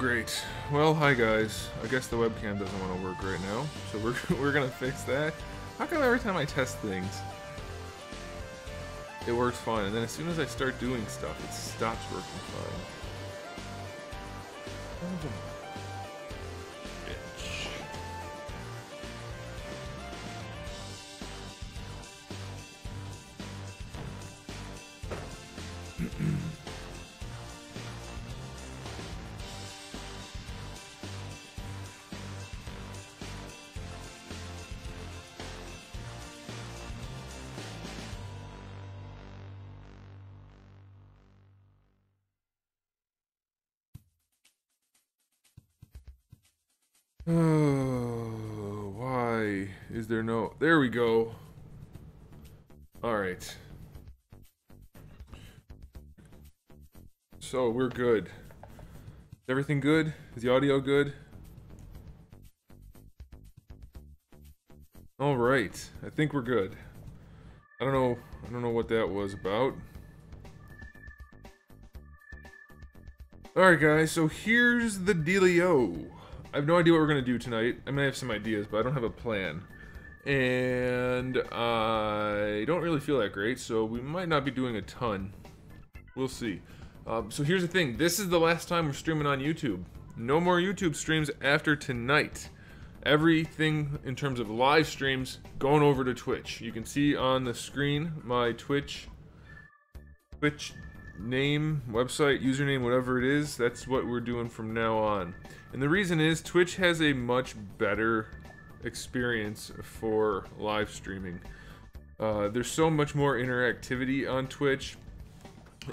great. Well, hi guys. I guess the webcam doesn't want to work right now, so we're gonna fix that. How come every time I test things, it works fine, and then as soon as I start doing stuff, it stops working fine? Bitch. Oh, why is there no... There we go. Alright. So, we're good. Is everything good? Is the audio good? Alright. I think we're good. I don't know what that was about. Alright guys, so here's the dealio. I have no idea what we're going to do tonight. I may have some ideas, but I don't have a plan. And I don't really feel that great, so we might not be doing a ton. We'll see. So here's the thing. This is the last time we're streaming on YouTube. No more YouTube streams after tonight. Everything in terms of live streams going over to Twitch. You can see on the screen my Twitch name, website, username, whatever it is. That's what we're doing from now on. And the reason is Twitch has a much better experience for live streaming. There's so much more interactivity on Twitch,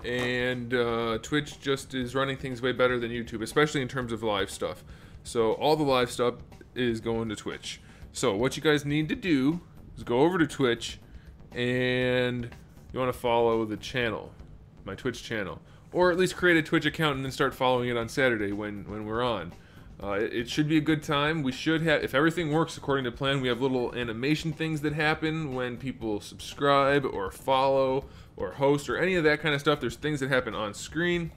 and Twitch just is running things way better than YouTube, especially in terms of live stuff. So all the live stuff is going to Twitch. So what you guys need to do is go over to Twitch, and you want to follow the channel, my Twitch channel, or at least create a Twitch account and then start following it on Saturday when we're on. It should be a good time. We should have, if everything works according to plan, we have little animation things that happen when people subscribe or follow or host or any of that kind of stuff. There's things that happen on screen.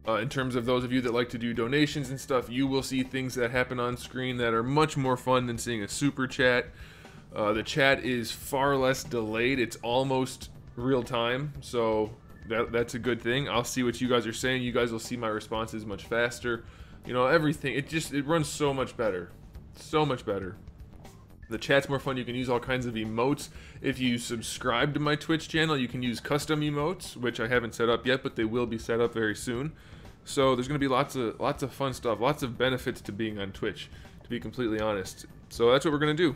In terms of those of you that like to do donations and stuff, you will see things that happen on screen that are much more fun than seeing a super chat. The chat is far less delayed. It's almost real time, so that's a good thing. I'll see what you guys are saying. You guys will see my responses much faster. You know, everything, it runs so much better. So much better. The chat's more fun. You can use all kinds of emotes. If you subscribe to my Twitch channel, you can use custom emotes, which I haven't set up yet, but they will be set up very soon. So there's going to be lots of fun stuff, lots of benefits to being on Twitch, to be completely honest. So that's what we're going to do.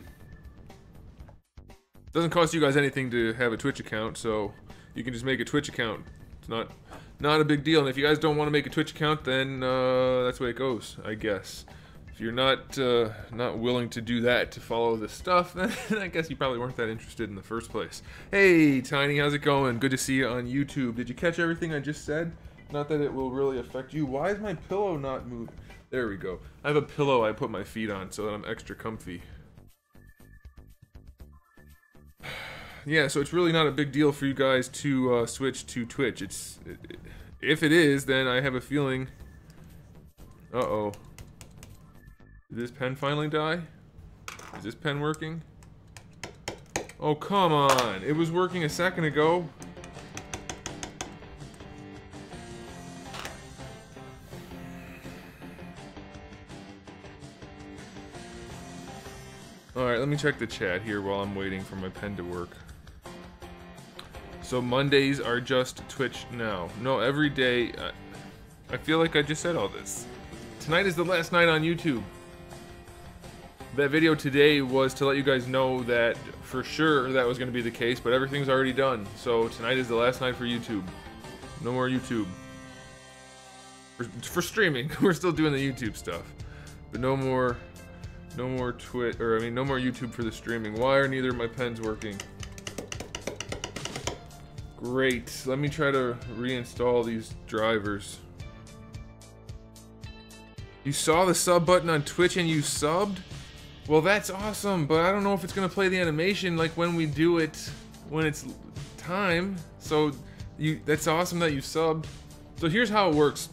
It doesn't cost you guys anything to have a Twitch account, so you can just make a Twitch account. It's not a big deal. And if you guys don't want to make a Twitch account, then that's the way it goes, I guess. If you're not willing to do that to follow the stuff, then I guess you probably weren't that interested in the first place. Hey, Tiny, how's it going? Good to see you on YouTube. Did you catch everything I just said? Not that it will really affect you. Why is my pillow not moving? There we go. I have a pillow I put my feet on so that I'm extra comfy. Yeah, so it's really not a big deal for you guys to switch to Twitch. If it is, then I have a feeling... Uh-oh. Did this pen finally die? Is this pen working? Oh, come on. It was working a second ago. Alright, let me check the chat here while I'm waiting for my pen to work. So Mondays are just Twitch now. No, every day... I feel like I just said all this. Tonight is the last night on YouTube. That video today was to let you guys know that for sure that was going to be the case, but everything's already done. So tonight is the last night for YouTube. No more YouTube. For streaming. We're still doing the YouTube stuff. But no more Twitch, or I mean no more YouTube for the streaming. Why are neither of my pens working? Great. Let me try to reinstall these drivers. You saw the sub button on Twitch and you subbed? Well, that's awesome, but I don't know if it's gonna play the animation like when we do it when it's time. So that's awesome that you subbed. So here's how it works.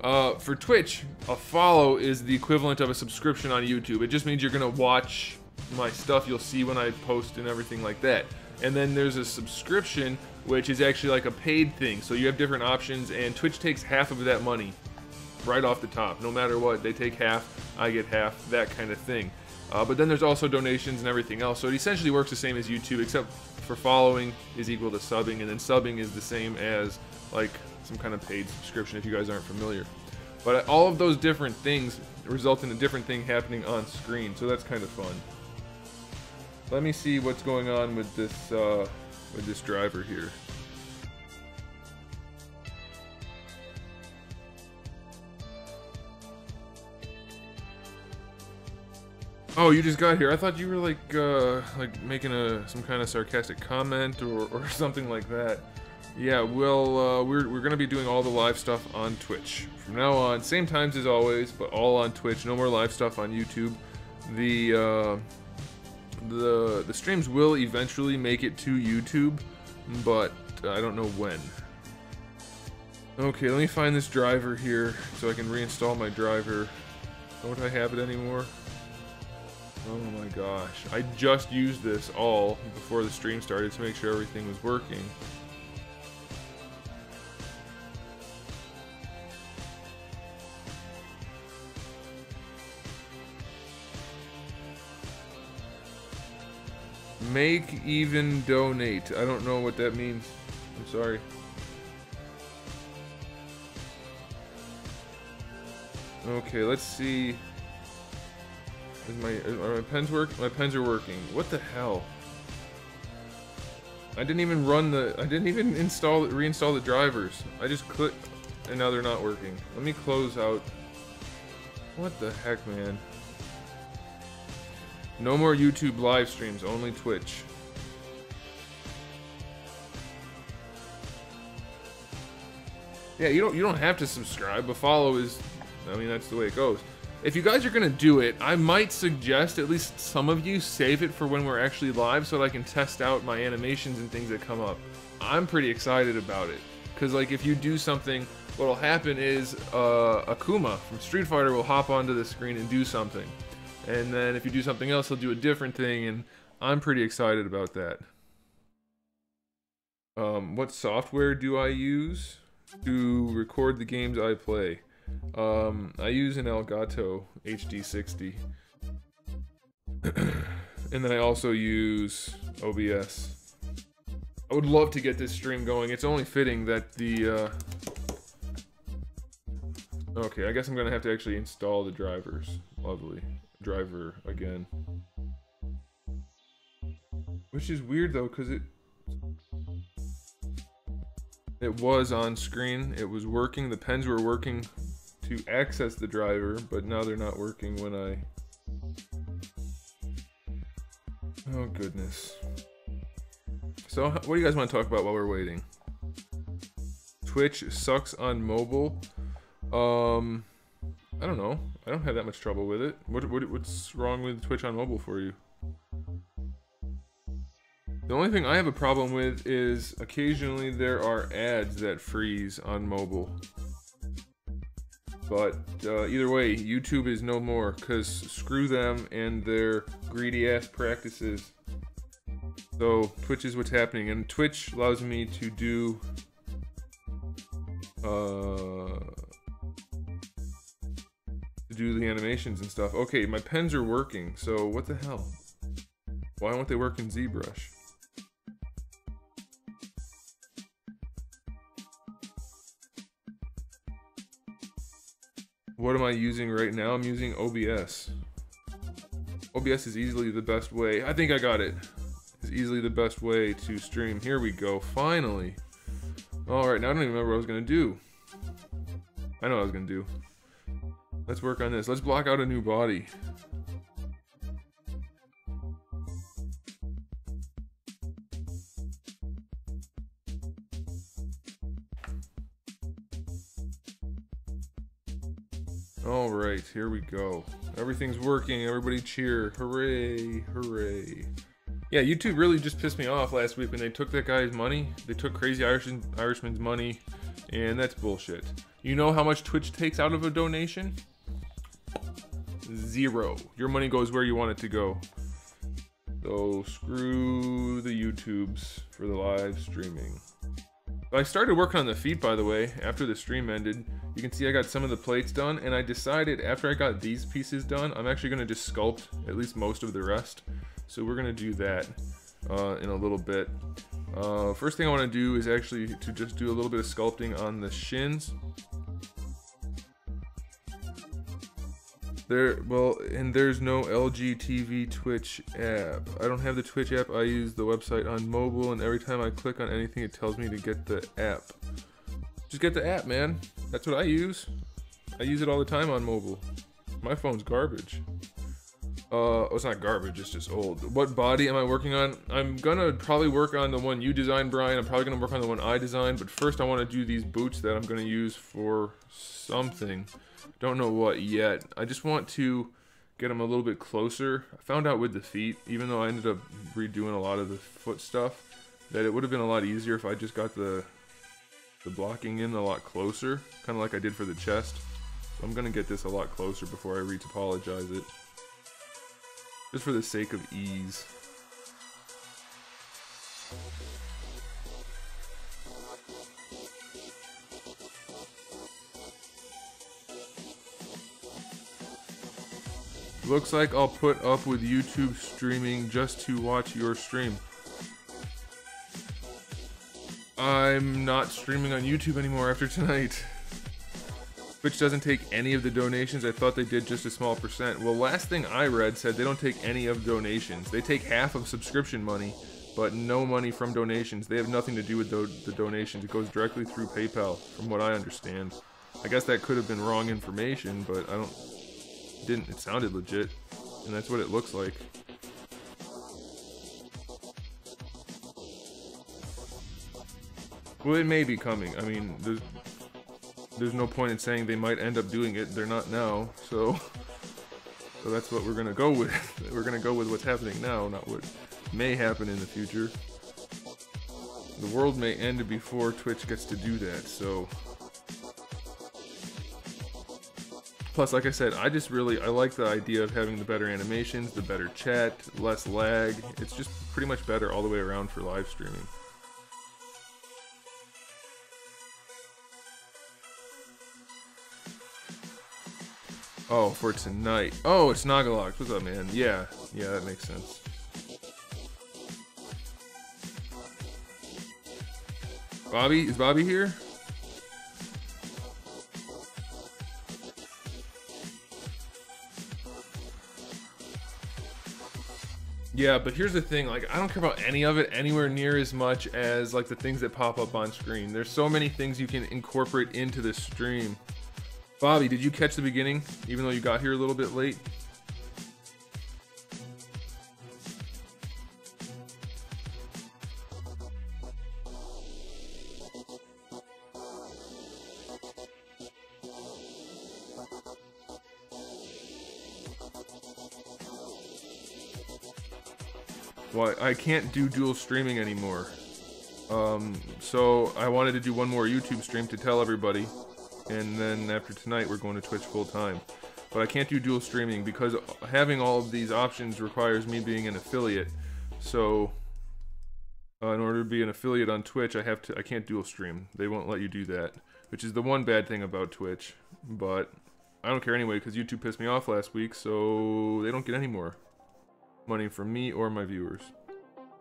For Twitch, a follow is the equivalent of a subscription on YouTube. It just means you're gonna watch my stuff, you'll see when I post and everything like that. And then there's a subscription, which is actually like a paid thing. So you have different options, and Twitch takes half of that money right off the top. No matter what, they take half, I get half, that kind of thing. But then there's also donations and everything else. So it essentially works the same as YouTube, except for following is equal to subbing, and then subbing is the same as like some kind of paid subscription if you guys aren't familiar. But all of those different things result in a different thing happening on screen, so that's kind of fun. Let me see what's going on with this driver here. Oh, you just got here. I thought you were like making some kind of sarcastic comment or something like that. Yeah, well, we're gonna be doing all the live stuff on Twitch from now on. Same times as always, but all on Twitch. No more live stuff on YouTube. The streams will eventually make it to YouTube, but I don't know when. Okay, let me find this driver here so I can reinstall my driver. Don't I have it anymore? Oh my gosh. I just used this all before the stream started to make sure everything was working. Make, even, donate. I don't know what that means. I'm sorry. Okay, let's see. Are my pens work? My pens are working. What the hell? I didn't even reinstall the drivers. I just clicked, and now they're not working. Let me close out. What the heck, man? No more YouTube live streams, only Twitch. Yeah, you don't have to subscribe. A follow is, I mean, that's the way it goes. If you guys are gonna do it, I might suggest at least some of you save it for when we're actually live so that I can test out my animations and things that come up. I'm pretty excited about it. Cause like if you do something, what'll happen is Akuma from Street Fighter will hop onto the screen and do something. And then if you do something else, he'll do a different thing, and I'm pretty excited about that. What software do I use to record the games I play? I use an Elgato HD60. And then I also use OBS. I would love to get this stream going. It's only fitting that the... Okay, I guess I'm gonna have to actually install the drivers. Lovely. Driver again. Which is weird though, because it was on screen, it was working, the pens were working to access the driver, but now they're not working when I... Oh goodness. So, what do you guys want to talk about while we're waiting? Twitch sucks on mobile. I don't know. I don't have that much trouble with it. What's wrong with Twitch on mobile for you? The only thing I have a problem with is occasionally there are ads that freeze on mobile. But either way, YouTube is no more, because screw them and their greedy ass practices. So Twitch is what's happening, and Twitch allows me to do the animations and stuff. Okay, my pens are working, so what the hell? Why won't they work in ZBrush? What am I using right now? I'm using OBS. OBS is easily the best way. I think I got it. It's easily the best way to stream. Here we go, finally. Alright, now I don't even remember what I was gonna do. I know what I was gonna do. Let's work on this. Let's block out a new body. Alright, here we go. Everything's working. Everybody cheer. Hooray, hooray. Yeah, YouTube really just pissed me off last week when they took that guy's money. They took Crazy Irishman's money, and that's bullshit. You know how much Twitch takes out of a donation? 0. Your money goes where you want it to go. So screw the YouTubes for the live streaming. I started working on the feet, by the way, after the stream ended. You can see I got some of the plates done, and I decided after I got these pieces done, I'm actually going to just sculpt at least most of the rest. So we're going to do that in a little bit. First thing I want to do is actually to just do a little bit of sculpting on the shins. And there's no LG TV Twitch app. I don't have the Twitch app. I use the website on mobile, and every time I click on anything, it tells me to get the app. Just get the app, man. That's what I use. I use it all the time on mobile. My phone's garbage. Oh, it's not garbage, it's just old. What body am I working on? I'm gonna probably work on the one you designed, Brian. I'm probably gonna work on the one I designed, but first I want to do these boots that I'm gonna use for something. Don't know what yet. I just want to get them a little bit closer. I found out with the feet, even though I ended up redoing a lot of the foot stuff, that it would have been a lot easier if I just got the blocking in a lot closer, kind of like I did for the chest. So I'm gonna get this a lot closer before I re-topologize it, just for the sake of ease. Looks like I'll put up with YouTube streaming just to watch your stream. I'm not streaming on YouTube anymore after tonight. Twitch doesn't take any of the donations. I thought they did just a small percent. Well, last thing I read said they don't take any of donations. They take half of subscription money, but no money from donations. They have nothing to do with the donations. It goes directly through PayPal, from what I understand. I guess that could have been wrong information, but it sounded legit, and that's what it looks like. Well, it may be coming. I mean, there's no point in saying they might end up doing it. They're not now, so that's what we're gonna go with. We're gonna go with what's happening now, not what may happen in the future. The world may end before Twitch gets to do that, so. Plus, like I said, I like the idea of having the better animations, the better chat, less lag. It's just pretty much better all the way around for live streaming. Oh, for tonight. Oh, it's Nagalog. What's up, man? Yeah, that makes sense. Bobby? Is Bobby here? Yeah, but here's the thing, like, I don't care about any of it anywhere near as much as, like, the things that pop up on screen. There's so many things you can incorporate into the stream. Bobby, did you catch the beginning, even though you got here a little bit late? Well, I can't do dual streaming anymore. So I wanted to do one more YouTube stream to tell everybody, and then after tonight we're going to Twitch full time. But I can't do dual streaming because having all of these options requires me being an affiliate. So in order to be an affiliate on Twitch, I can't dual stream. They won't let you do that, which is the one bad thing about Twitch. But I don't care anyway because YouTube pissed me off last week, so they don't get any more money from me or my viewers.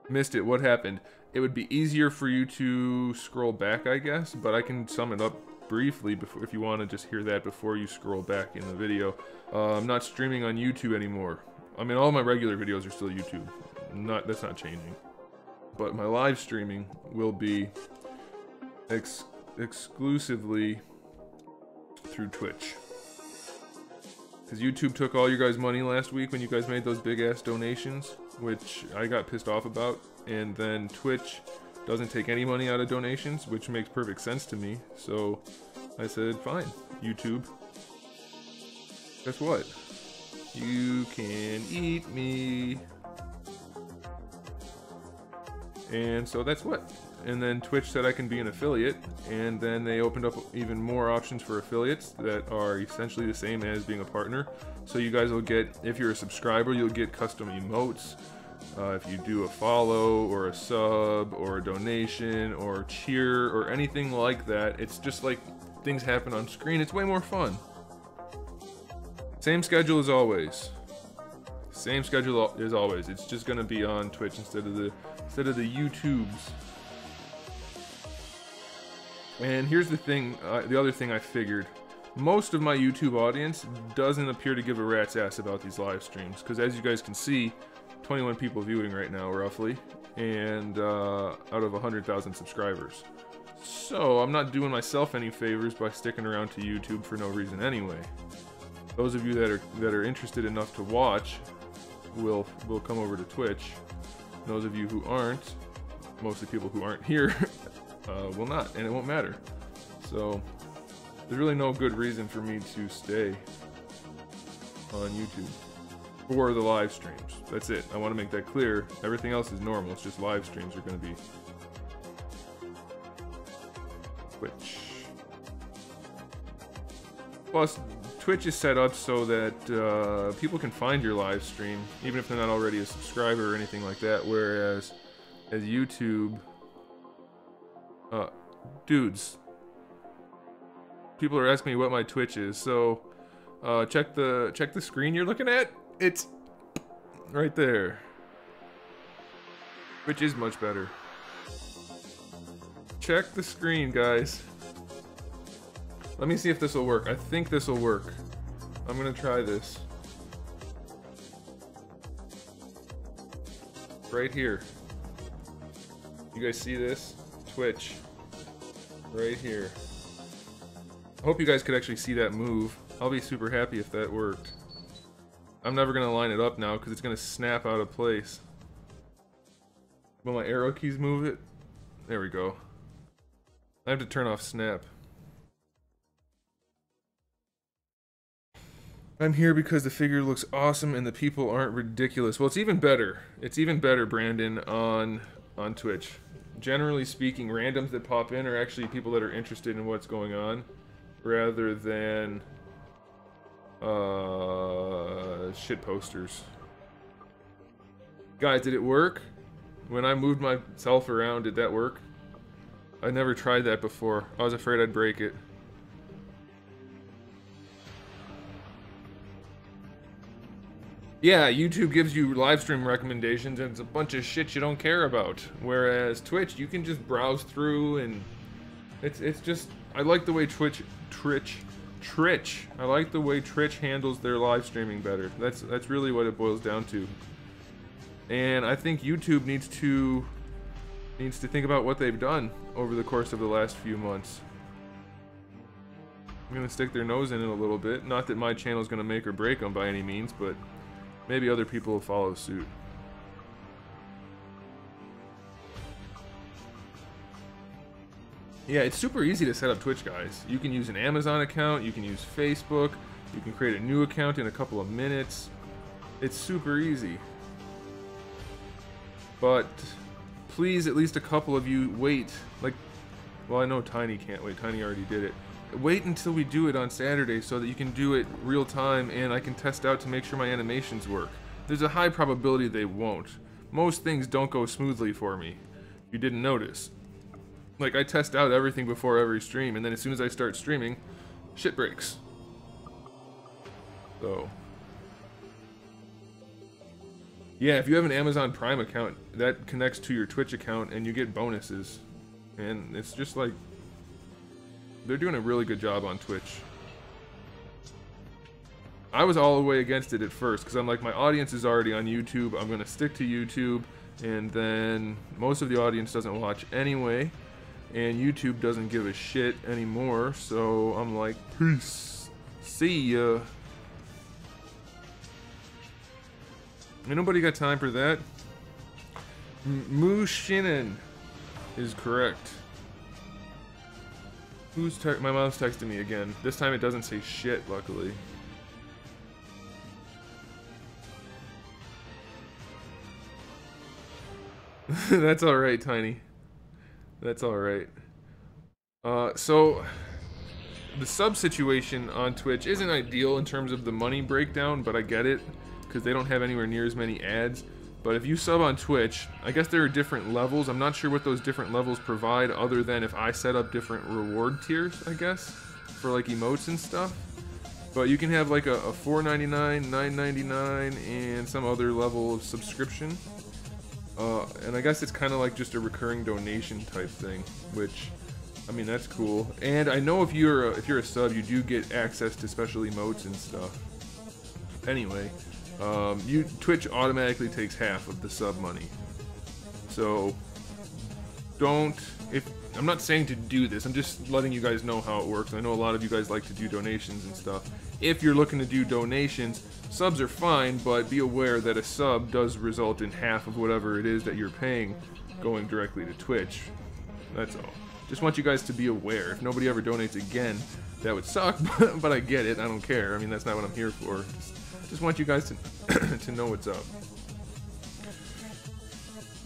Missed it. What happened? It would be easier for you to scroll back, I guess, but I can sum it up briefly before, if you want to just hear that before you scroll back in the video. I'm not streaming on YouTube anymore. I mean, all my regular videos are still YouTube. That's not changing. But my live streaming will be exclusively through Twitch. Because YouTube took all your guys' money last week when you guys made those big-ass donations, which I got pissed off about. And then Twitch doesn't take any money out of donations, which makes perfect sense to me. So I said, fine, YouTube. Guess what? You can eat me. And so that's what. and then Twitch said I can be an affiliate, and then they opened up even more options for affiliates that are essentially the same as being a partner. So you guys will get, if you're a subscriber, you'll get custom emotes. If you do a follow or a sub or a donation or cheer or anything like that, it's just like things happen on screen. It's way more fun. Same schedule as always. Same schedule as always. It's just gonna be on Twitch instead of the YouTubes. And here's the thing, the other thing I figured. Most of my YouTube audience doesn't appear to give a rat's ass about these live streams, because as you guys can see, 21 people viewing right now, roughly, and out of 100,000 subscribers. So I'm not doing myself any favors by sticking around to YouTube for no reason anyway. Those of you that are interested enough to watch will come over to Twitch. Those of you who aren't, mostly people who aren't here, will not, and it won't matter. So there's really no good reason for me to stay on YouTube for the live streams. That's it. I want to make that clear. Everything else is normal. It's just live streams are going to be Twitch. Plus, Twitch is set up so that people can find your live stream, even if they're not already a subscriber or anything like that, whereas as YouTube, dudes, people are asking me what my Twitch is, so check the screen you're looking at. It's right there, which is much better. Check the screen, guys. Let me see if this will work. I think this will work. I'm gonna try this. Right here. You guys see this? Twitch. Right here. I hope you guys could actually see that move. I'll be super happy if that worked. I'm never gonna line it up now because it's gonna snap out of place. Will my arrow keys move it? There we go. I have to turn off snap. I'm here because the figure looks awesome and the people aren't ridiculous. Well, it's even better. It's even better, Brandon, on Twitch. Generally speaking, randoms that pop in are actually people that are interested in what's going on, rather than shit posters. Guys, did it work? When I moved myself around, did that work? I never tried that before. I was afraid I'd break it. Yeah, YouTube gives you live stream recommendations and it's a bunch of shit you don't care about. Whereas Twitch, you can just browse through and it's just, I like the way Twitch I like the way Twitch handles their live streaming better. That's really what it boils down to. And I think YouTube needs to think about what they've done over the course of the last few months. I'm gonna stick their nose in it a little bit. Not that my channel is gonna make or break them by any means, but maybe other people will follow suit. Yeah, it's super easy to set up Twitch, guys. You can use an Amazon account, you can use Facebook, you can create a new account in a couple of minutes. It's super easy. But please, at least a couple of you wait. Like, well, I know Tiny can't wait. Tiny already did it. Wait until we do it on Saturday so that you can do it real time and I can test out to make sure my animations work. There's a high probability they won't. Most things don't go smoothly for me. You didn't notice. Like, I test out everything before every stream, and then as soon as I start streaming, shit breaks. So, yeah, if you have an Amazon Prime account, that connects to your Twitch account and you get bonuses. And it's just like, they're doing a really good job on Twitch. I was all the way against it at first, because I'm like, my audience is already on YouTube, I'm gonna stick to YouTube, and then most of the audience doesn't watch anyway. And YouTube doesn't give a shit anymore, so I'm like, peace, see ya. Ain't nobody got time for that. Mushinen is correct. My mom's texting me again. This time it doesn't say shit, luckily. That's alright, Tiny. That's alright. So the sub situation on Twitch isn't ideal in terms of the money breakdown, but I get it, because they don't have anywhere near as many ads. But if you sub on Twitch, I guess there are different levels. I'm not sure what those different levels provide, other than if I set up different reward tiers, I guess, for like emotes and stuff. But you can have like a $4.99, $9.99, and some other level of subscription. And I guess it's kind of like just a recurring donation type thing, which, I mean, that's cool. And I know if you're a sub, you do get access to special emotes and stuff. Anyway, Twitch automatically takes half of the sub money. So I'm not saying to do this, I'm just letting you guys know how it works. I know a lot of you guys like to do donations and stuff. If you're looking to do donations, subs are fine, but be aware that a sub does result in half of whatever it is that you're paying going directly to Twitch. That's all. Just want you guys to be aware. If nobody ever donates again, that would suck, but I get it. I don't care. I mean, that's not what I'm here for. Just want you guys to, to know what's up.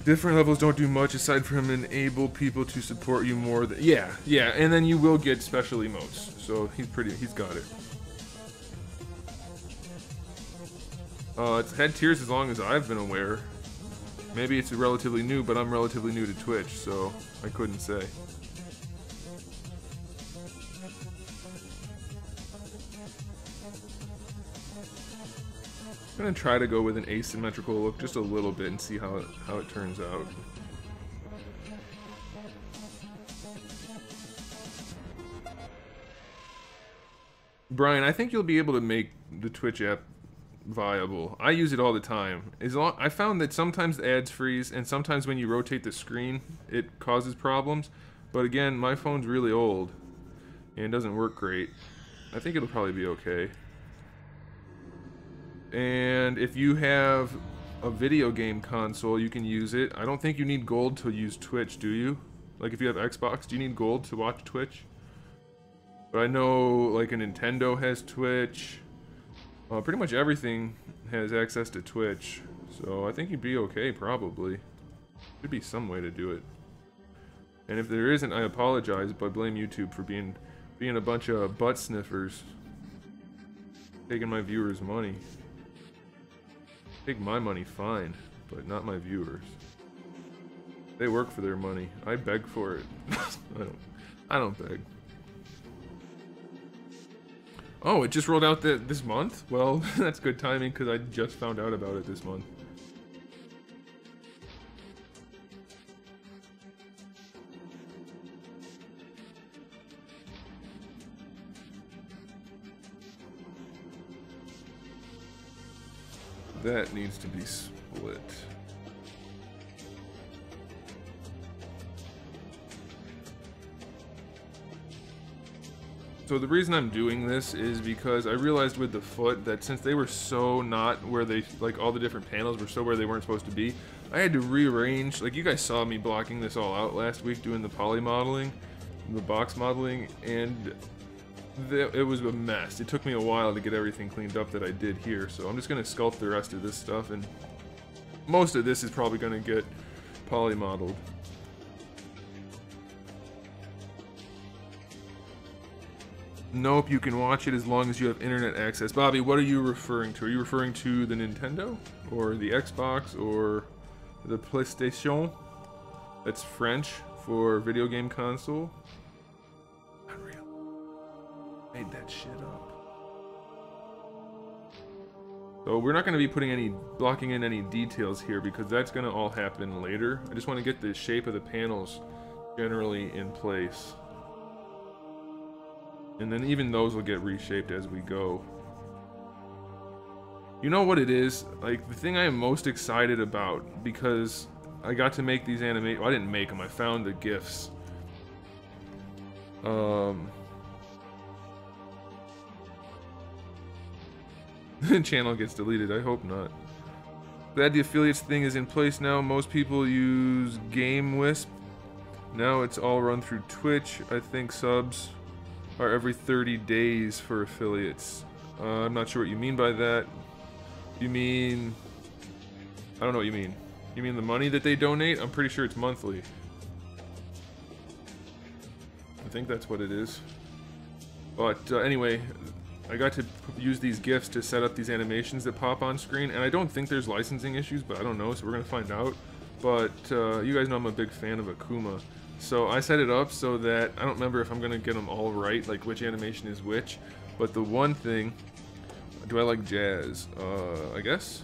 Different levels don't do much aside from enable people to support you more than... Yeah, and then you will get special emotes. So he's got it. It's had tiers as long as I've been aware. Maybe it's relatively new, but I'm relatively new to Twitch, so I couldn't say. I'm gonna try to go with an asymmetrical look just a little bit and see how it turns out. Brian, I think you'll be able to make the Twitch app viable. I use it all the time. I found that sometimes the ads freeze, and sometimes when you rotate the screen, it causes problems. But again, my phone's really old, and it doesn't work great. I think it'll probably be okay. And if you have a video game console, you can use it. I don't think you need gold to use Twitch, do you? Like if you have Xbox, do you need gold to watch Twitch? But I know like a Nintendo has Twitch. Pretty much everything has access to Twitch. So I think you'd be okay, probably. Should be some way to do it. And if there isn't, I apologize, but blame YouTube for being a bunch of butt sniffers. Taking my viewers' money. Take my money, fine, but not my viewers. They work for their money. I beg for it. I don't beg. Oh, it just rolled out this month? Well, that's good timing because I just found out about it this month. That needs to be split. So the reason I'm doing this is because I realized with the foot that since they were so not where they, like all the different panels were so where they weren't supposed to be, I had to rearrange. Like you guys saw me blocking this all out last week doing the poly modeling, the box modeling, and it was a mess. It took me a while to get everything cleaned up that I did here, so I'm just going to sculpt the rest of this stuff, and most of this is probably going to get poly modeled. Nope, you can watch it as long as you have internet access. Bobby, what are you referring to? Are you referring to the Nintendo? Or the Xbox? Or the PlayStation? That's French for video game console. Unreal. Made that shit up. So we're not going to be blocking in any details here because that's going to all happen later. I just want to get the shape of the panels generally in place. And then even those will get reshaped as we go. You know what it is? Like, the thing I am most excited about, because I got to make these animations. Well, I didn't make them, I found the GIFs. The channel gets deleted, I hope not. Glad the affiliates thing is in place now. Most people use GameWisp. Now it's all run through Twitch. I think subs are every 30 days for affiliates. I'm not sure what you mean by that. You mean... I don't know what you mean. You mean the money that they donate? I'm pretty sure it's monthly. think that's what it is. But anyway, I got to use these GIFs to set up these animations that pop on screen, and I don't think there's licensing issues, but I don't know, so we're gonna find out. But you guys know I'm a big fan of Akuma, so I set it up so that I don't remember if I'm gonna get them all right, like which animation is which. But the one thing, do I like jazz? I guess.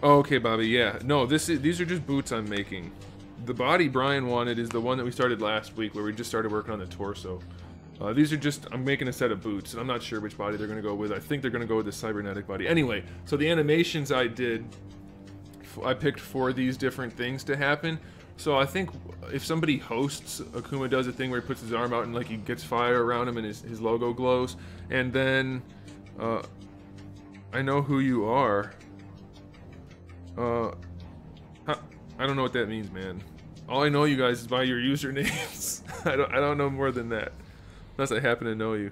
Oh, okay, Bobby. Yeah, no, these are just boots I'm making. The body Brian wanted is the one that we started last week, where we just started working on the torso. These are just, I'm making a set of boots, and I'm not sure which body they're going to go with. I think they're going to go with the cybernetic body. Anyway, so the animations I did, I picked 4 of these different things to happen. So I think if somebody hosts, Akuma does a thing where he puts his arm out and like he gets fire around him and his logo glows. And then, I know who you are. I don't know what that means, man. All I know you guys is by your usernames. I don't know more than that. Unless I happen to know you.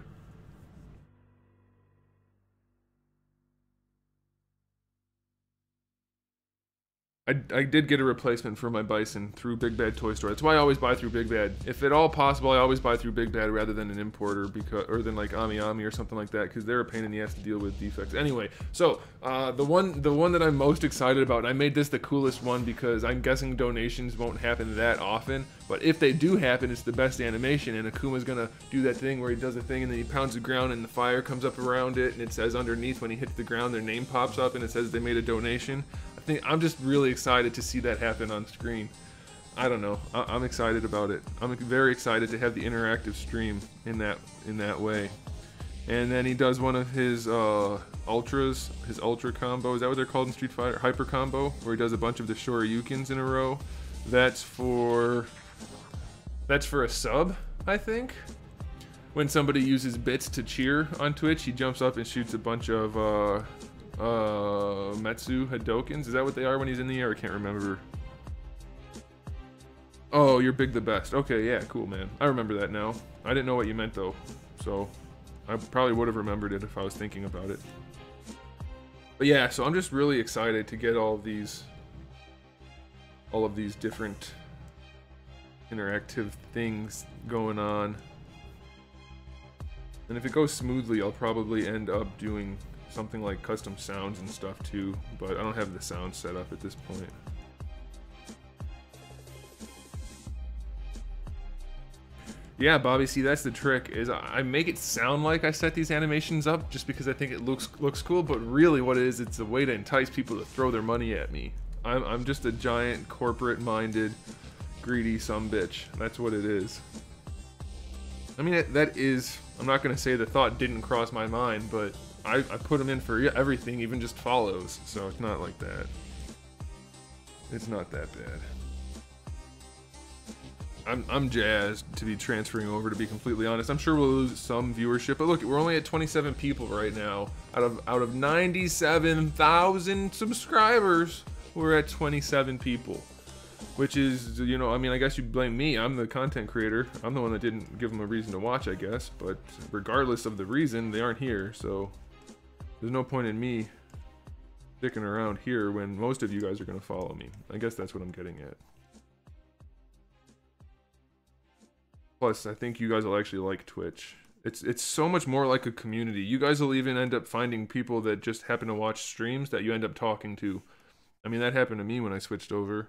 I did get a replacement for my Bison through Big Bad Toy Store. That's why I always buy through Big Bad. If at all possible, I always buy through Big Bad rather than an importer, or than like Ami or something like that, because they're a pain in the ass to deal with defects. Anyway, so the one that I'm most excited about, and I made this the coolest one because I'm guessing donations won't happen that often, but if they do happen, it's the best animation, and Akuma's gonna do that thing where he does a thing and then he pounds the ground and the fire comes up around it, and it says underneath when he hits the ground their name pops up and it says they made a donation. I'm just really excited to see that happen on screen. I don't know. I'm excited about it. I'm very excited to have the interactive stream in that way. And then he does one of his ultras, his ultra combo. Is that what they're called in Street Fighter? Hyper combo, where he does a bunch of the Shoryukens in a row. That's for a sub, I think. When somebody uses bits to cheer on Twitch, he jumps up and shoots a bunch of Metsu Hadokens. Is that what they are when he's in the air? I can't remember. Oh, you're big the best. Okay, yeah, cool, man. I remember that now. I didn't know what you meant though, so I probably would have remembered it if I was thinking about it. But yeah, so I'm just really excited to get all of these different interactive things going on. And if it goes smoothly, I'll probably end up doing something like custom sounds and stuff too, but I don't have the sound set up at this point. Yeah, Bobby, see, that's the trick, is I make it sound like I set these animations up just because I think it looks cool, but really what it is, it's a way to entice people to throw their money at me. I'm just a giant corporate-minded, greedy sumbitch. That's what it is. I mean, that is, I'm not gonna say the thought didn't cross my mind, but I put them in for everything, even just follows, so it's not like that. It's not that bad. I'm jazzed to be transferring over, to be completely honest. I'm sure we'll lose some viewership, but look, we're only at 27 people right now. Out of 97,000 subscribers, we're at 27 people. Which is, you know, I mean, I guess you blame me. I'm the content creator. I'm the one that didn't give them a reason to watch, I guess. But regardless of the reason, they aren't here, so there's no point in me sticking around here when most of you guys are going to follow me. I guess that's what I'm getting at. Plus, I think you guys will actually like Twitch. It's so much more like a community. You guys will even end up finding people that just happen to watch streams that you end up talking to. I mean, that happened to me when I switched over.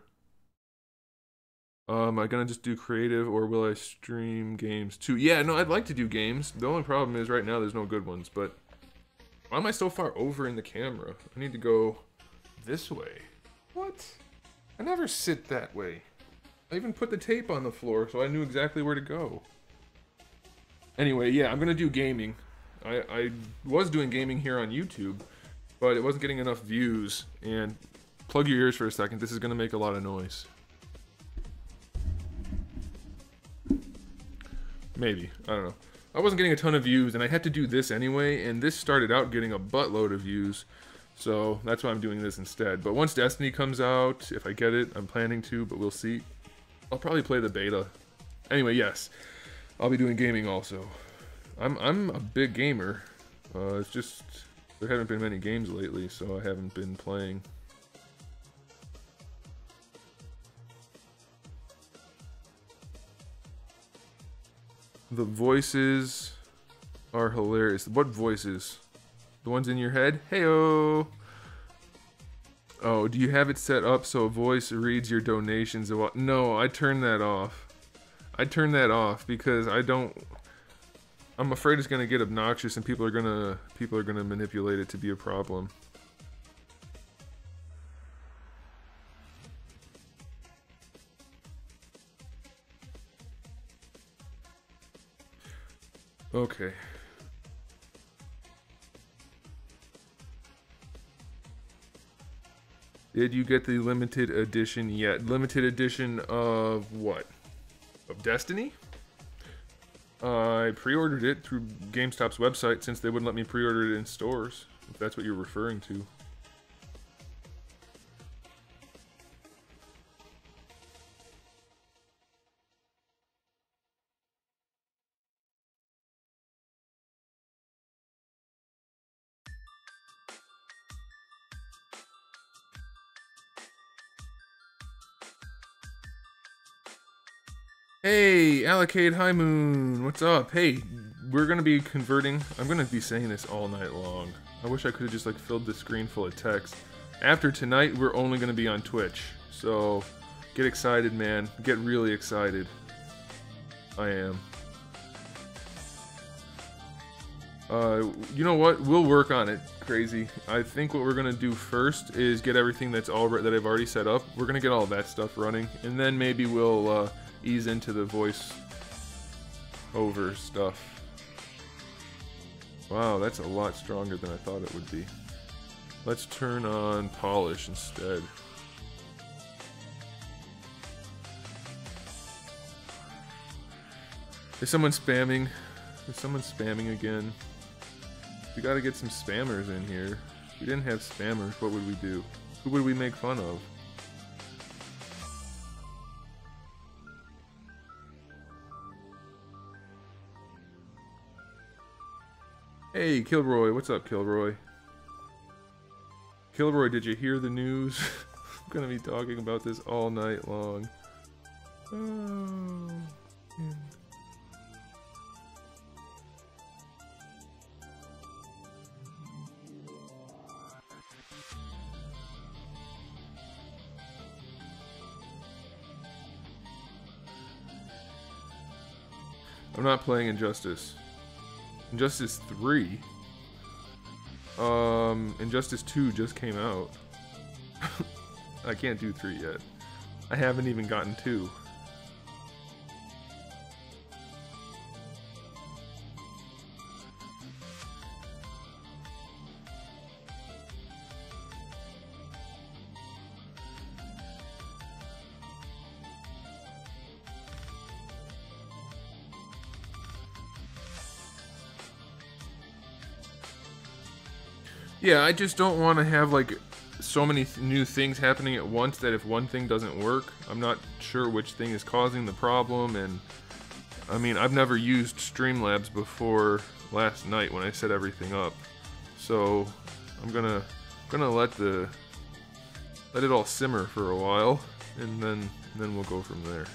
Am I gonna just do creative, or will I stream games too? Yeah, no, I'd like to do games. The only problem is right now there's no good ones, but why am I so far over in the camera? I need to go this way. What? I never sit that way. I even put the tape on the floor so I knew exactly where to go. Anyway, yeah, I'm gonna do gaming. I was doing gaming here on YouTube, but it wasn't getting enough views. And plug your ears for a second, this is gonna make a lot of noise. Maybe, I don't know. I wasn't getting a ton of views, and I had to do this anyway, and this started out getting a buttload of views, so that's why I'm doing this instead. But once Destiny comes out, if I get it, I'm planning to, but we'll see. I'll probably play the beta. Anyway, yes, I'll be doing gaming also. I'm a big gamer. It's just there haven't been many games lately, so I haven't been playing. The voices are hilarious. What voices? The ones in your head? Heyo! Oh, do you have it set up so a voice reads your donations? No, I turned that off. I turned that off because I don't... I'm afraid it's gonna get obnoxious and people are gonna manipulate it to be a problem. Okay. Did you get the limited edition yet? Limited edition of what? Of Destiny? I pre-ordered it through GameStop's website since they wouldn't let me pre-order it in stores, if that's what you're referring to. Hey, Allocate High Moon, what's up? Hey, we're gonna be converting. I'm gonna be saying this all night long. I wish I could have just like filled the screen full of text. After tonight, we're only gonna be on Twitch. So, get excited, man. Get really excited. I am. You know what? We'll work on it, Crazy. I think what we're gonna do first is get everything that I've already set up. We're gonna get all that stuff running, and then maybe we'll ease into the voice over stuff. Wow, that's a lot stronger than I thought it would be. Let's turn on polish instead. Is someone spamming? Is someone spamming again? We gotta get some spammers in here. If we didn't have spammers, what would we do? Who would we make fun of? Hey, Kilroy. What's up, Kilroy? Kilroy, did you hear the news? I'm gonna be talking about this all night long. Oh, yeah. I'm not playing Injustice. Injustice 3? Injustice 2 just came out. I can't do 3 yet. I haven't even gotten 2. Yeah, I just don't want to have like so many new things happening at once that if one thing doesn't work, I'm not sure which thing is causing the problem. And I mean, I've never used Streamlabs before last night when I set everything up, so I'm gonna let it all simmer for a while, and then we'll go from there.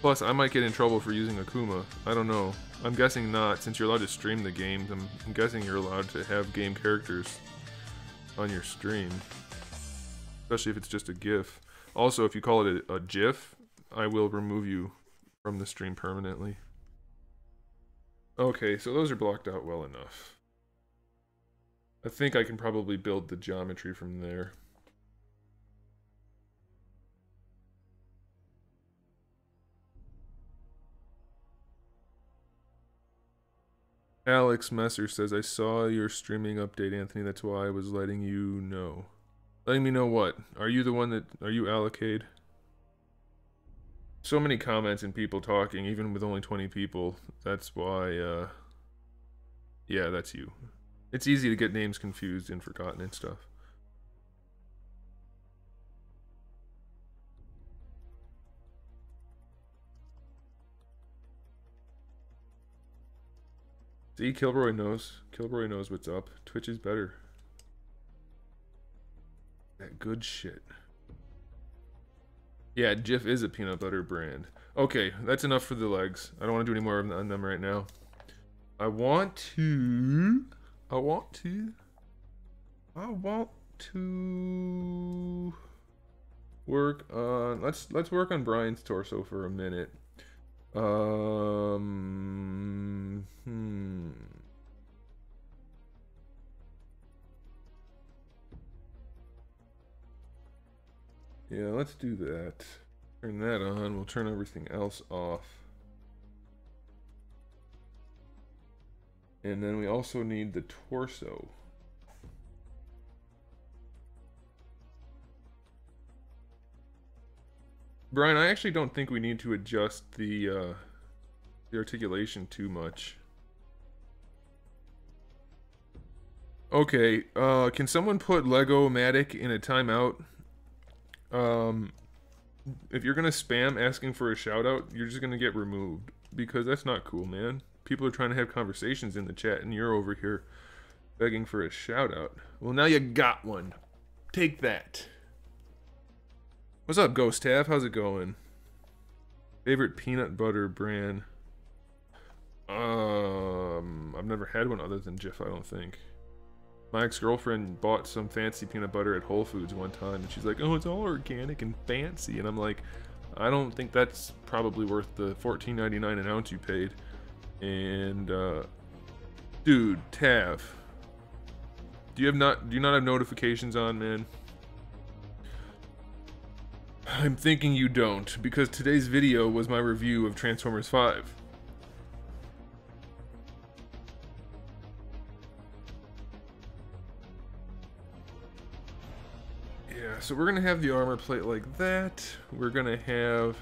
Plus, I might get in trouble for using Akuma. I don't know. I'm guessing not, since you're allowed to stream the games. I'm guessing you're allowed to have game characters on your stream. Especially if it's just a GIF. Also, if you call it a GIF, I will remove you from the stream permanently. Okay, so those are blocked out well enough. I think I can probably build the geometry from there. Alex Messer says, I saw your streaming update, Anthony. That's why I was letting you know. Letting me know what? Are you the one that... Are you Allocade? So many comments and people talking, even with only 20 people. That's why, yeah, that's you. It's easy to get names confused and forgotten and stuff. See, Kilroy knows. Kilroy knows what's up. Twitch is better. That good shit. Yeah, Jif is a peanut butter brand. Okay, that's enough for the legs. I don't want to do any more on them right now. I want to work on, let's work on Brian's torso for a minute. Yeah, let's do that. Turn that on. We'll turn everything else off. And then we also need the torso. Brian, I actually don't think we need to adjust the articulation too much. Okay, can someone put Lego-matic in a timeout? If you're gonna spam asking for a shout out, you're just gonna get removed, because that's not cool, man. People are trying to have conversations in the chat and you're over here begging for a shout out. Well, now you got one. Take that. What's up, Ghost Tav? How's it going? Favorite peanut butter brand? I've never had one other than Jif, I don't think. My ex-girlfriend bought some fancy peanut butter at Whole Foods one time, and she's like, oh, it's all organic and fancy. And I'm like, I don't think that's probably worth the $14.99 an ounce you paid. And, dude, Tav, do you not have notifications on, man? I'm thinking you don't, because today's video was my review of Transformers 5. Yeah, so we're gonna have the armor plate like that. We're gonna have...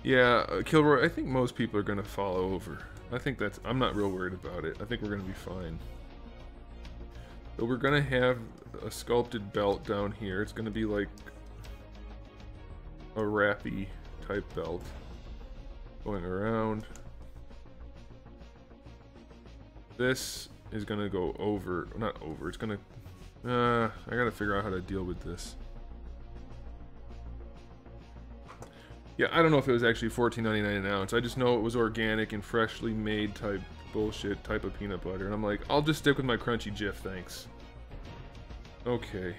Yeah, Kilroy, I think most people are gonna fall over. I think that's... I'm not real worried about it. I think we're gonna be fine. So we're gonna have a sculpted belt down here. It's gonna be like a wrappy type belt going around. This is gonna go over, not over, it's gonna, I gotta figure out how to deal with this. Yeah, I don't know if it was actually $14.99 an ounce. I just know it was organic and freshly made type bullshit type of peanut butter. And I'm like, I'll just stick with my crunchy Jif, thanks. Okay.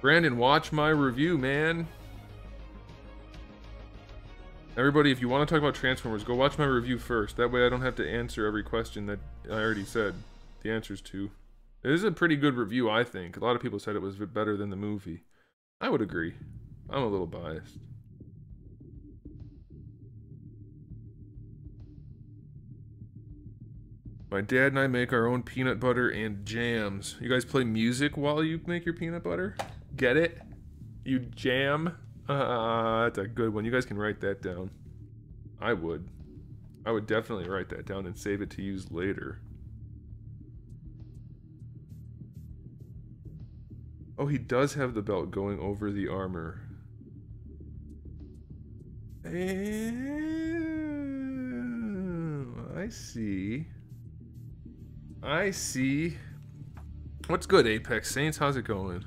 Brandon, watch my review, man. Everybody, if you want to talk about Transformers, go watch my review first. That way I don't have to answer every question that I already said the answers to. It is a pretty good review, I think. A lot of people said it was better than the movie. I would agree. I'm a little biased. My dad and I make our own peanut butter and jams. You guys play music while you make your peanut butter? Get it? You jam? That's a good one. You guys can write that down. I would. I would definitely write that down and save it to use later. Oh, he does have the belt going over the armor. I see. I see. What's good, Apex Saints? How's it going?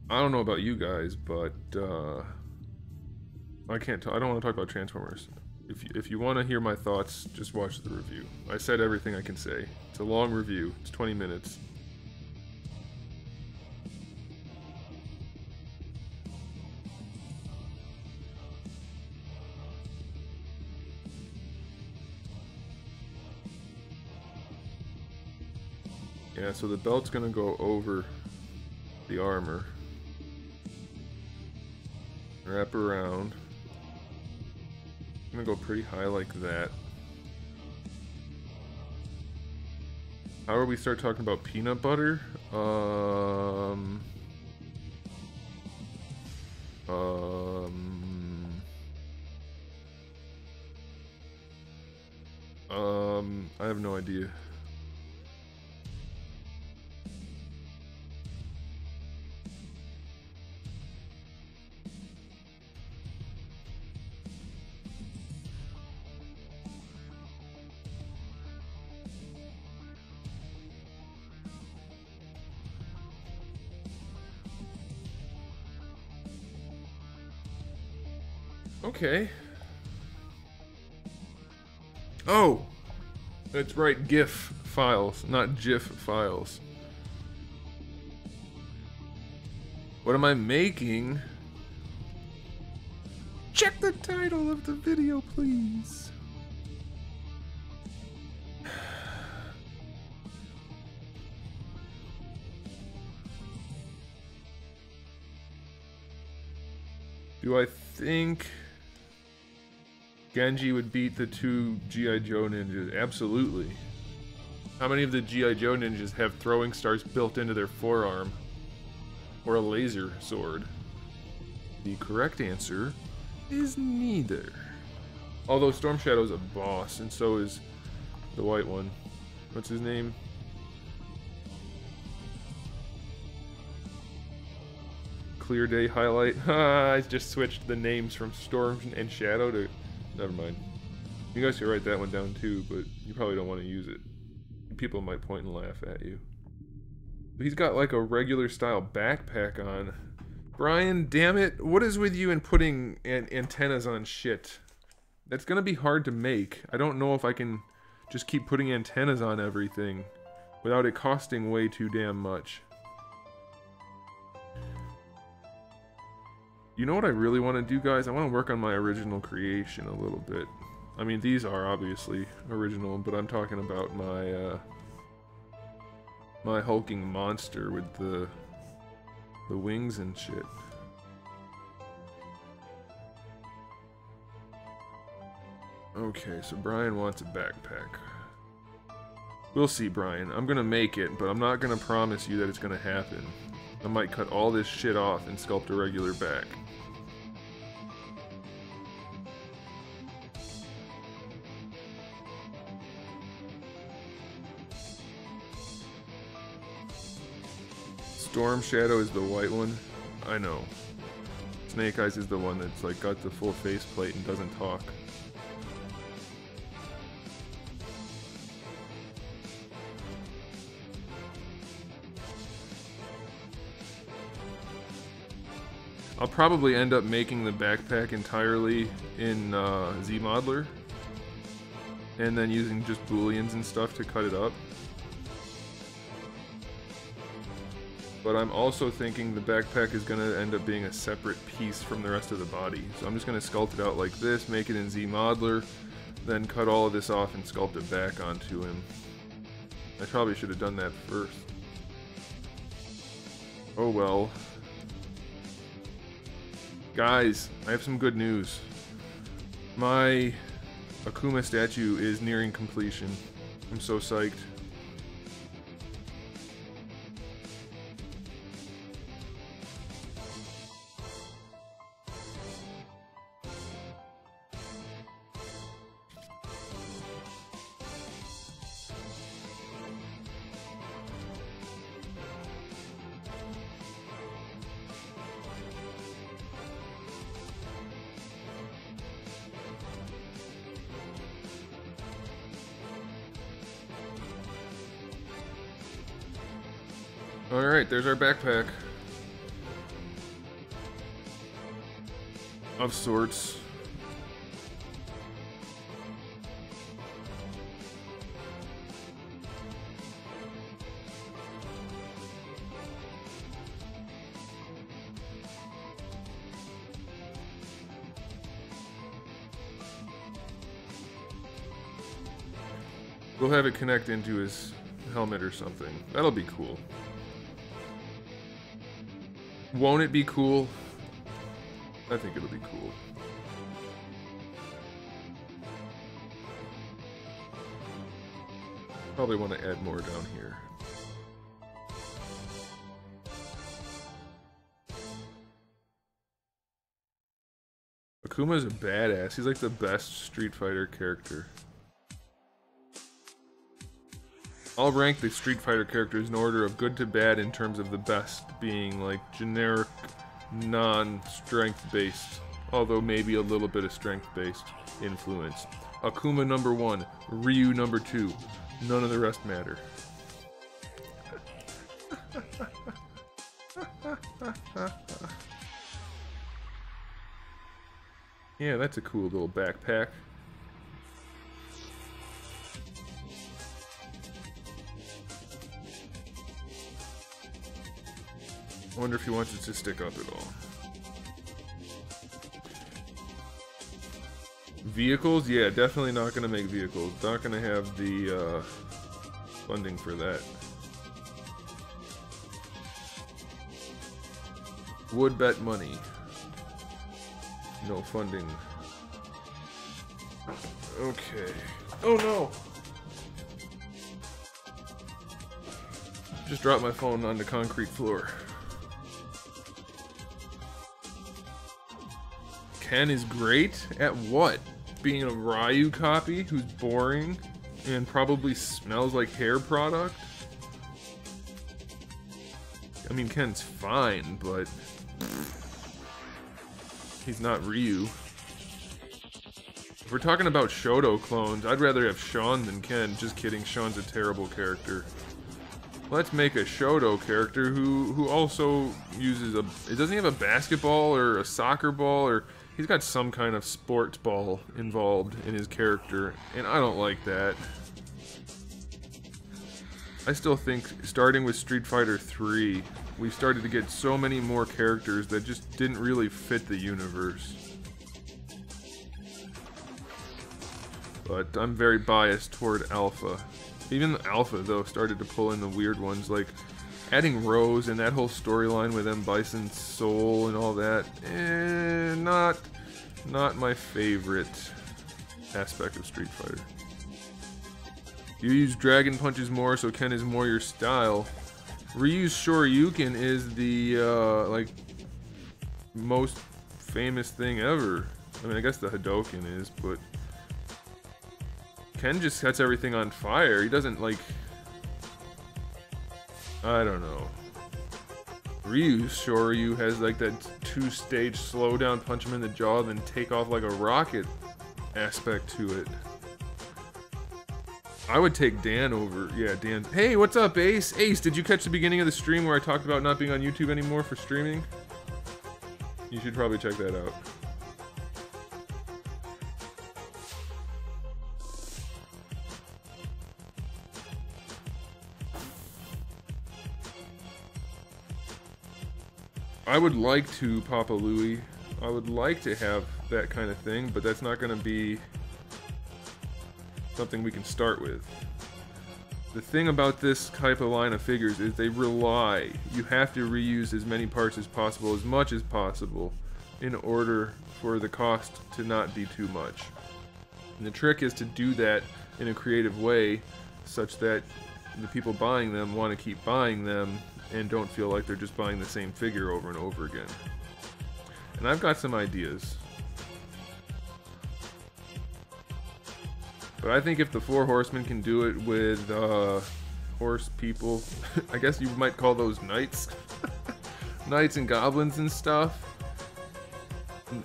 I don't know about you guys, but I can't. I don't want to talk about Transformers. If you want to hear my thoughts, just watch the review. I said everything I can say. It's a long review. It's 20 minutes. Yeah, so the belt's gonna go over the armor. Wrap around. I'm gonna go pretty high like that. How do we start talking about peanut butter? I have no idea. Okay. Oh! That's right, GIF files, not GIF files. What am I making? Check the title of the video, please. Do I think Genji would beat the 2 G.I. Joe ninjas? Absolutely. How many of the G.I. Joe ninjas have throwing stars built into their forearm? Or a laser sword? The correct answer is neither. Although Storm Shadow's a boss, and so is the white one. What's his name? Clear Day Highlight. I just switched the names from Storm and Shadow to... Never mind. You guys can write that one down too, but you probably don't want to use it. People might point and laugh at you. He's got like a regular style backpack on. Brian, damn it. What is with you and putting antennas on shit? That's gonna be hard to make. I don't know if I can just keep putting antennas on everything without it costing way too damn much. You know what I really want to do, guys? I want to work on my original creation a little bit. I mean, these are obviously original, but I'm talking about my my hulking monster with the wings and shit. Okay, so Brian wants a backpack. We'll see, Brian. I'm gonna make it, but I'm not gonna promise you that it's gonna happen. I might cut all this shit off and sculpt a regular back. Storm Shadow is the white one. I know. Snake Eyes is the one that's like got the full faceplate and doesn't talk. I'll probably end up making the backpack entirely in ZModeler and then using just booleans and stuff to cut it up. But I'm also thinking the backpack is going to end up being a separate piece from the rest of the body. So I'm just going to sculpt it out like this, make it in ZModeler, then cut all of this off and sculpt it back onto him. I probably should have done that first. Oh well. Guys, I have some good news. My Akuma statue is nearing completion. I'm so psyched. Alright, there's our backpack. Of sorts. We'll have it connect into his helmet or something. That'll be cool. Won't it be cool? I think it'll be cool. Probably want to add more down here. Akuma's a badass. He's like the best Street Fighter character. I'll rank the Street Fighter characters in order of good to bad in terms of the best being like generic, non-strength based, although maybe a little bit of strength based influence. Akuma number 1, Ryu number 2, none of the rest matter. Yeah, that's a cool little backpack. I wonder if he wants it to stick up at all. Vehicles? Yeah, definitely not going to make vehicles. Not going to have the funding for that. Would bet money. No funding. Okay. Oh no! Just dropped my phone on the concrete floor. Ken is great at what? Being a Ryu copy who's boring and probably smells like hair product? I mean, Ken's fine, but he's not Ryu. If we're talking about Shoto clones, I'd rather have Sean than Ken. Just kidding, Sean's a terrible character. Let's make a Shoto character who also uses a... Doesn't he have a basketball or a soccer ball? Or he's got some kind of sports ball involved in his character, and I don't like that. I still think, starting with Street Fighter 3, we started to get so many more characters that just didn't really fit the universe. But I'm very biased toward Alpha. Even Alpha, though, started to pull in the weird ones, like adding Rose and that whole storyline with M. Bison's soul and all that. Not my favorite aspect of Street Fighter. You use Dragon Punches more, so Ken is more your style. Ryu's Shoryuken is the, like, most famous thing ever. I mean, I guess the Hadoken is, but Ken just sets everything on fire. He doesn't, like... I don't know. Ryu's Shoryu has, like, that two-stage slow-down, punch him in the jaw, then take off like a rocket aspect to it. I would take Dan over... Yeah, Dan... Hey, what's up, Ace? Ace, did you catch the beginning of the stream where I talked about not being on YouTube anymore for streaming? You should probably check that out. I would like to Papa Louie. I would like to have that kind of thing, but that's not going to be something we can start with. The thing about this type of line of figures is they rely. You have to reuse as many parts as possible, as much as possible, in order for the cost to not be too much. And the trick is to do that in a creative way such that the people buying them want to keep buying them and don't feel like they're just buying the same figure over and over again. And I've got some ideas. But I think if the Four Horsemen can do it with horse people, I guess you might call those knights. Knights and goblins and stuff.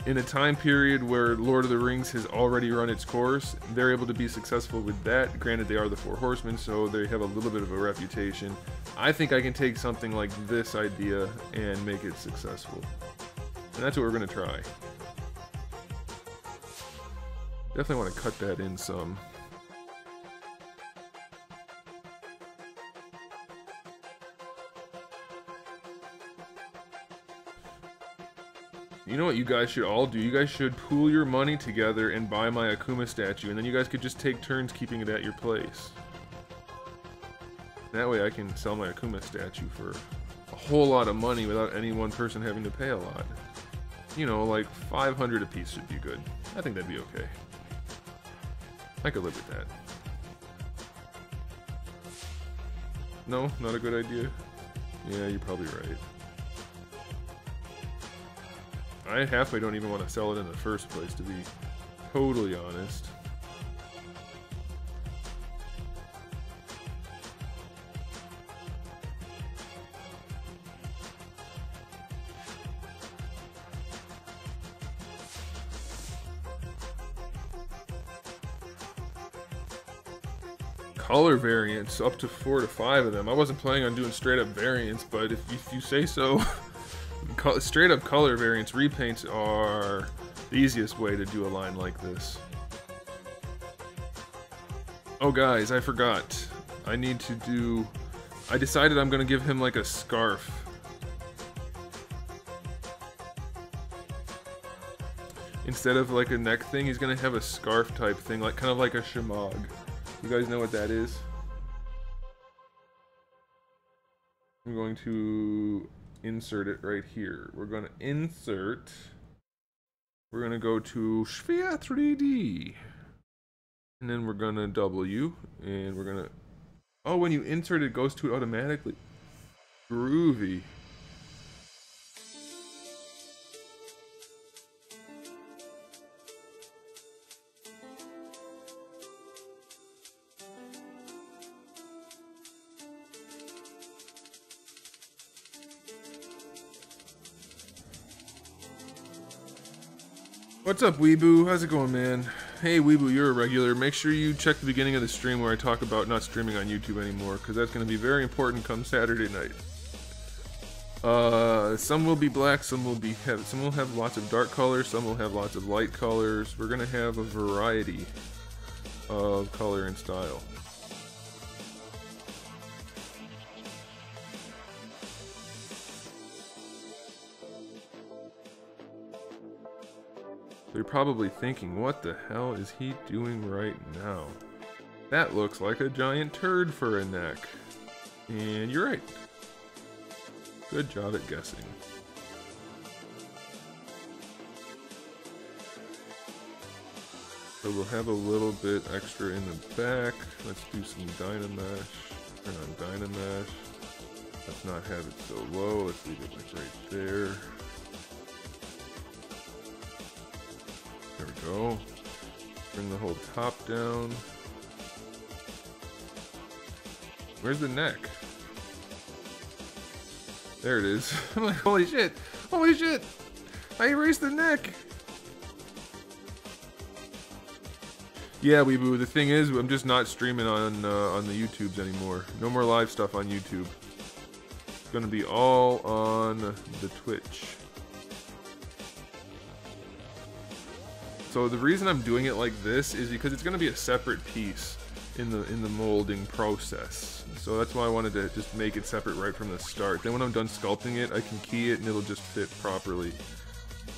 In a time period where Lord of the Rings has already run its course, they're able to be successful with that. Granted, they are the Four Horsemen, so they have a little bit of a reputation. I think I can take something like this idea and make it successful. And that's what we're going to try. Definitely want to cut that in some. You know what you guys should all do? You guys should pool your money together and buy my Akuma statue, and then you guys could just take turns keeping it at your place. That way I can sell my Akuma statue for a whole lot of money without any one person having to pay a lot. You know, like 500 a piece should be good. I think that'd be okay. I could live with that. No? Not a good idea? Yeah, you're probably right. I halfway don't even want to sell it in the first place, to be totally honest. Color variants, up to 4 to 5 of them. I wasn't planning on doing straight up variants, but if you say so. Straight up color variants, repaints are the easiest way to do a line like this. Oh guys, I forgot. I decided I'm gonna give him like a scarf. Instead of like a neck thing, he's gonna have a scarf type thing, like kind of like a shemagh. You guys know what that is? I'm going to insert it right here. We're gonna insert. We're gonna go to Sphere 3D. And then we're gonna W, and we're gonna... Oh, when you insert it goes to it automatically. Groovy. What's up, Weeboo? How's it going, man? Hey, Weeboo, you're a regular. Make sure you check the beginning of the stream where I talk about not streaming on YouTube anymore, because that's going to be very important come Saturday night. Some will be black, some will have lots of dark colors, some will have lots of light colors. We're going to have a variety of color and style. You're probably thinking, what the hell is he doing right now? That looks like a giant turd for a neck. And you're right. Good job at guessing. So we'll have a little bit extra in the back. Let's do some Dynamesh. Turn on Dynamesh. Let's not have it so low. Let's leave it like right there. There we go. Bring the whole top down. Where's the neck? There it is. I'm like, holy shit! Holy shit! I erased the neck! Yeah, Weeboo, the thing is, I'm just not streaming on the YouTubes anymore. No more live stuff on YouTube. It's gonna be all on the Twitch. So the reason I'm doing it like this is because it's going to be a separate piece in the molding process. So that's why I wanted to just make it separate right from the start. Then when I'm done sculpting it, I can key it and it'll just fit properly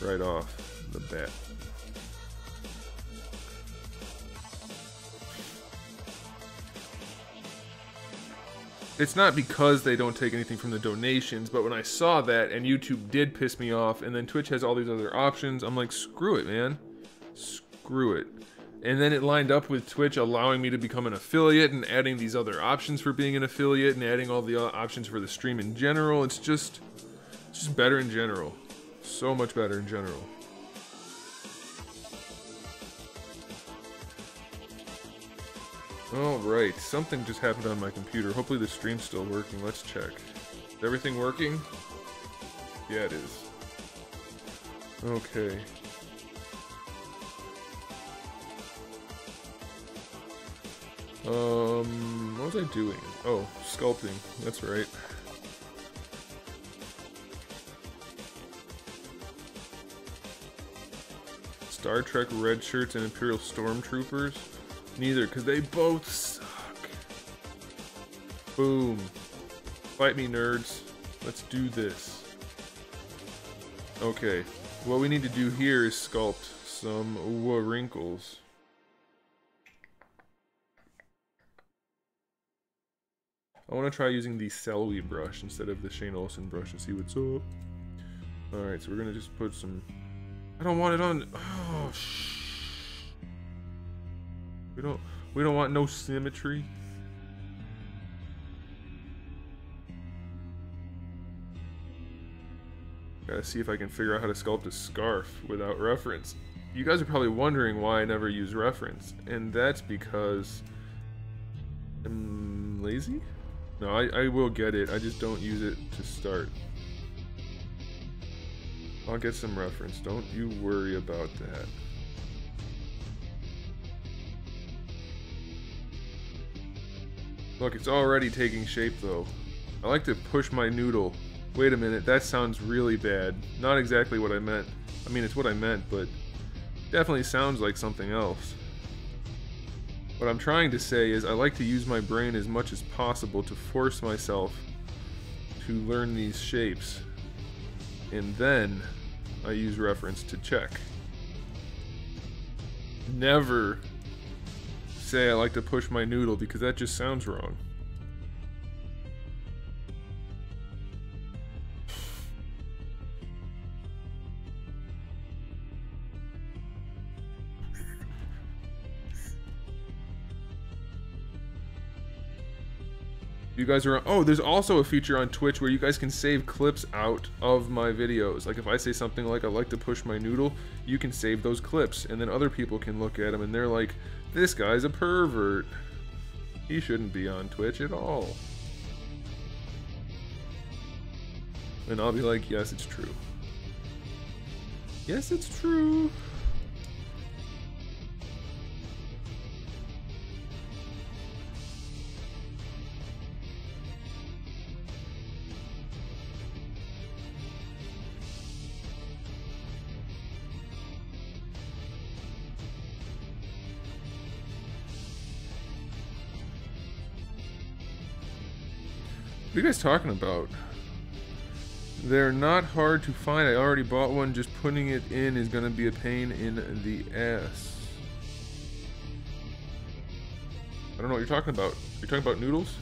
right off the bat. It's not because they don't take anything from the donations, but when I saw that and YouTube did piss me off, and then Twitch has all these other options, I'm like, screw it, man. Screw it. And then it lined up with Twitch allowing me to become an affiliate and adding these other options for being an affiliate and adding all the options for the stream in general. It's just better in general. So much better in general. Alright, something just happened on my computer. Hopefully the stream's still working. Let's check. Is everything working? Yeah, it is. Okay. What was I doing? Oh, sculpting. That's right. Star Trek red shirts and Imperial Stormtroopers? Neither, because they both suck. Boom. Fight me, nerds. Let's do this. Okay. What we need to do here is sculpt some wrinkles. I want to try using the ZBrush instead of the Shane Olsen brush and see what's up. Alright, so we're going to just put some... I don't want it on... Oh, shh. We don't want no symmetry. Gotta see if I can figure out how to sculpt a scarf without reference. You guys are probably wondering why I never use reference, and that's because I'm lazy? No, I will get it, I just don't use it to start. I'll get some reference, don't you worry about that. Look, it's already taking shape though. I like to push my noodle. Wait a minute, that sounds really bad. Not exactly what I meant. I mean, it's what I meant, but Definitely sounds like something else. What I'm trying to say is I like to use my brain as much as possible to force myself to learn these shapes. And then I use reference to check. Never say I like to push my noodle because that just sounds wrong. You guys are, oh, there's also a feature on Twitch where you guys can save clips out of my videos. Like if I say something like I like to push my noodle, you can save those clips and then other people can look at them and they're like, this guy's a pervert. He shouldn't be on Twitch at all. And I'll be like, yes, it's true. Yes, it's true. What are you guys talking about? They're not hard to find. I already bought one. Just putting it in is gonna be a pain in the ass. I don't know what you're talking about. You're talking about noodles?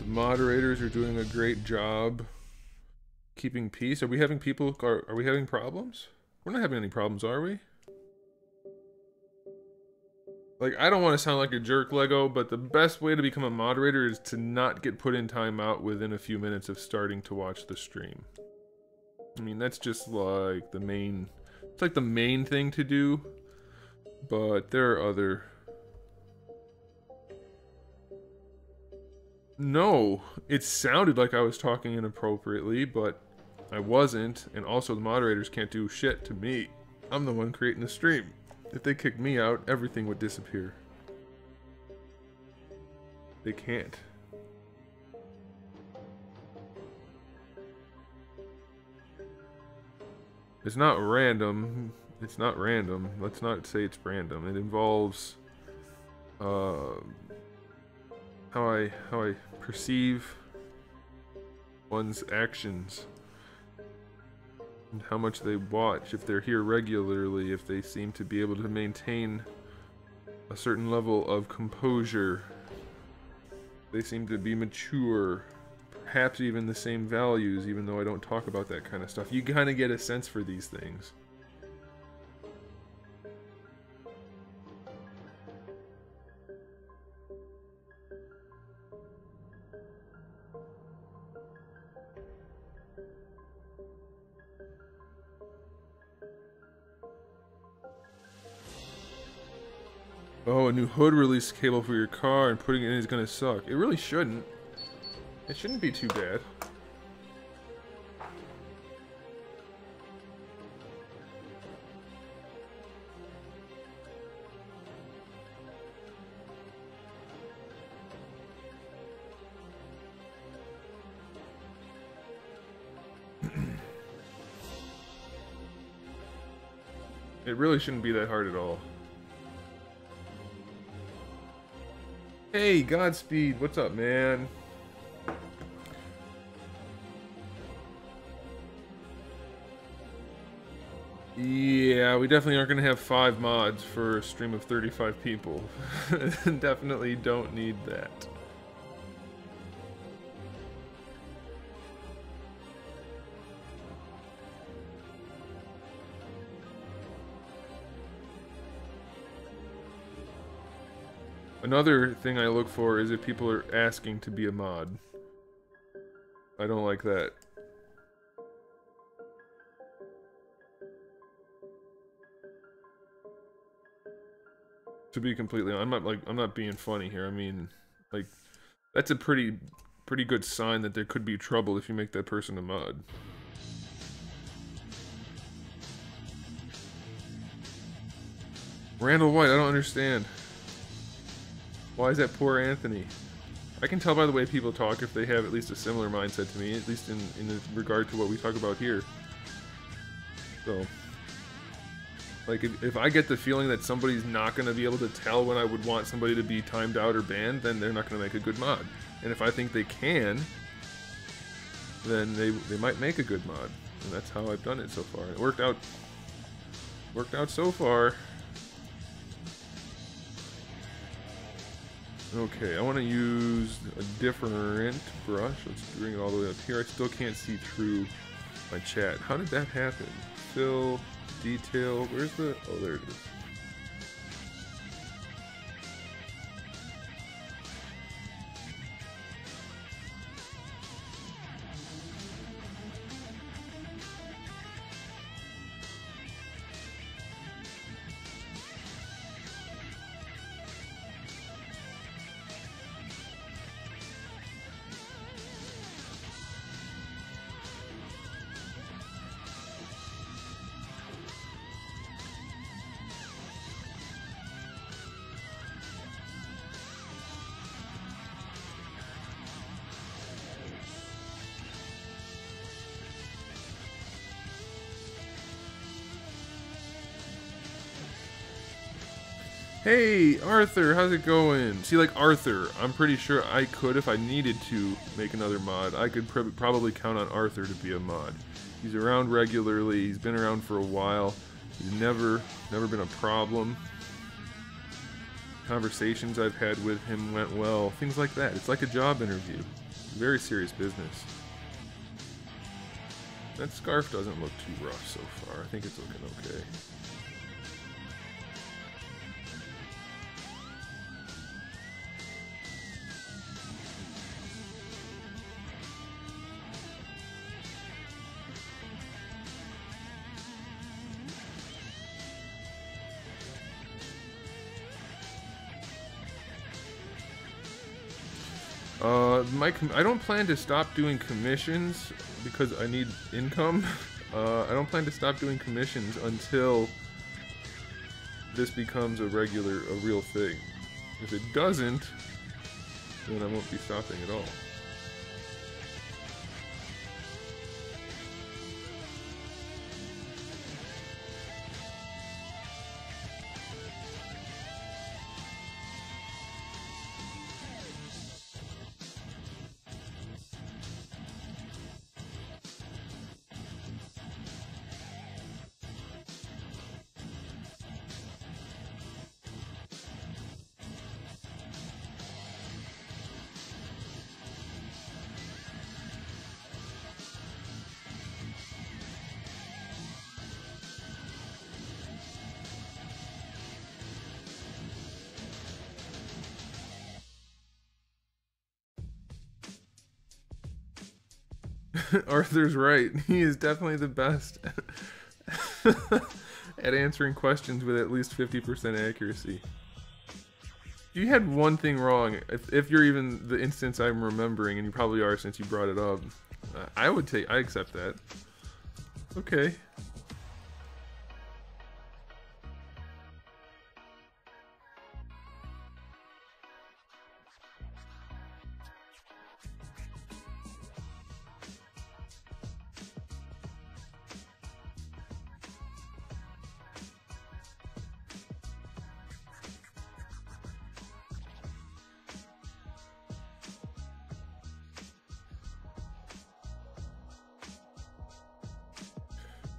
Moderators are doing a great job keeping peace. Are we having people, are we having problems? We're not having any problems, are we? Like, I don't want to sound like a jerk, Lego, but the best way to become a moderator is to not get put in timeout within a few minutes of starting to watch the stream. I mean, that's just like the main, it's like the main thing to do, but there are other... No, it sounded like I was talking inappropriately, but I wasn't, and also the moderators can't do shit to me. I'm the one creating the stream. If they kick me out, everything would disappear. They can't. It's not random. It's not random. Let's not say it's random. It involves how I perceive one's actions and how much they watch, if they're here regularly, if they seem to be able to maintain a certain level of composure, they seem to be mature, perhaps even the same values, even though I don't talk about that kind of stuff. You kind of get a sense for these things. Oh, a new hood release cable for your car and putting it in is gonna suck. It really shouldn't. It shouldn't be too bad. It really shouldn't be that hard at all. Hey, Godspeed, what's up, man? Yeah, we definitely aren't going to have 5 mods for a stream of 35 people. Definitely don't need that. Another thing I look for is if people are asking to be a mod. I don't like that. To be completely honest, I'm not being funny here. I mean, like, that's a pretty pretty good sign that there could be trouble if you make that person a mod. Randall White, I don't understand. Why is that poor Anthony? I can tell by the way people talk if they have at least a similar mindset to me, at least in regard to what we talk about here. So, like, if I get the feeling that somebody's not going to be able to tell when I would want somebody to be timed out or banned, then they're not going to make a good mod. And if I think they can, then they might make a good mod. And that's how I've done it so far. It worked out so far. Okay, I want to use a different brush. Let's bring it all the way up here. I still can't see through my chat. How did that happen? Fill, detail, where's the... Oh, there it is. Hey, Arthur, how's it going? See, like, Arthur, I'm pretty sure I could, if I needed to, make another mod. I could probably count on Arthur to be a mod. He's around regularly, he's been around for a while, he's never been a problem. Conversations I've had with him went well, things like that. It's like a job interview. Very serious business. That scarf doesn't look too rough so far. I think it's looking okay. I don't plan to stop doing commissions because I need income. I don't plan to stop doing commissions until this becomes a real thing. If it doesn't, then I won't be stopping at all. Arthur's right. He is definitely the best at answering questions with at least 50% accuracy. You had one thing wrong, if you're even the instance I'm remembering, and you probably are since you brought it up. I accept that. Okay.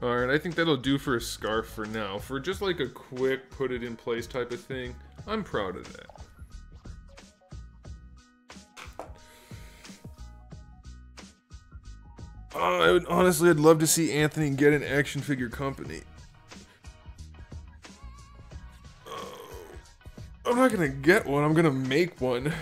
Alright, I think that'll do for a scarf for now. For just like a quick put it in place type of thing, I'm proud of that. Honestly, I'd love to see Anthony get an action figure company. I'm not gonna get one, I'm gonna make one.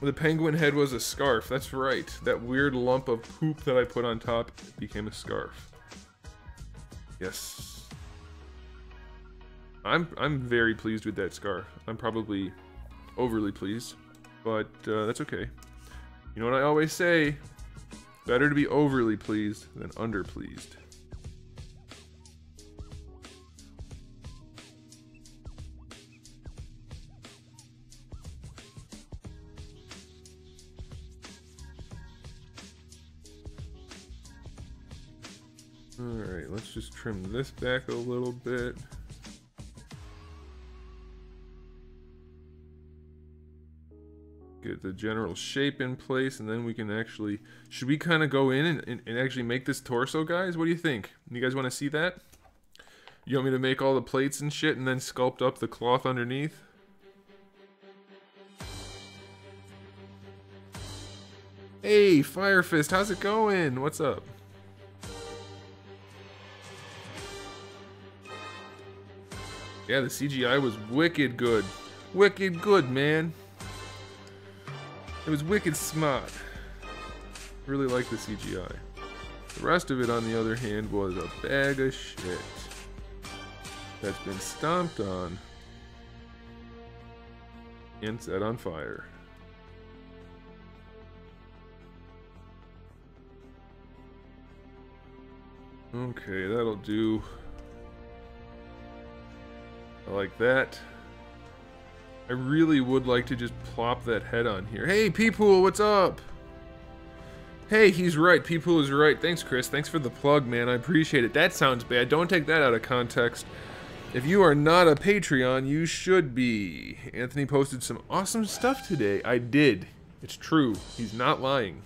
The penguin head was a scarf, that's right. That weird lump of poop that I put on top became a scarf. Yes. I'm very pleased with that scarf. I'm probably overly pleased, but that's okay. You know what I always say? Better to be overly pleased than underpleased. Alright, let's just trim this back a little bit. Get the general shape in place, and then we can actually... Should we kind of go in and actually make this torso, guys? What do you think? You guys want to see that? You want me to make all the plates and shit and then sculpt up the cloth underneath? Hey, Firefist, how's it going? What's up? Yeah, the CGI was wicked good. Wicked good, man. It was wicked smart. Really like the CGI. The rest of it, on the other hand, was a bag of shit that's been stomped on and set on fire. Okay, that'll do. I like that. I really would like to just plop that head on here. Hey, Peepool, what's up? Hey, he's right. Peepool is right. Thanks, Chris. Thanks for the plug, man. I appreciate it. That sounds bad. Don't take that out of context. If you are not a Patreon, you should be. Anthony posted some awesome stuff today. I did. It's true. He's not lying.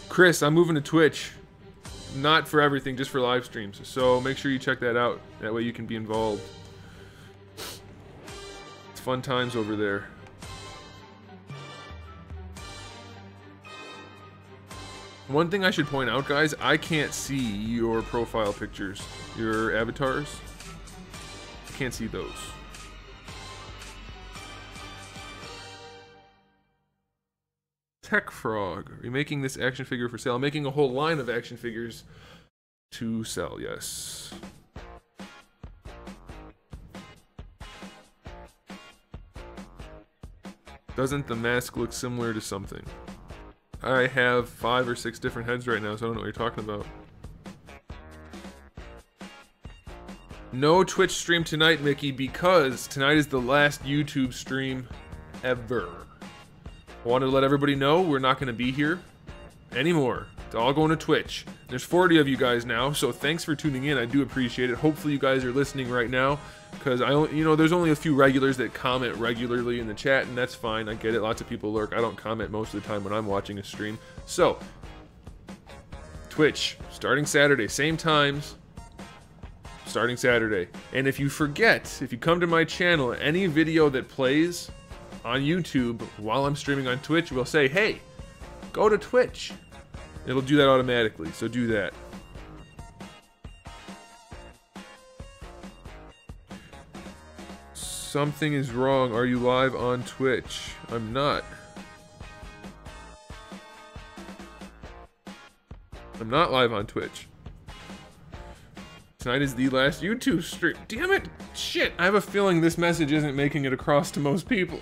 Chris, I'm moving to Twitch. Not for everything, just for live streams. So make sure you check that out. That way you can be involved. Fun times over there. One thing I should point out, guys, I can't see your profile pictures, your avatars. I can't see those. Tech Frog, are you making this action figure for sale? I'm making a whole line of action figures to sell, yes. Doesn't the mask look similar to something? I have 5 or 6 different heads right now, so I don't know what you're talking about. No Twitch stream tonight, Mickey, because tonight is the last YouTube stream ever. I wanted to let everybody know we're not going to be here anymore. It's all going to Twitch. There's 40 of you guys now, so thanks for tuning in. I do appreciate it. Hopefully you guys are listening right now, because there's only a few regulars that comment regularly in the chat, and that's fine. I get it. Lots of people lurk. I don't comment most of the time when I'm watching a stream. So, Twitch, starting Saturday, same times, starting Saturday. And if you forget, if you come to my channel, any video that plays on YouTube while I'm streaming on Twitch will say, hey, go to Twitch. It'll do that automatically, so do that. Something is wrong. Are you live on Twitch? I'm not. I'm not live on Twitch. Tonight is the last YouTube stream. Damn it! Shit! I have a feeling this message isn't making it across to most people.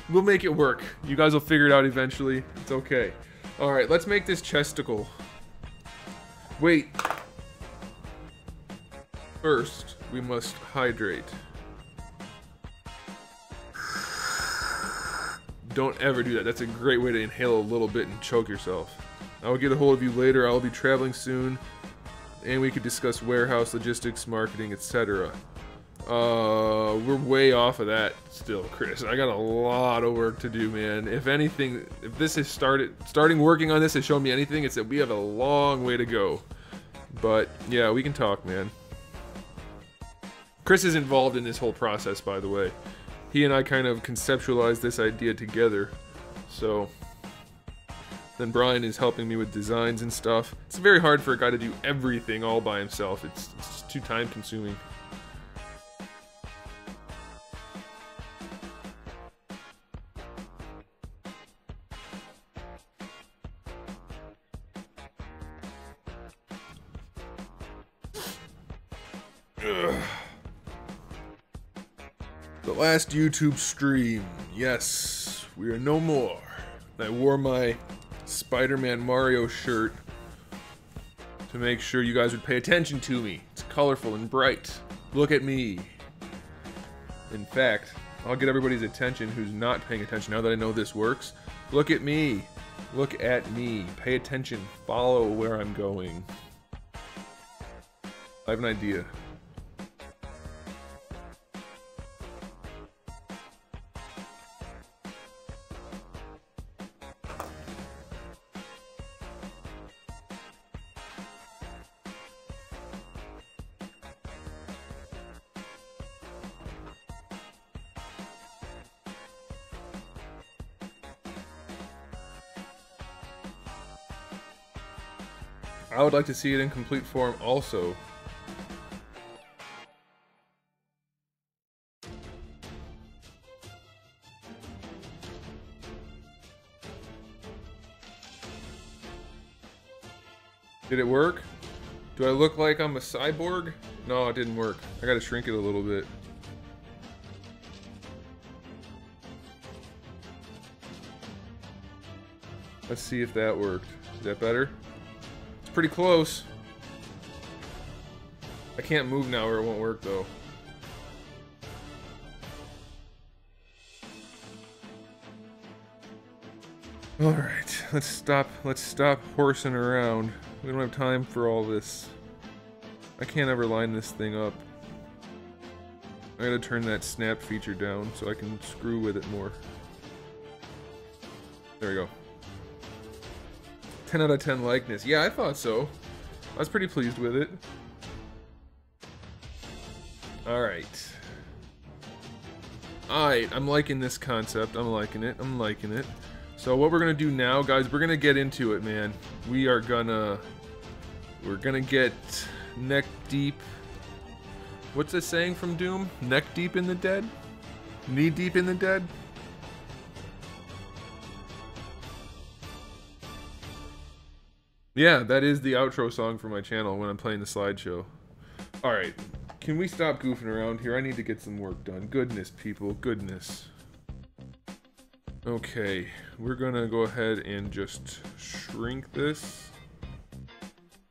We'll make it work. You guys will figure it out eventually. It's okay. Alright, let's make this chesticle. Wait. First, we must hydrate. Don't ever do that. That's a great way to inhale a little bit and choke yourself. I will get a hold of you later. I'll be traveling soon, and we could discuss warehouse, logistics, marketing, etc. We're way off of that still, Chris. I got a lot of work to do, man. If anything, if this is starting working on this has shown me anything, it's that we have a long way to go. But yeah, we can talk, man. Chris is involved in this whole process, by the way. He and I kind of conceptualized this idea together. So then Brian is helping me with designs and stuff. It's very hard for a guy to do everything all by himself. It's too time consuming. The The last YouTube stream. Yes, we are no more. I wore my Spider-Man Mario shirt to make sure you guys would pay attention to me. It's colorful and bright. Look at me. In fact, I'll get everybody's attention who's not paying attention now that I know this works. Look at me. Look at me. Pay attention. Follow where I'm going. I have an idea. I would like to see it in complete form also. Did it work? Do I look like I'm a cyborg? No, it didn't work. I gotta shrink it a little bit. Let's see if that worked. Is that better? Pretty close. I can't move now or it won't work though. Alright, let's stop horsing around. We don't have time for all this. I can't ever line this thing up. I gotta turn that snap feature down so I can screw with it more. There we go. 10 out of 10 likeness. Yeah, I thought so. I was pretty pleased with it. Alright. Alright, I'm liking this concept. I'm liking it. I'm liking it. So what we're gonna do now, guys, we're gonna get into it, man. We're gonna get neck deep. What's the saying from Doom? Neck deep in the dead? Knee deep in the dead? Yeah, that is the outro song for my channel when I'm playing the slideshow. Alright, can we stop goofing around here? I need to get some work done. Goodness, people, goodness. Okay, we're gonna go ahead and just shrink this.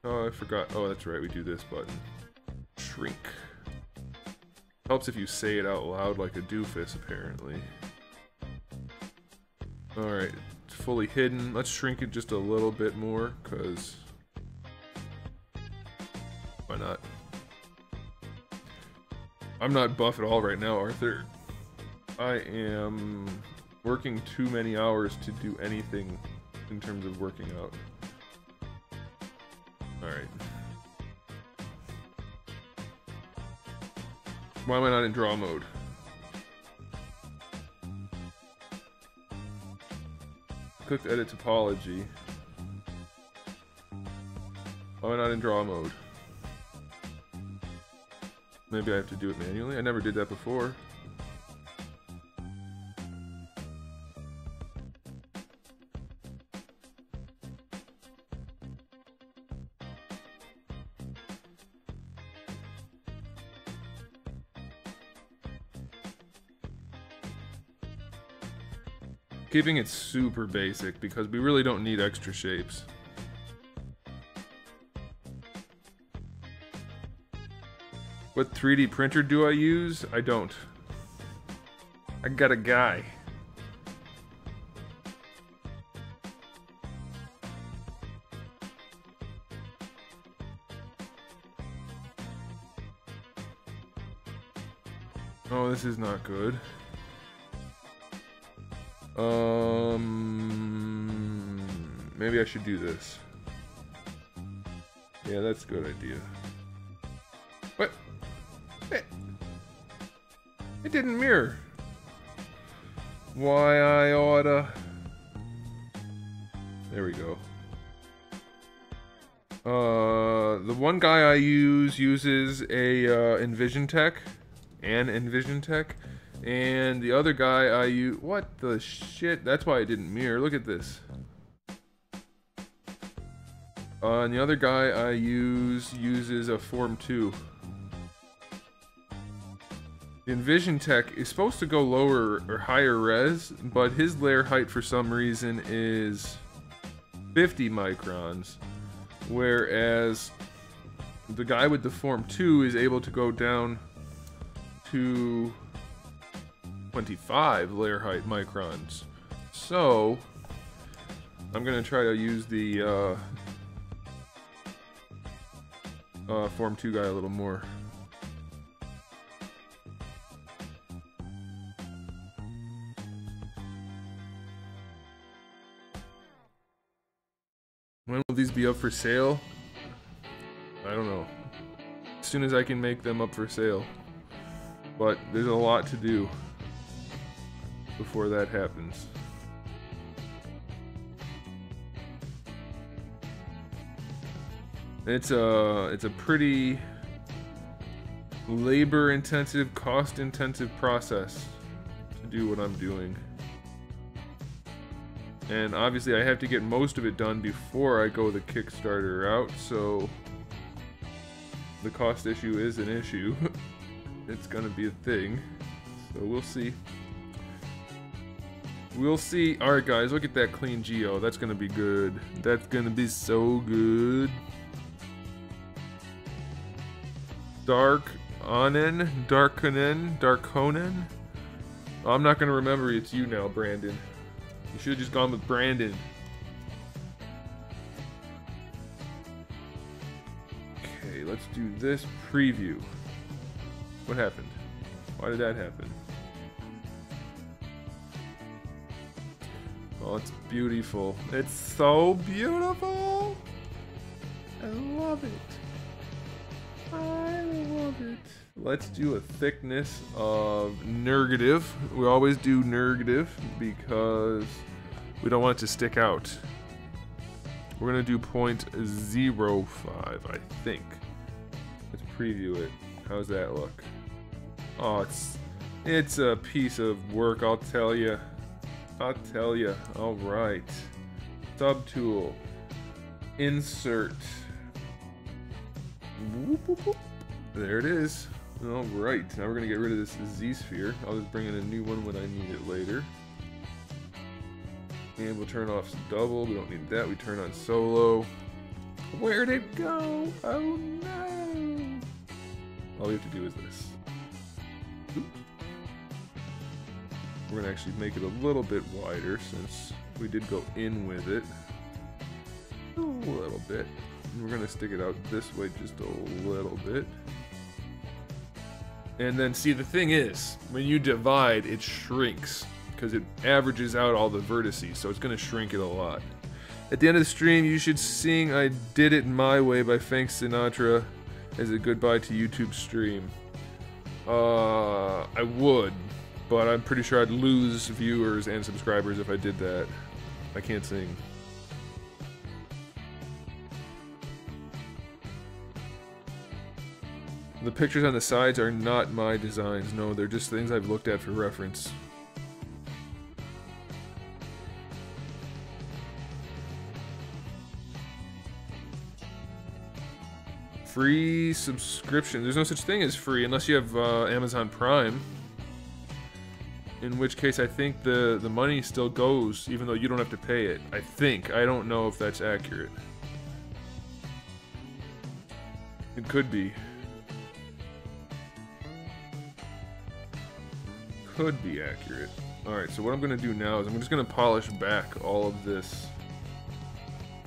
Oh, I forgot. Oh, that's right, we do this button. Shrink. Helps if you say it out loud like a doofus, apparently. Alright. Fully hidden. Let's shrink it just a little bit more, because why not? I'm not buff at all right now, Arthur. I am working too many hours to do anything in terms of working out. Alright. Why am I not in draw mode? Clicked edit topology. Why am I not in draw mode? Maybe I have to do it manually? I never did that before. Keeping it super basic because we really don't need extra shapes. What 3D printer do I use? I don't. I got a guy. Oh, this is not good. Maybe I should do this. Yeah, that's a good idea. What? It didn't mirror. Why I oughta... There we go. The one guy I uses a EnvisionTech, and the other guy I use... What the shit? That's why it didn't mirror. Look at this. And the other guy I uses a Form 2. The Envision Tech is supposed to go lower or higher res, but his layer height for some reason is 50 microns, whereas the guy with the Form 2 is able to go down to 25 layer height microns. So I'm gonna try to use the Form 2 guy a little more. When will these be up for sale? I don't know. As soon as I can make them up for sale. But there's a lot to do before that happens. It's a pretty labor-intensive, cost-intensive process to do what I'm doing. And obviously I have to get most of it done before I go the Kickstarter route, so the cost issue is an issue. It's gonna be a thing. So we'll see. We'll see. Alright guys, look at that clean geo. That's gonna be good. That's gonna be so good. Darkonen? I'm not gonna remember it's you now, Brandon. You should have just gone with Brandon. Okay, let's do this preview. What happened? Why did that happen? Oh, it's beautiful. It's so beautiful! I love it. I love it. Let's do a thickness of negative. We always do negative because we don't want it to stick out. We're gonna do 0.05, I think. Let's preview it. How's that look? Oh, it's a piece of work, I'll tell you. I'll tell you. All right. Subtool. Insert. Whoop, whoop, whoop. There it is. Alright, now we're going to get rid of this Z-sphere. I'll just bring in a new one when I need it later. And we'll turn off double. We don't need that. We turn on solo. Where'd it go? Oh no! All we have to do is this. Oop. We're going to actually make it a little bit wider since we did go in with it. A little bit. We're going to stick it out this way just a little bit. And then, see, the thing is, when you divide, it shrinks because it averages out all the vertices, so it's going to shrink it a lot. At the end of the stream, you should sing I Did It My Way by Frank Sinatra as a goodbye to YouTube stream. I would, but I'm pretty sure I'd lose viewers and subscribers if I did that. I can't sing. The pictures on the sides are not my designs, no, they're just things I've looked at for reference. Free subscription. There's no such thing as free unless you have Amazon Prime. In which case I think the money still goes even though you don't have to pay it. I think. I don't know if that's accurate. It could be. Could be accurate. Alright, so what I'm going to do now is I'm just going to polish back all of this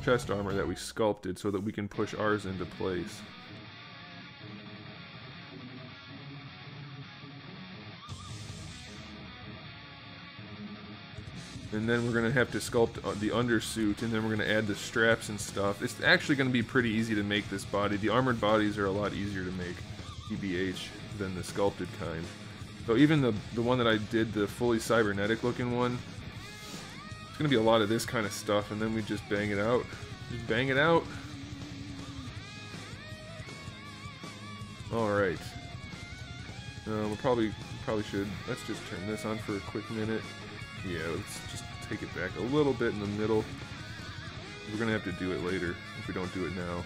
chest armor that we sculpted so that we can push ours into place. And then we're going to have to sculpt the undersuit, and then we're going to add the straps and stuff. It's actually going to be pretty easy to make this body. The armored bodies are a lot easier to make, TBH, than the sculpted kind. So even the one that I did, the fully cybernetic looking one, it's going to be a lot of this kind of stuff, and then we just bang it out. Just bang it out. Alright. We probably should. Let's just turn this on for a quick minute. Yeah, let's just take it back a little bit in the middle. We're going to have to do it later if we don't do it now.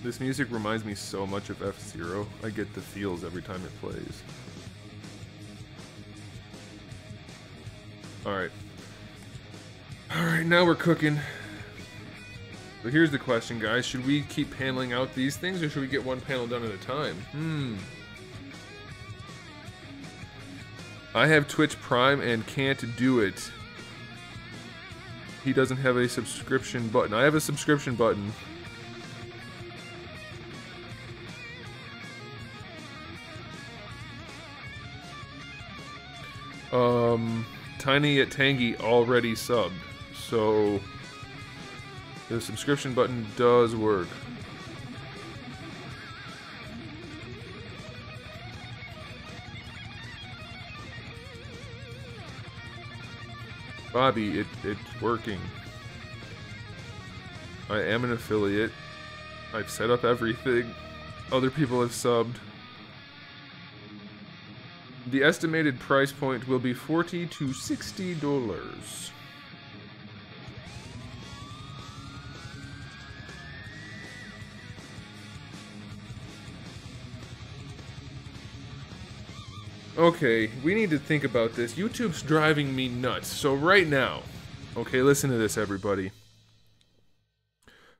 This music reminds me so much of F-Zero. I get the feels every time it plays. Alright. Alright, now we're cooking. But here's the question, guys. Should we keep paneling out these things, or should we get one panel done at a time? I have Twitch Prime and can't do it. He doesn't have a subscription button. I have a subscription button. Tiny at Tangy already subbed, so the subscription button does work. Bobby, it's working. I am an affiliate. I've set up everything. Other people have subbed. The estimated price point will be $40 to $60. Okay, we need to think about this. YouTube's driving me nuts. So right now, okay, listen to this, everybody.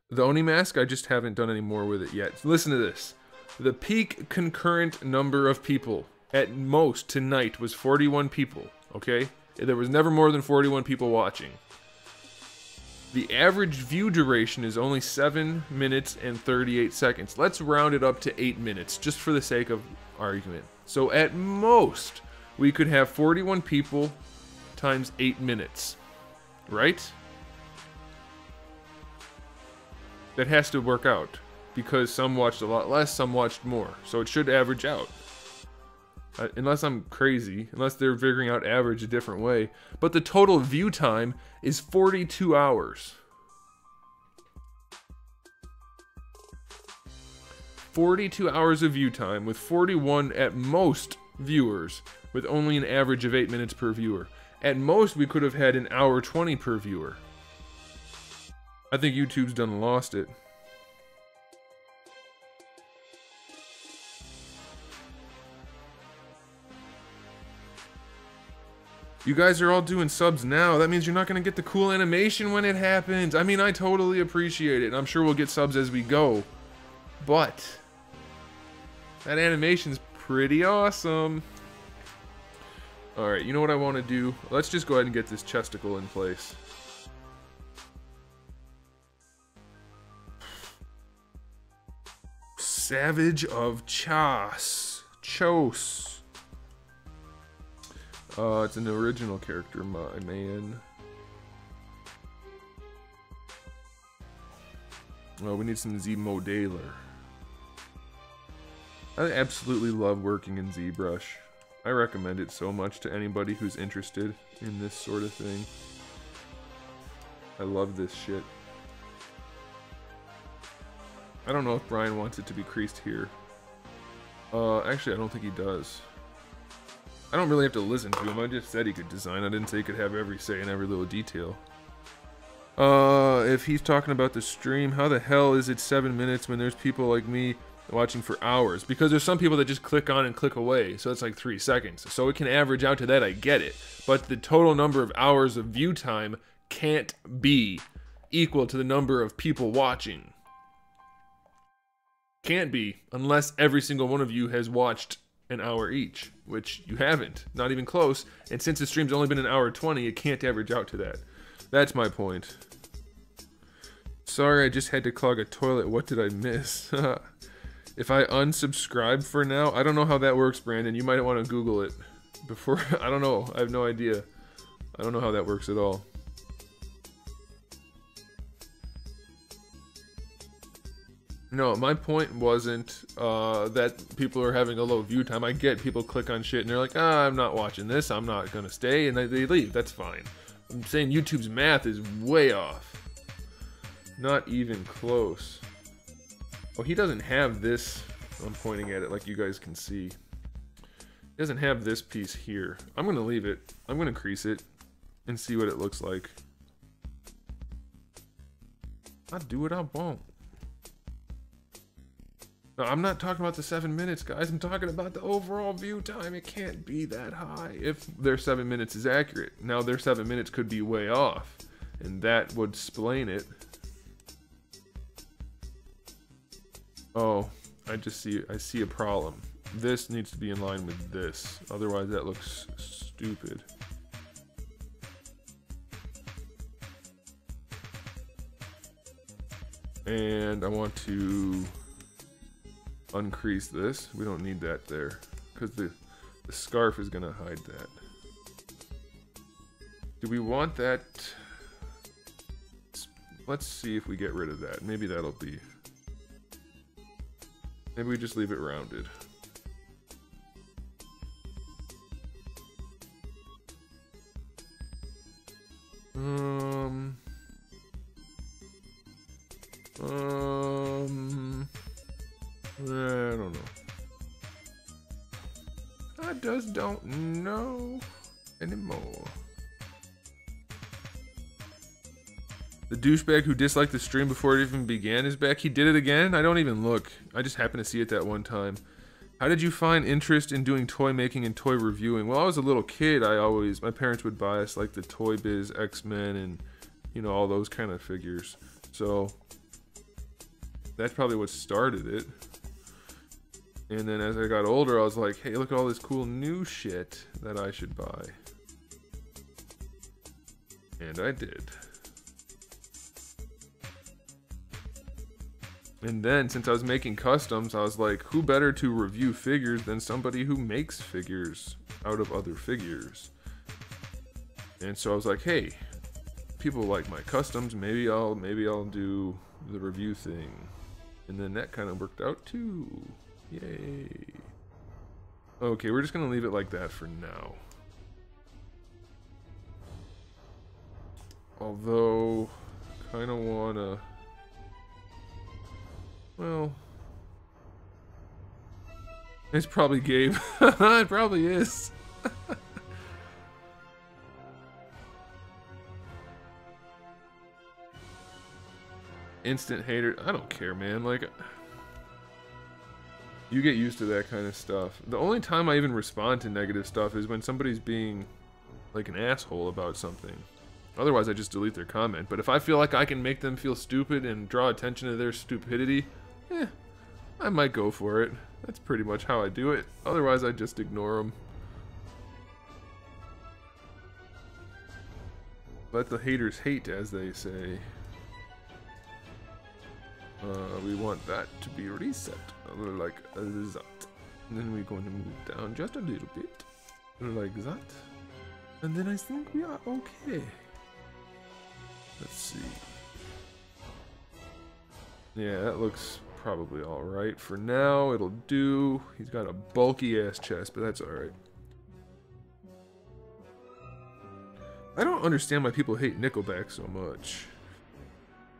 The Oni mask, I just haven't done any more with it yet. Listen to this. The peak concurrent number of people at most tonight was 41 people, okay? There was never more than 41 people watching. The average view duration is only 7 minutes and 38 seconds. Let's round it up to 8 minutes, just for the sake of argument. So at most, we could have 41 people times 8 minutes, right? That has to work out, because some watched a lot less, some watched more. So it should average out. Unless I'm crazy, unless they're figuring out average a different way. But the total view time is 42 hours. 42 hours of view time with 41 at most viewers, with only an average of 8 minutes per viewer. At most, we could have had an hour 20 per viewer. I think YouTube's done lost it. You guys are all doing subs now. That means you're not going to get the cool animation when it happens. I mean, I totally appreciate it. I'm sure we'll get subs as we go. But that animation's pretty awesome. Alright, you know what I want to do? Let's just go ahead and get this chesticle in place. Savage of Chos. It's an original character, my man. Well, we need some Z-Modeler. I absolutely love working in ZBrush. I recommend it so much to anybody who's interested in this sort of thing. I love this shit. I don't know if Brian wants it to be creased here. Actually, I don't think he does. I don't really have to listen to him. I just said he could design. I didn't say he could have every say in every little detail. If he's talking about the stream, how the hell is it 7 minutes when there's people like me watching for hours? Because there's some people that just click on and click away, so it's like 3 seconds. So it can average out to that, I get it. But the total number of hours of view time can't be equal to the number of people watching. Can't be, unless every single one of you has watched an hour each, which you haven't, not even close. And since the stream's only been an hour 20, it can't average out to that. That's my point. Sorry, I just had to clog a toilet. What did I miss? If I unsubscribe for now, I don't know how that works, Brandon. You might want to Google it before. I don't know. I have no idea. I don't know how that works at all. No, my point wasn't that people are having a low view time. I get people click on shit and they're like, ah, I'm not watching this, I'm not gonna stay, and they leave. That's fine. I'm saying YouTube's math is way off. Not even close. Oh, he doesn't have this. I'm pointing at it like you guys can see. He doesn't have this piece here. I'm gonna leave it. I'm gonna crease it and see what it looks like. I'll do what I want. No, I'm not talking about the 7 minutes, guys. I'm talking about the overall view time. It can't be that high if their 7 minutes is accurate. Now, their 7 minutes could be way off, and that would explain it. Oh, I see a problem. This needs to be in line with this. Otherwise, that looks stupid. And I want to uncrease this. We don't need that there because the scarf is gonna hide that. Do we want that? Let's see if we get rid of that. Maybe that'll be. Maybe we just leave it rounded. I don't know. I just don't know anymore. The douchebag who disliked the stream before it even began is back. He did it again? I don't even look. I just happened to see it that one time. How did you find interest in doing toy making and toy reviewing? Well, I was a little kid. My parents would buy us like the Toy Biz, X-Men, and you know, all those kind of figures. So that's probably what started it. And then as I got older, I was like, hey, look at all this cool new shit that I should buy. And I did. And then, since I was making customs, I was like, who better to review figures than somebody who makes figures out of other figures? And so I was like, hey, people like my customs, maybe I'll do the review thing. And then that kind of worked out too. Yay. Okay, we're just gonna leave it like that for now. Although, kind of wanna... Well... It's probably Gabe. It probably is. Instant hater. I don't care, man. Like... You get used to that kind of stuff. The only time I even respond to negative stuff is when somebody's being like an asshole about something. Otherwise, I just delete their comment. But if I feel like I can make them feel stupid and draw attention to their stupidity, I might go for it. That's pretty much how I do it. Otherwise, I just ignore them. Let the haters hate, as they say. We want that to be reset, like that. And then we're going to move down just a little bit, like that. And then I think we are okay. Let's see. Yeah, that looks probably alright. For now, it'll do. He's got a bulky ass chest, but that's alright. I don't understand why people hate Nickelback so much.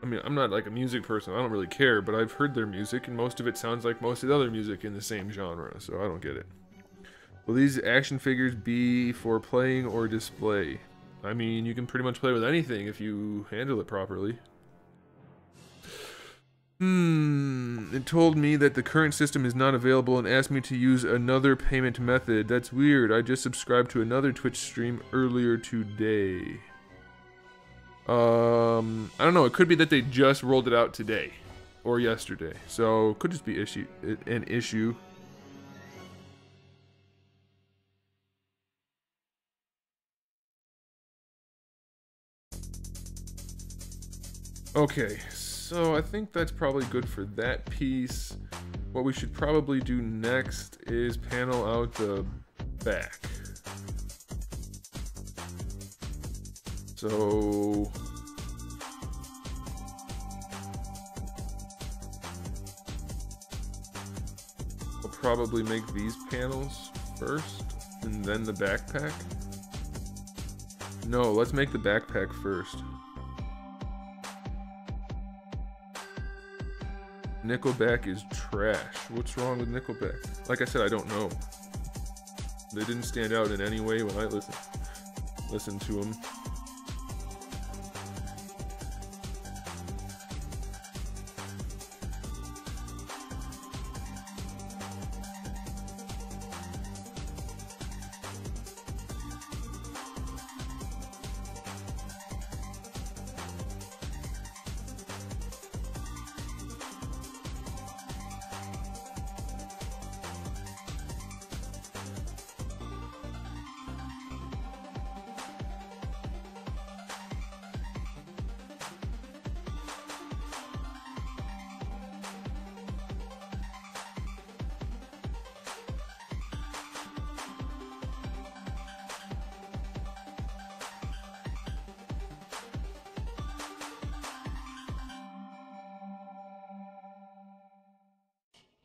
I mean, I'm not like a music person, I don't really care, but I've heard their music, and most of it sounds like most of the other music in the same genre, so I don't get it. Will these action figures be for playing or display? I mean, you can pretty much play with anything if you handle it properly. It told me that the current system is not available and asked me to use another payment method. That's weird. I just subscribed to another Twitch stream earlier today. I don't know. It could be that they just rolled it out today or yesterday. So it could just be an issue. Okay, so I think that's probably good for that piece. What we should probably do next is panel out the back. So I'll probably make these panels first and then the backpack. No, let's make the backpack first. Nickelback is trash. What's wrong with Nickelback? Like I said, I don't know. They didn't stand out in any way when I listened to them.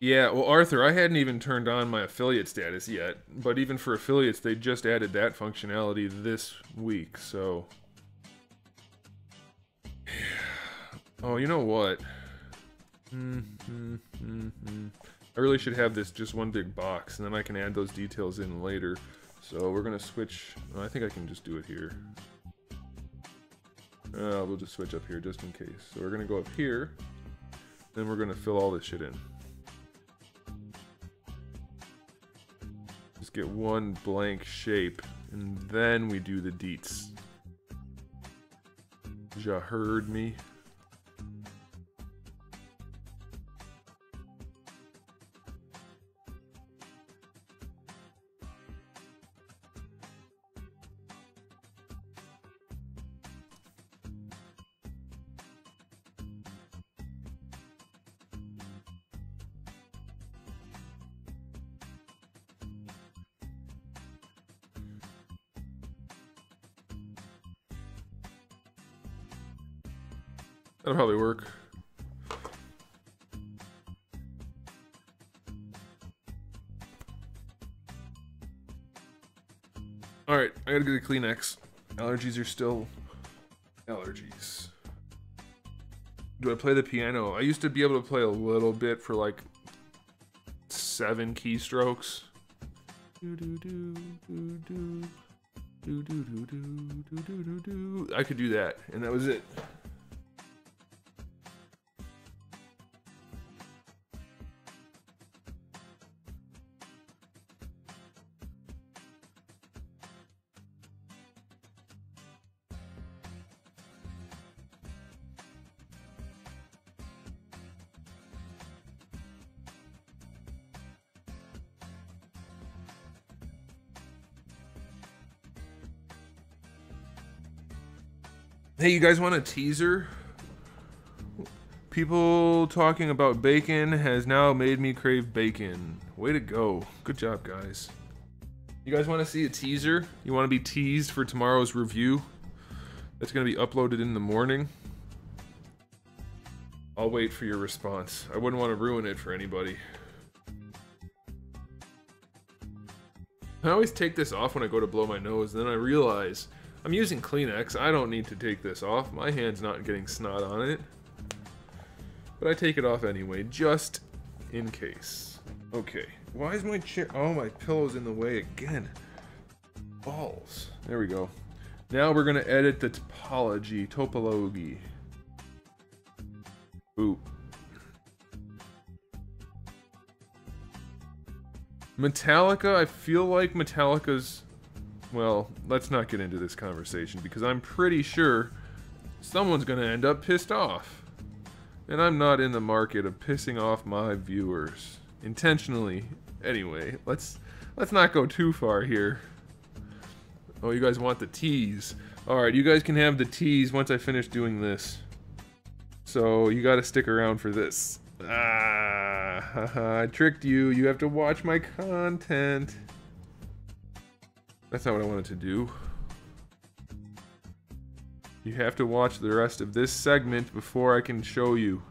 Yeah, well, Arthur, I hadn't even turned on my affiliate status yet, but even for affiliates, they just added that functionality this week, so... Oh, you know what? I really should have this just one big box, and then I can add those details in later. So we're gonna switch... I think I can just do it here. We'll just switch up here just in case. So we're gonna go up here, then we're gonna fill all this shit in. Just get one blank shape, and then we do the deets. Ya heard me? That'll probably work. Alright, I gotta get a Kleenex. Allergies are still allergies. Do I play the piano? I used to be able to play a little bit for like 7 keystrokes. I could do that, and that was it. Hey, you guys want a teaser? People talking about bacon has now made me crave bacon. Way to go. Good job, guys. You guys want to see a teaser? You want to be teased for tomorrow's review? That's going to be uploaded in the morning. I'll wait for your response. I wouldn't want to ruin it for anybody. I always take this off when I go to blow my nose, and then I realize I'm using Kleenex. I don't need to take this off. My hand's not getting snot on it. But I take it off anyway, just in case. Okay. Why is my chair... Oh, my pillow's in the way again. Balls. There we go. Now we're going to edit the topology. Boop. Metallica, I feel like Metallica's... Well, let's not get into this conversation because I'm pretty sure someone's going to end up pissed off. And I'm not in the market of pissing off my viewers. Intentionally. Anyway, let's not go too far here. Oh, you guys want the tease. Alright, you guys can have the tease once I finish doing this. So, you gotta stick around for this. Ah, haha, I tricked you. You have to watch my content. That's not what I wanted to do. You have to watch the rest of this segment before I can show you.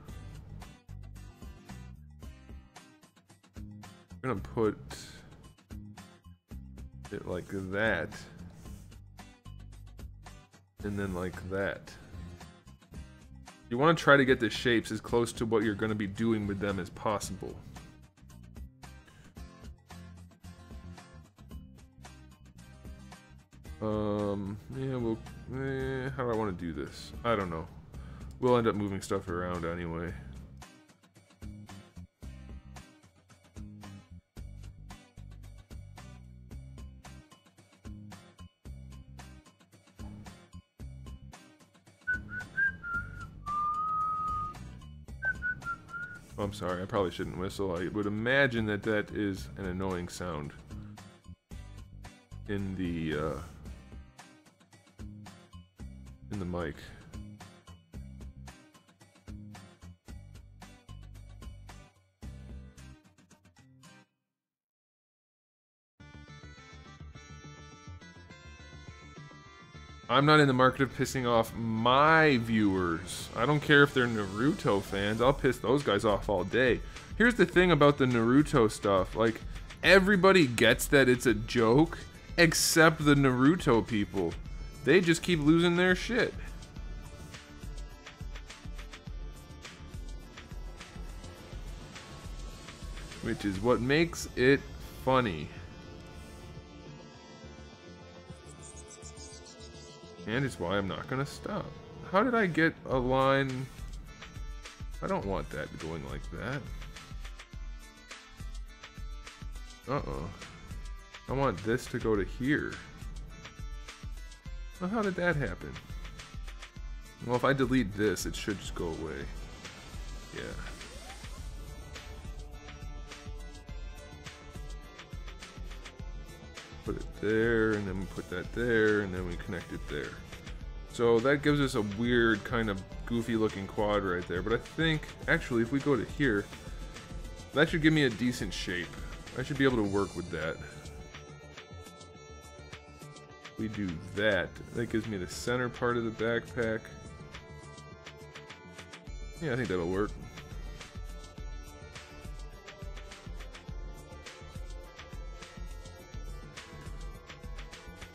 I'm gonna put it like that. And then like that. You want to try to get the shapes as close to what you're going to be doing with them as possible. Yeah, well, how do I want to do this? I don't know. We'll end up moving stuff around anyway. Oh, I'm sorry, I probably shouldn't whistle. I would imagine that that is an annoying sound in the mic. I'm not in the market of pissing off my viewers. I don't care if they're Naruto fans. I'll piss those guys off all day. Here's the thing about the Naruto stuff. Like, everybody gets that it's a joke, except the Naruto people. They just keep losing their shit. Which is what makes it funny. And it's why I'm not gonna stop. How did I get a line? I don't want that going like that. Uh-oh. I want this to go to here. Well, how did that happen? Well, if I delete this, it should just go away. Yeah. Put it there, and then we put that there, and then we connect it there. So that gives us a weird kind of goofy looking quad right there, but I think actually if we go to here, that should give me a decent shape. I should be able to work with that. We do that. That gives me the center part of the backpack. Yeah, I think that'll work.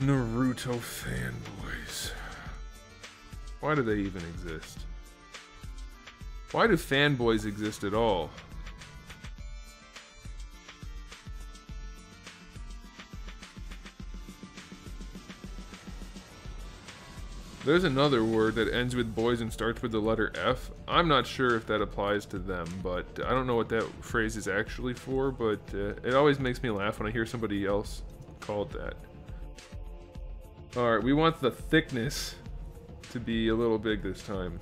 Naruto fanboys. Why do they even exist? Why do fanboys exist at all? There's another word that ends with boys and starts with the letter F. I'm not sure if that applies to them, but I don't know what that phrase is actually for, but it always makes me laugh when I hear somebody else called that. Alright, we want the thickness to be a little big this time.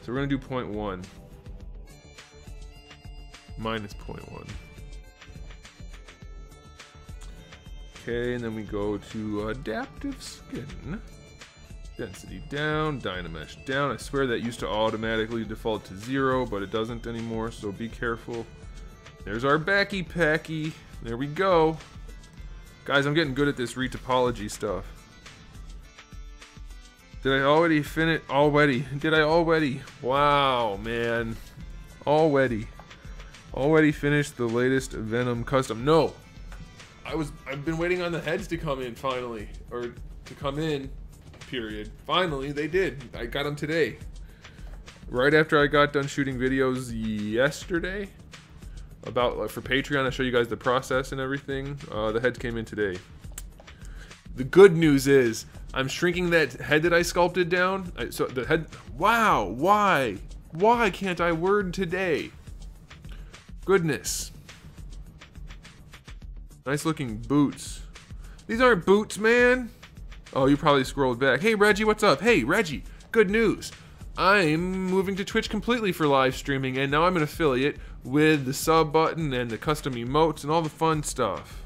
So we're going to do 0.1. Minus 0.1. Okay, and then we go to adaptive skin. Density down, Dynamesh down. I swear that used to automatically default to 0, but it doesn't anymore, so be careful. There's our backy packy. There we go. Guys, I'm getting good at this retopology stuff. Did I already finish? Already. Did I already? Wow, man. Already finished the latest Venom custom. No. I've been waiting on the heads to come in finally. Or to come in. Period. Finally, they did. I got them today. Right after I got done shooting videos yesterday about for Patreon, I show you guys the process and everything. The heads came in today. The good news is I'm shrinking that head that I sculpted down. So the head. Wow. Why? Why can't I word today? Goodness. Nice looking boots. These aren't boots, man. Oh, you probably scrolled back. Hey, Reggie, what's up? Hey, Reggie, good news. I'm moving to Twitch completely for live streaming, and now I'm an affiliate with the sub button and the custom emotes and all the fun stuff.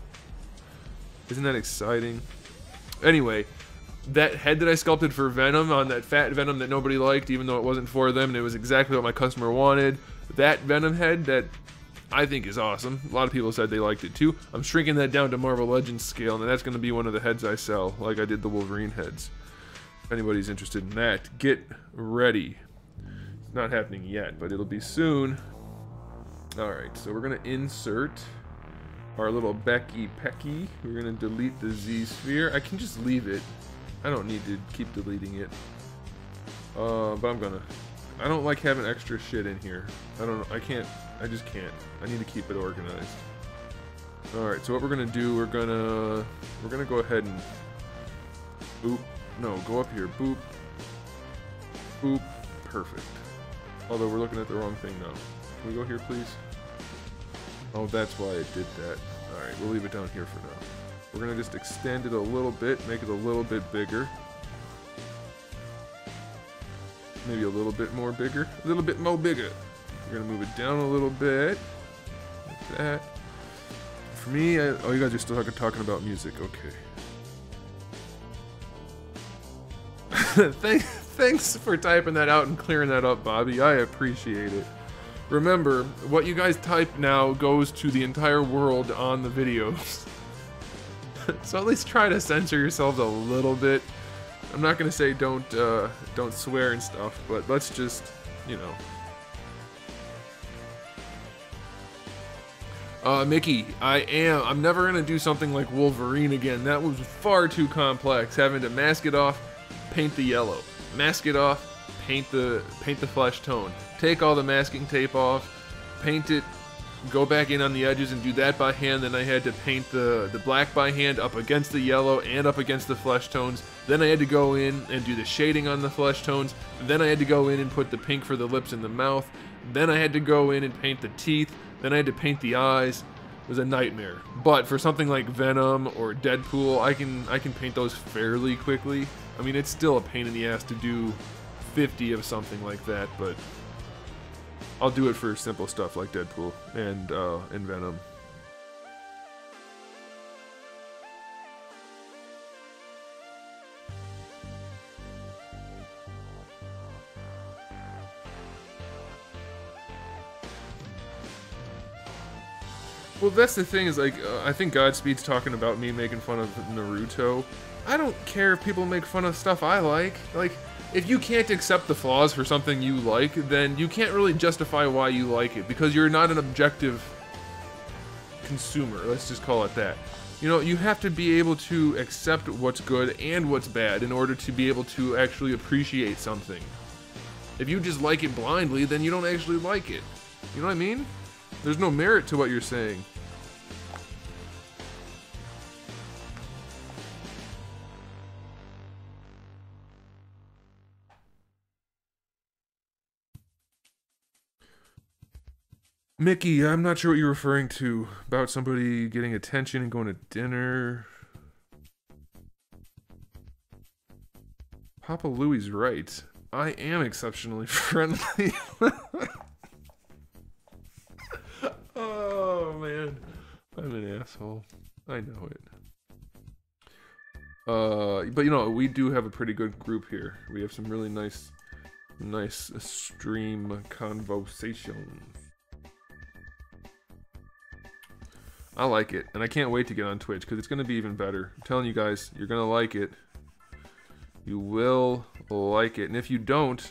Isn't that exciting? Anyway, that head that I sculpted for Venom, on that fat Venom that nobody liked, even though it wasn't for them, and it was exactly what my customer wanted, that Venom head that I think is awesome. A lot of people said they liked it too. I'm shrinking that down to Marvel Legends scale, and that's going to be one of the heads I sell, like I did the Wolverine heads. If anybody's interested in that, get ready. It's not happening yet, but it'll be soon. Alright, so we're going to insert our little Becky Pecky. We're going to delete the Z sphere. I can just leave it. I don't need to keep deleting it. But I'm going to. I don't like having extra shit in here. I don't know. I can't. I just can't. I need to keep it organized. Alright, so what we're gonna do, we're gonna go ahead and boop. No, go up here. Boop. Boop. Perfect. Although we're looking at the wrong thing now. Can we go here, please? Oh, that's why it did that. Alright, we'll leave it down here for now. We're gonna just extend it a little bit, make it a little bit bigger. Maybe a little bit more bigger. A little bit more bigger. We're gonna move it down a little bit. Like that. For me, oh, you guys are still talking about music. Okay. Thanks for typing that out and clearing that up, Bobby. I appreciate it. Remember, what you guys type now goes to the entire world on the videos. So at least try to censor yourselves a little bit. I'm not gonna say don't swear and stuff, but let's just, you know. Mickey, I'm never gonna do something like Wolverine again. That was far too complex. Having to mask it off, paint the yellow. Mask it off, paint the flesh tone. Take all the masking tape off, paint it, go back in on the edges and do that by hand. Then I had to paint the black by hand up against the yellow and up against the flesh tones. Then I had to go in and do the shading on the flesh tones. Then I had to go in and put the pink for the lips and the mouth. Then I had to go in and paint the teeth. Then I had to paint the eyes. It was a nightmare. But for something like Venom or Deadpool, I can paint those fairly quickly. I mean, it's still a pain in the ass to do 50 of something like that, but I'll do it for simple stuff like Deadpool and Venom. Well, that's the thing is, like, I think Godspeed's talking about me making fun of Naruto. I don't care if people make fun of stuff I like. Like, if you can't accept the flaws for something you like, then you can't really justify why you like it, because you're not an objective consumer, let's just call it that. You know, you have to be able to accept what's good and what's bad in order to be able to actually appreciate something. If you just like it blindly, then you don't actually like it. You know what I mean? There's no merit to what you're saying. Mickey, I'm not sure what you're referring to. About somebody getting attention and going to dinner. Papa Louie's right. I am exceptionally friendly. Oh, man. I'm an asshole. I know it. But you know, we do have a pretty good group here. We have some really nice stream conversations. I like it, and I can't wait to get on Twitch, because it's going to be even better. I'm telling you guys, you're going to like it. You will like it, and if you don't,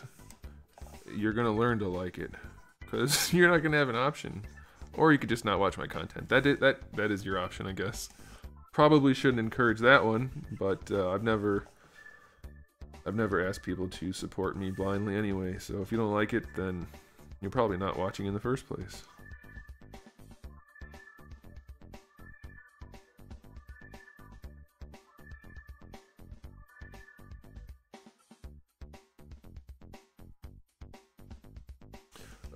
you're going to learn to like it, because you're not going to have an option. Or you could just not watch my content. That is your option, I guess. Probably shouldn't encourage that one, but I've never asked people to support me blindly anyway, so if you don't like it, then you're probably not watching in the first place.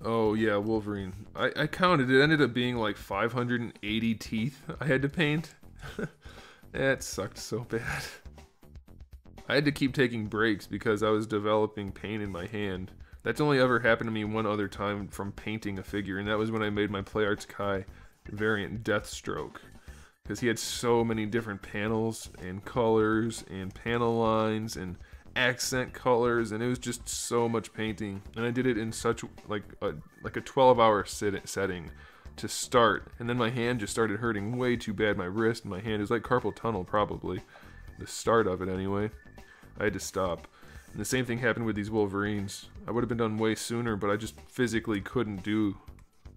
Oh yeah, Wolverine. I counted, it ended up being like 580 teeth I had to paint. That sucked so bad. I had to keep taking breaks because I was developing pain in my hand. That's only ever happened to me one other time from painting a figure, and that was when I made my PlayArts Kai variant Deathstroke. Because he had so many different panels and colors and panel lines and accent colors, and it was just so much painting, and I did it in such like a 12-hour setting to start, and then my hand just started hurting way too bad. My wrist and my hand, it was like carpal tunnel probably, the start of it anyway. I had to stop, and the same thing happened with these Wolverines. I would have been done way sooner, but I just physically couldn't do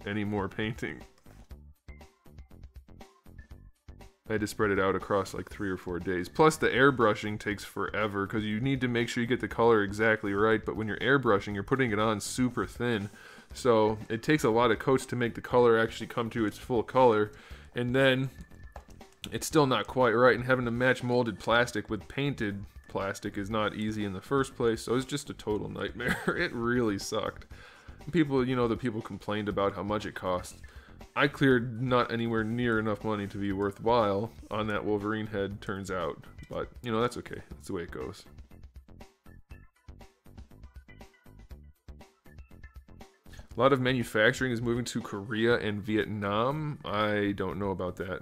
any more painting. I had to spread it out across like 3 or 4 days. Plus the airbrushing takes forever because you need to make sure you get the color exactly right, but when you're airbrushing, you're putting it on super thin. So it takes a lot of coats to make the color actually come to its full color, and then it's still not quite right, and having to match molded plastic with painted plastic is not easy in the first place, so it's just a total nightmare. It really sucked. People, you know, the people complained about how much it cost. I cleared not anywhere near enough money to be worthwhile on that Wolverine head, turns out. But, you know, that's okay. That's the way it goes. A lot of manufacturing is moving to Korea and Vietnam. I don't know about that.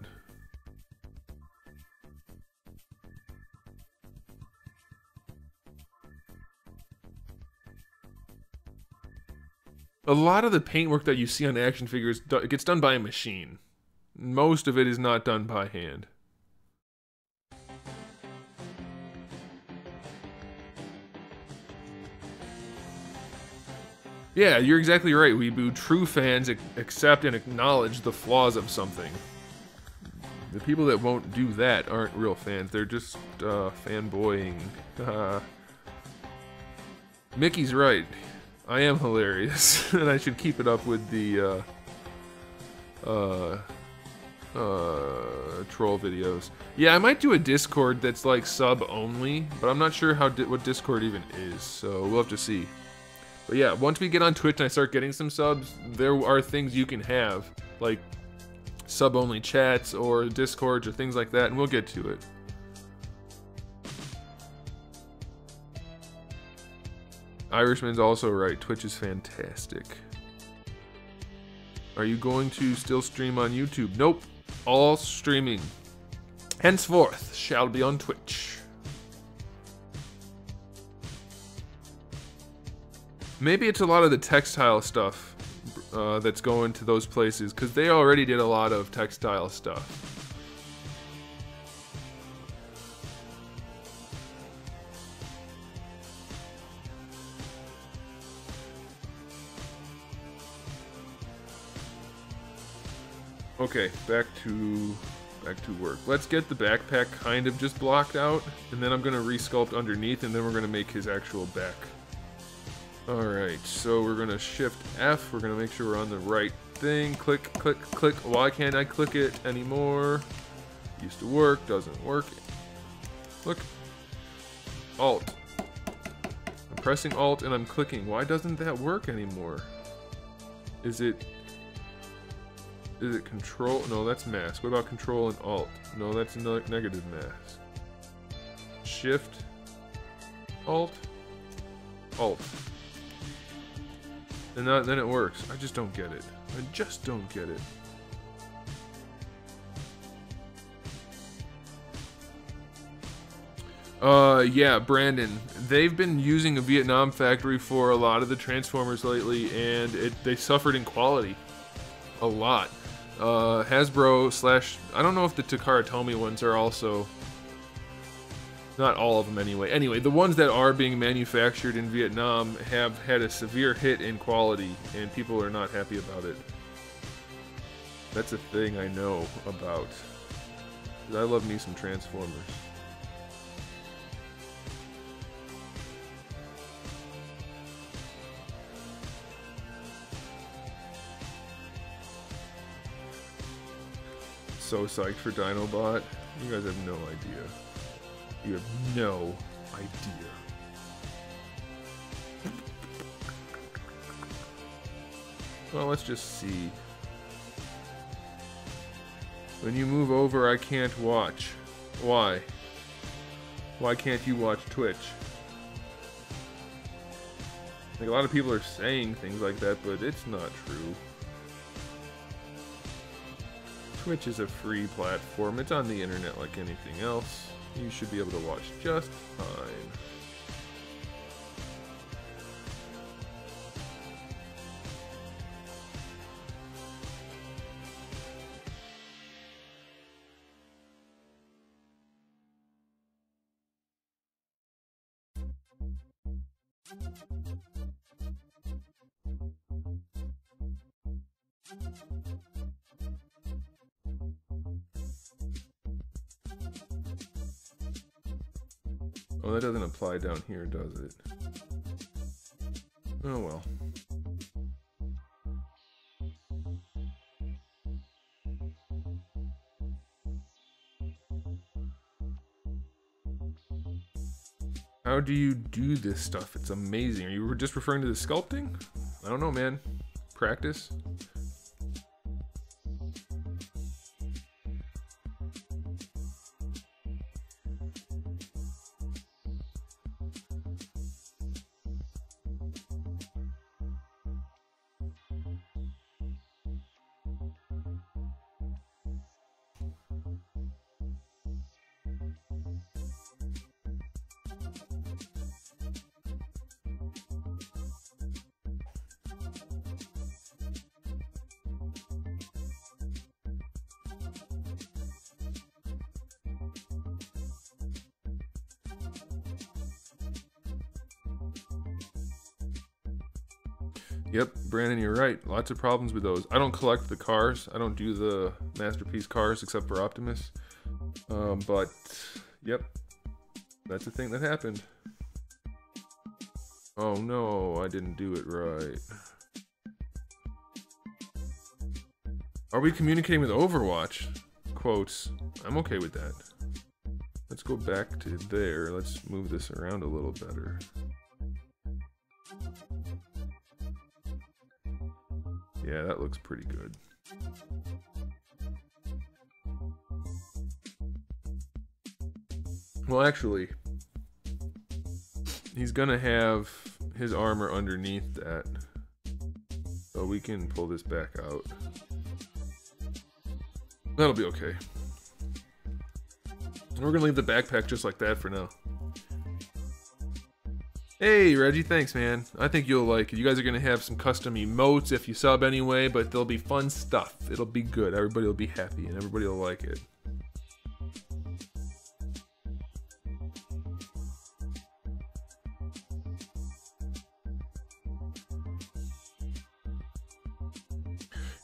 A lot of the paintwork that you see on action figures, it gets done by a machine. Most of it is not done by hand. Yeah, you're exactly right, Weeboo. True fans accept and acknowledge the flaws of something. The people that won't do that aren't real fans. They're just fanboying. Mickey's right. I am hilarious, and I should keep it up with the troll videos. Yeah, I might do a Discord that's like sub only, but I'm not sure what Discord even is, so we'll have to see. But yeah, once we get on Twitch and I start getting some subs, there are things you can have, like sub-only chats or Discords or things like that, and we'll get to it. Irishman's also right. Twitch is fantastic. Are you going to still stream on YouTube? Nope. All streaming henceforth shall be on Twitch. Maybe it's a lot of the textile stuff that's going to those places, because they already did a lot of textile stuff. Okay, back to work. Let's get the backpack kind of just blocked out, and then I'm gonna resculpt underneath, and then we're gonna make his actual back. Alright, so we're gonna shift F, we're gonna make sure we're on the right thing. Click, click, click. Why can't I click it anymore? Used to work, doesn't work. Look. Alt. I'm pressing Alt and I'm clicking. Why doesn't that work anymore? Is it Control? No, that's mask. What about Control and Alt? No, that's negative mask. Shift. Alt. Alt. And then it works. I just don't get it. I just don't get it. Yeah, Brandon. They've been using a Vietnam factory for a lot of the Transformers lately, and they suffered in quality. A lot. Hasbro / I don't know if the Takara Tomy ones are also... Not all of them anyway. Anyway, the ones that are being manufactured in Vietnam have had a severe hit in quality, and people are not happy about it. That's a thing I know about. I love me some Transformers. So psyched for Dinobot. You guys have no idea. You have no idea. Well, let's just see. When you move over, I can't watch. Why? Why can't you watch Twitch? Like, a lot of people are saying things like that, but it's not true. Twitch is a free platform. It's on the internet like anything else. You should be able to watch just fine. Oh, that doesn't apply down here, does it? Oh well. How do you do this stuff? It's amazing. Are you just referring to the sculpting? I don't know, man. Practice? Yep, Brandon, you're right. Lots of problems with those. I don't collect the cars. I don't do the Masterpiece cars except for Optimus. But, yep, that's a thing that happened. Oh no, I didn't do it right. Are we communicating with Overwatch? Quotes. I'm okay with that. Let's go back to there. Let's move this around a little better. Yeah, that looks pretty good. Well, actually, he's gonna have his armor underneath that. So we can pull this back out. That'll be okay. We're gonna leave the backpack just like that for now. Hey, Reggie, thanks, man. I think you'll like it. You guys are gonna have some custom emotes if you sub anyway, but there'll be fun stuff. It'll be good. Everybody will be happy, and everybody will like it.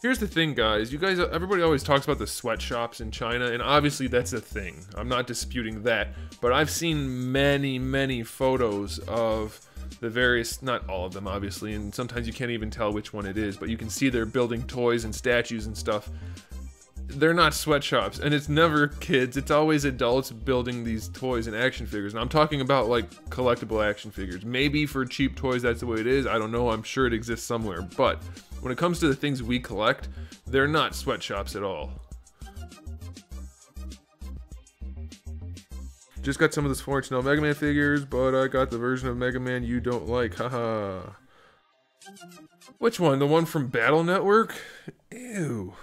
Here's the thing, guys. You guys, everybody always talks about the sweatshops in China, and obviously that's a thing. I'm not disputing that, but I've seen many, many photos of the various, not all of them, obviously, and sometimes you can't even tell which one it is, but you can see they're building toys and statues and stuff. They're not sweatshops, and it's never kids. It's always adults building these toys and action figures, and I'm talking about, like, collectible action figures. Maybe for cheap toys that's the way it is. I don't know. I'm sure it exists somewhere, but when it comes to the things we collect, they're not sweatshops at all. Just got some of the 4-inch Mega Man figures, but I got the version of Mega Man you don't like, haha. Which one? The one from Battle Network? Ew.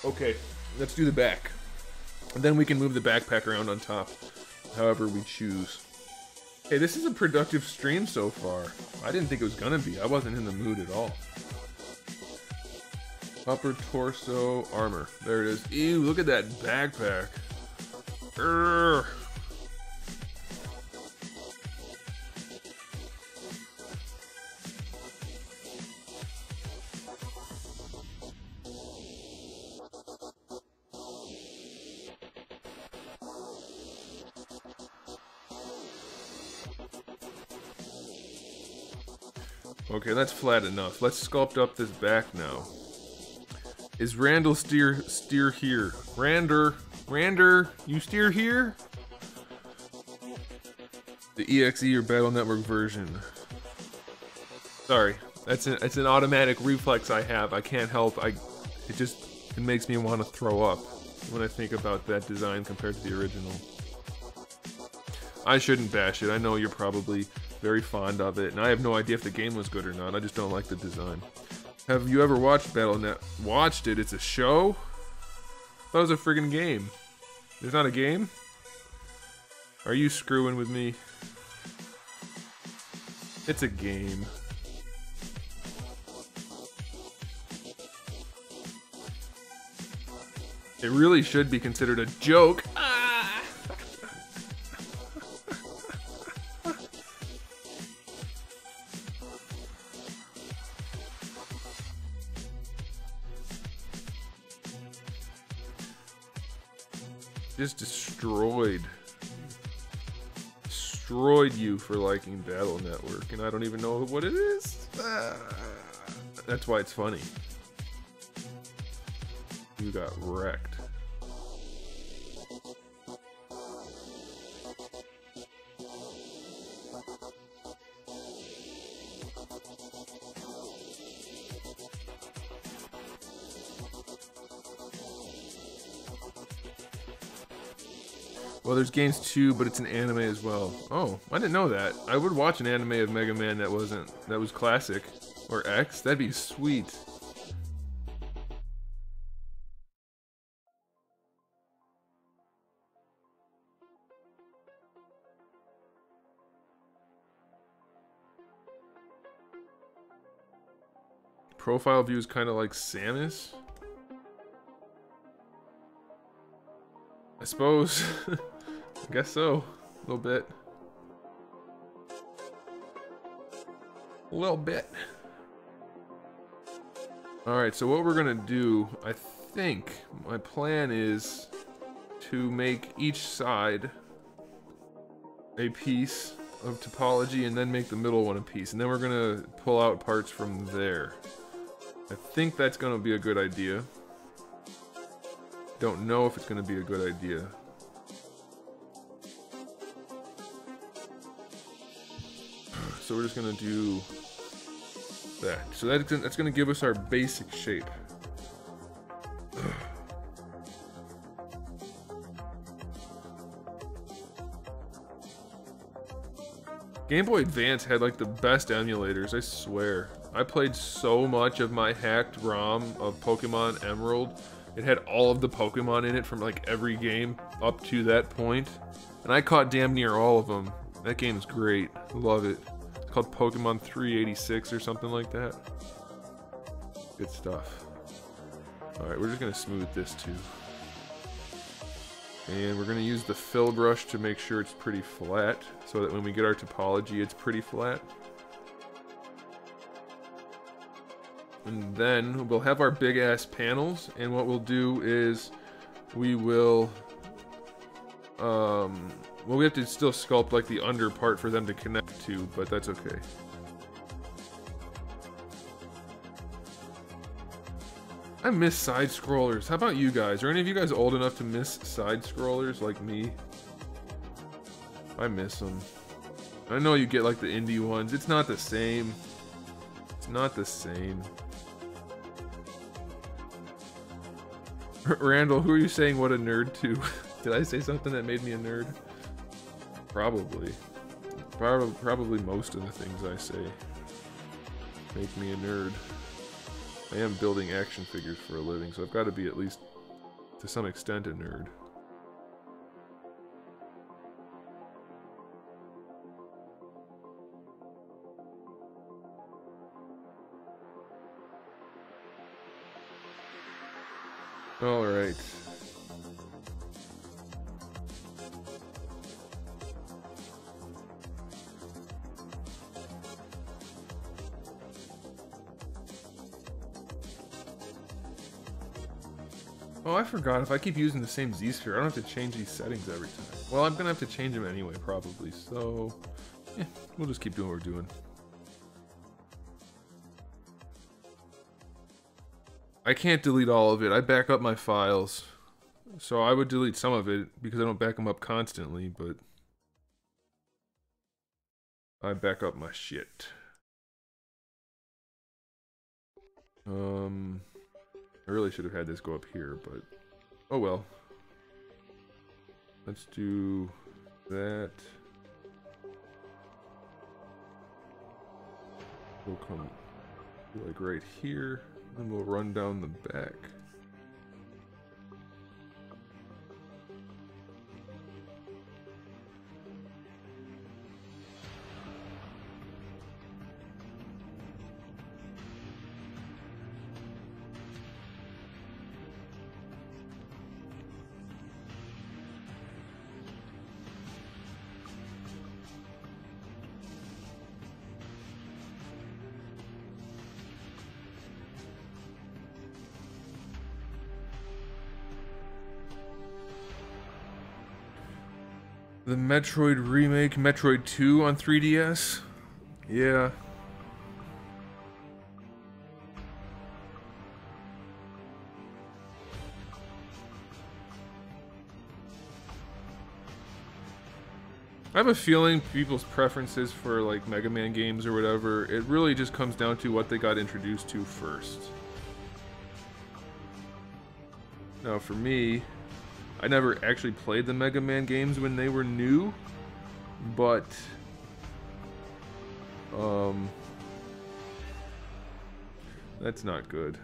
Okay, let's do the back. And then we can move the backpack around on top, however we choose. Hey, this is a productive stream so far. I didn't think it was gonna be. I wasn't in the mood at all. Upper torso armor. There it is. Ew, look at that backpack. Urgh. Okay, that's flat enough. Let's sculpt up this back now. Is Randall steer here? Rander, you steer here? The EXE or Battle Network version. Sorry, it's an automatic reflex I have. I can't help. It makes me want to throw up when I think about that design compared to the original. I shouldn't bash it. I know you're probably very fond of it, and I have no idea if the game was good or not. I just don't like the design. Have you ever watched BattleNet? Watched it? It's a show? I thought it was a friggin' game. There's not a game? Are you screwing with me? It's a game. It really should be considered a joke. Just destroyed you for liking Battle Network, and I don't even know what it is. That's why it's funny. You got wrecked. Well, there's games too, but it's an anime as well. Oh, I didn't know that. I would watch an anime of Mega Man that was classic. Or X. That'd be sweet. profile view is kind of like Samus. I suppose. I guess so. A little bit. A little bit. Alright, so what we're gonna do, I think, my plan is to make each side a piece of topology and then make the middle one a piece. And then we're gonna pull out parts from there. I think that's gonna be a good idea. Don't know if it's gonna be a good idea. So we're just gonna do that. So that's gonna give us our basic shape. Game Boy Advance had like the best emulators, I swear. I played so much of my hacked ROM of Pokemon Emerald. It had all of the Pokemon in it from like every game up to that point. And I caught damn near all of them. That game's great. Love it. It's called Pokemon 386 or something like that. Good stuff. Alright, we're just gonna smooth this too. And we're going to use the fill brush to make sure it's pretty flat, so that when we get our topology, it's pretty flat. And then we'll have our big ass panels, and what we'll do is we will, well, we have to still sculpt like the under part for them to connect to, but that's okay. I miss side scrollers. How about you guys? Are any of you guys old enough to miss side scrollers like me? I miss them. I know you get like the indie ones. It's not the same. It's not the same. Randall, who are you saying what a nerd to? Did I say something that made me a nerd? Probably. Probably most of the things I say make me a nerd. I am building action figures for a living, so I've got to be at least, to some extent, a nerd. Alright. Oh, I forgot. If I keep using the same Z-sphere, I don't have to change these settings every time. Well, I'm gonna have to change them anyway, probably. So, yeah, we'll just keep doing what we're doing. I can't delete all of it. I back up my files. So I would delete some of it because I don't back them up constantly, but I back up my shit. I really should have had this go up here, but oh well. Let's do that. We'll come like right here, and we'll run down the back. The Metroid remake, Metroid 2 on 3DS? Yeah. I have a feeling people's preferences for like Mega Man games or whatever, it really just comes down to what they got introduced to first. Now for me, I never actually played the Mega Man games when they were new, but that's not good.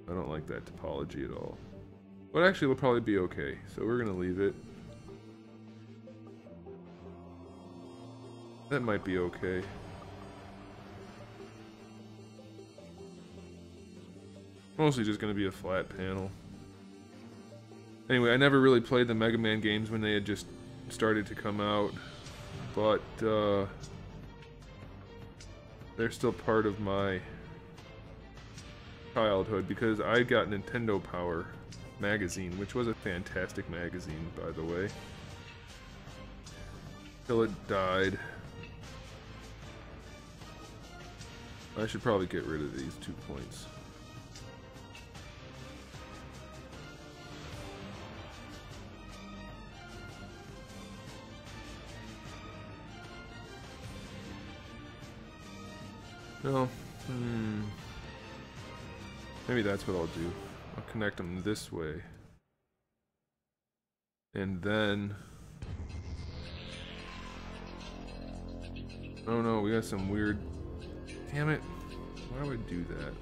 I don't like that topology at all. But actually it'll probably be okay, so we're gonna leave it. That might be okay. Mostly just gonna be a flat panel. Anyway, I never really played the Mega Man games when they had just started to come out, but they're still part of my childhood because I got Nintendo Power magazine, which was a fantastic magazine, by the way. Till it died. I should probably get rid of these 2 points. No. Maybe that's what I'll do. I'll connect them this way. And then... Oh no, we got some weird... Damn it. Why would I do that?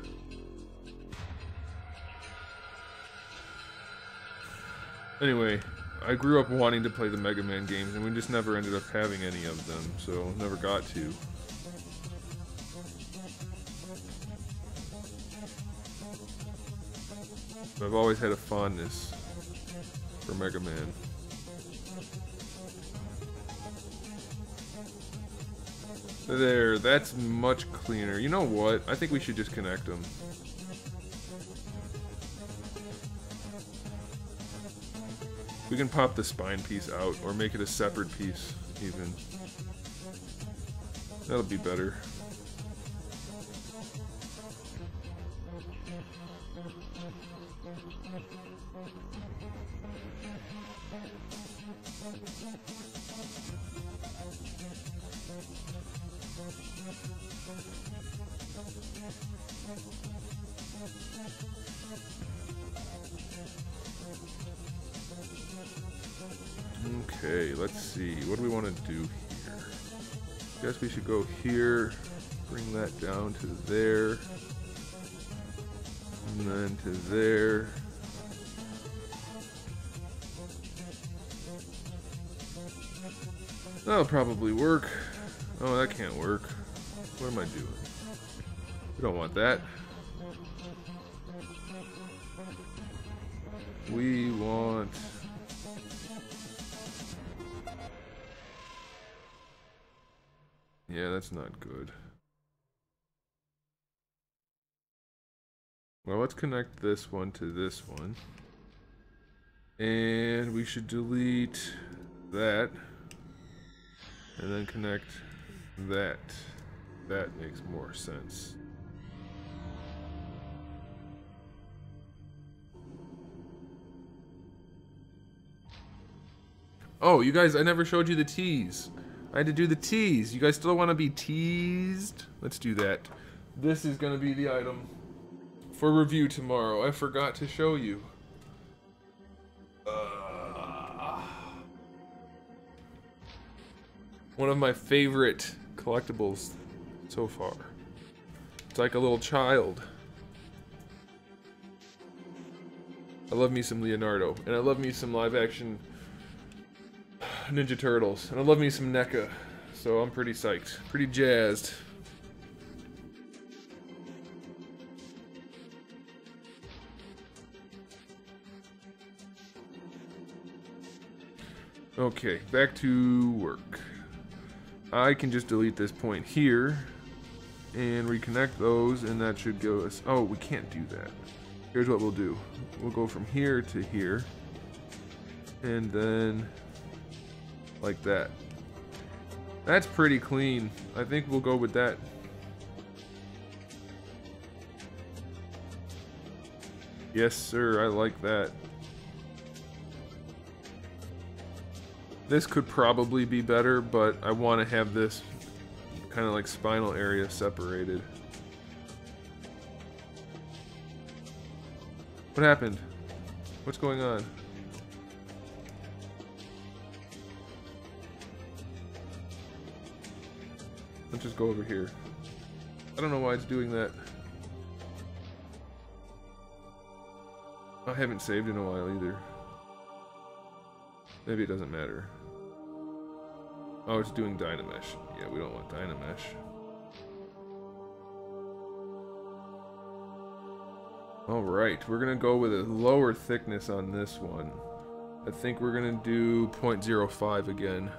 Anyway, I grew up wanting to play the Mega Man games, and we just never ended up having any of them, so never got to. But I've always had a fondness for Mega Man. There, that's much cleaner. You know what? I think we should just connect them. We can pop the spine piece out, or make it a separate piece, even. That'll be better. Okay, let's see. What do we want to do here? Guess we should go here, bring that down to there, and then to there. That'll probably work. Oh, that can't work. What am I doing? We don't want that. We want... Yeah, that's not good. Well, let's connect this one to this one. And we should delete that. And then connect that. That makes more sense. Oh, you guys, I never showed you the tease. I had to do the tease. You guys still want to be teased? Let's do that. This is going to be the item for review tomorrow. I forgot to show you. One of my favorite collectibles so far. It's like a little child. I love me some Leonardo, and I love me some live action Ninja Turtles, and I love me some NECA, so I'm pretty psyched, pretty jazzed. Okay, back to work. I can just delete this point here and reconnect those, and that should go us. Oh, we can't do that. Here's what we'll do. We'll go from here to here, and then like that. That's pretty clean. I think we'll go with that. Yes, sir, I like that. This could probably be better, but I want to have this kind of like spinal area separated. What happened? What's going on? Let's just go over here. I don't know why it's doing that. I haven't saved in a while either. Maybe it doesn't matter. Oh, it's doing Dynamesh. Yeah, we don't want Dynamesh. Alright, we're gonna go with a lower thickness on this one. I think we're gonna do 0.05 again.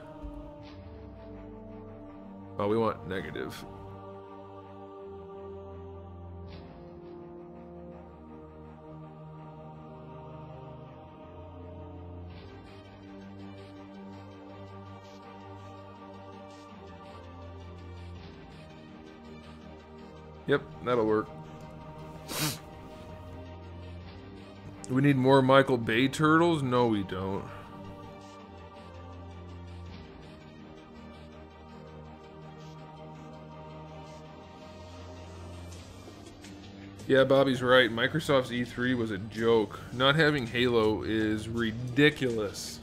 Oh, we want negative. Yep, that'll work. Do we need more Michael Bay turtles? No, we don't. Yeah, Bobby's right. Microsoft's E3 was a joke. Not having Halo is ridiculous.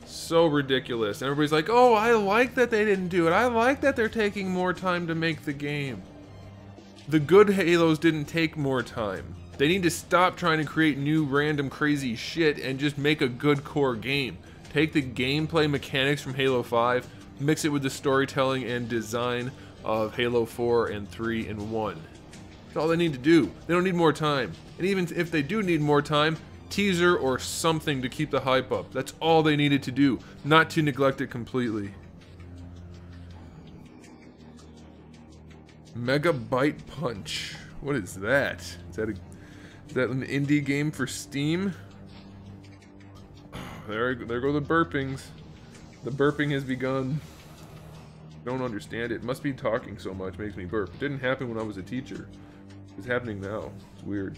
So ridiculous. And everybody's like, oh, I like that they didn't do it. I like that they're taking more time to make the game. The good Halos didn't take more time. They need to stop trying to create new random crazy shit and just make a good core game. Take the gameplay mechanics from Halo 5, mix it with the storytelling and design of Halo 4 and 3 in one. That's all they need to do. They don't need more time. And even if they do need more time, teaser or something to keep the hype up. That's all they needed to do, not to neglect it completely. Megabyte Punch. What is that? Is that an indie game for Steam? Oh, there go the burpings. The burping has begun. Don't understand it. Must be talking so much makes me burp. It didn't happen when I was a teacher. It's happening now. It's weird.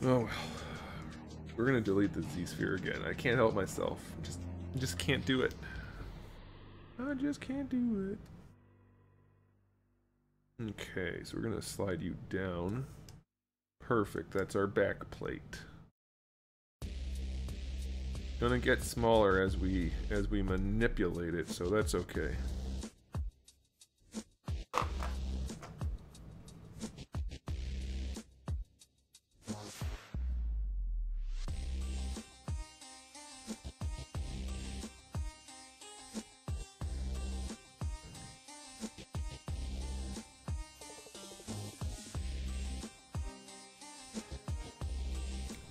Oh well. We're gonna delete the Z-sphere again. I can't help myself. I just can't do it. I just can't do it. Okay, so we're gonna slide you down. Perfect, that's our back plate. Gonna get smaller as we manipulate it, so that's okay.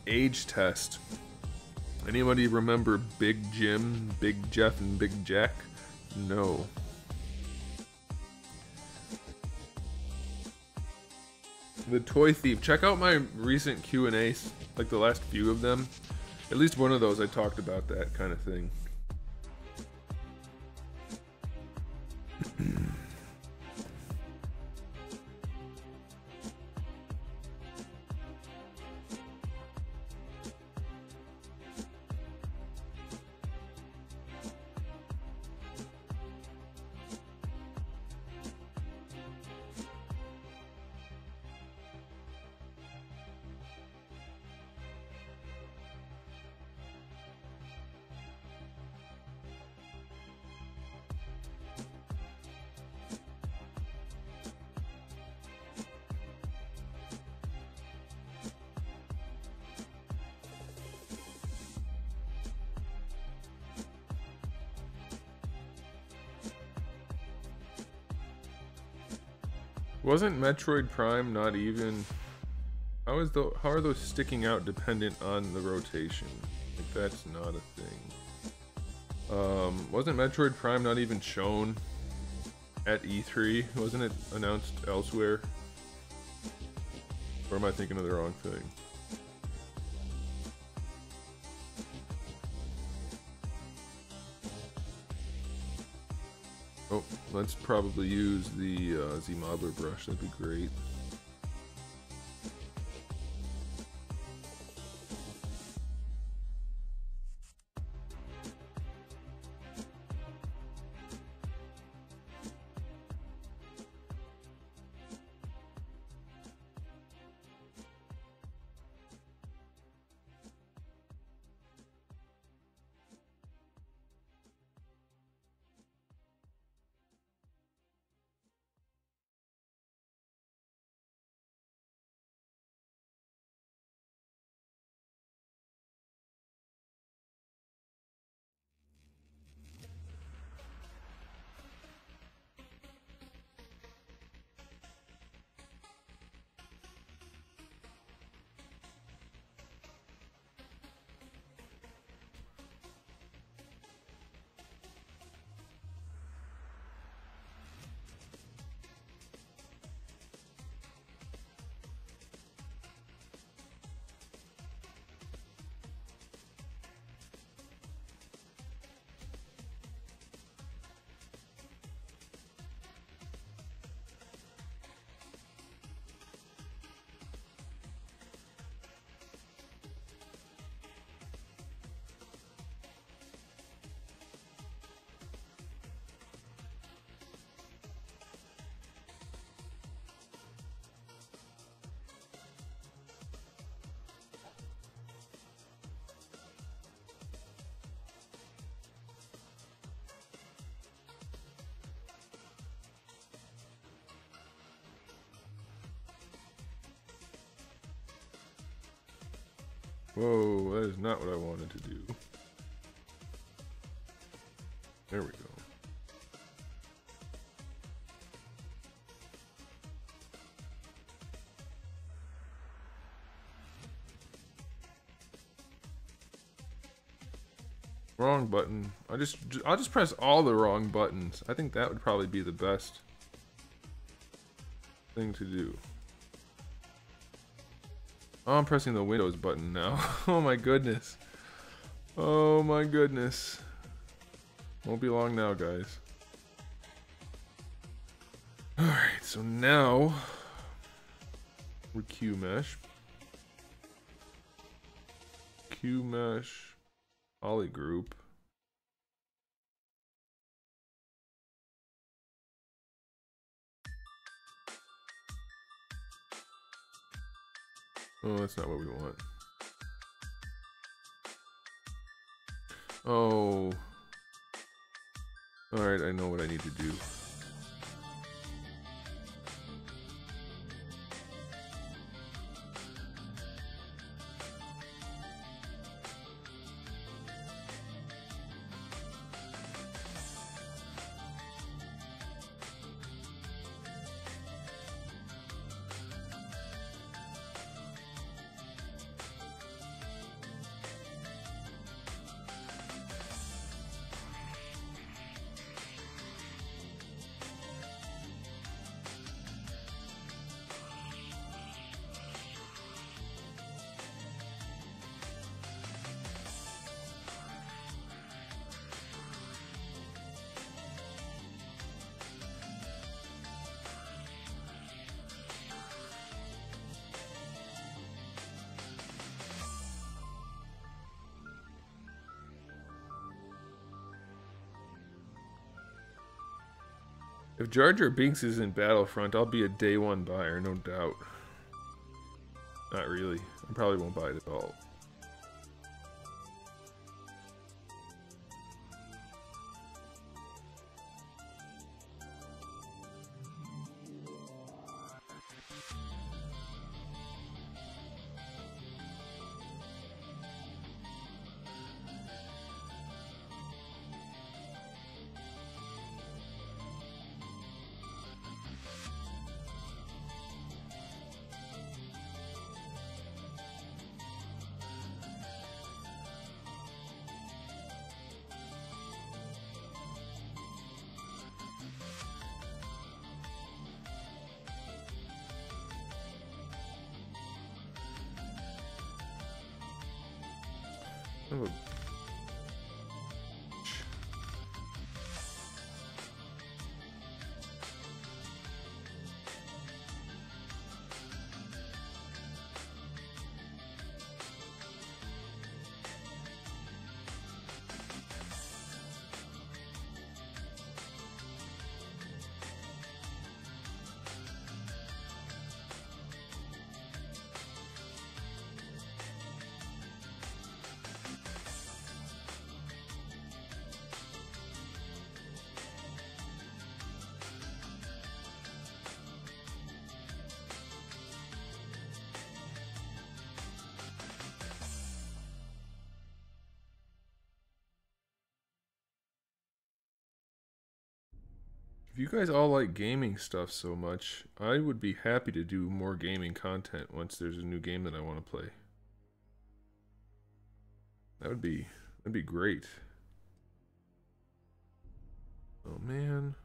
Age test. Anybody remember Big Jim, Big Jeff, and Big Jack? No. The Toy Thief. Check out my recent Q&As, like the last few of them. At least one of those I talked about that kind of thing. Wasn't Metroid Prime not even... How are those sticking out dependent on the rotation? Like, that's not a thing. Wasn't Metroid Prime not even shown at E3? Wasn't it announced elsewhere? Or am I thinking of the wrong thing? Oh, let's probably use the ZBrush brush, that'd be great. Whoa, that is not what I wanted to do. There we go. Wrong button. I'll just press all the wrong buttons. I think that would probably be the best thing to do. Oh, I'm pressing the Windows button now. Oh my goodness. Oh my goodness. Won't be long now, guys. Alright, so now we're QMesh. QMesh polygroup. Oh, that's not what we want. Oh. Alright, I know what I need to do. If Jar Jar Binks is in Battlefront, I'll be a day one buyer, no doubt. Not really. I probably won't buy it at all. Oh. If you guys all like gaming stuff so much, I would be happy to do more gaming content once there's a new game that I want to play. That'd be great. Oh man.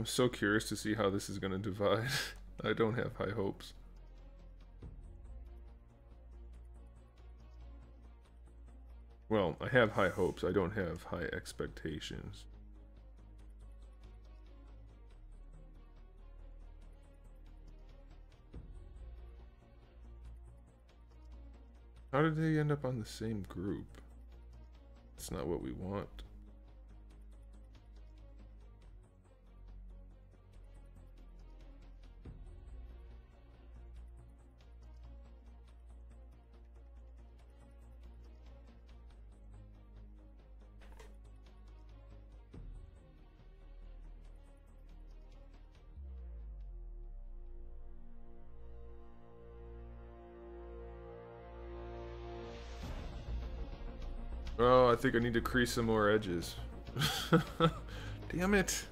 I'm so curious to see how this is going to divide. I don't have high hopes. Well, I have high hopes. I don't have high expectations. How did they end up on the same group? It's not what we want. Oh, I think I need to crease some more edges. Damn it.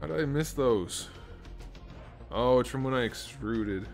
How did I miss those? Oh, it's from when I extruded.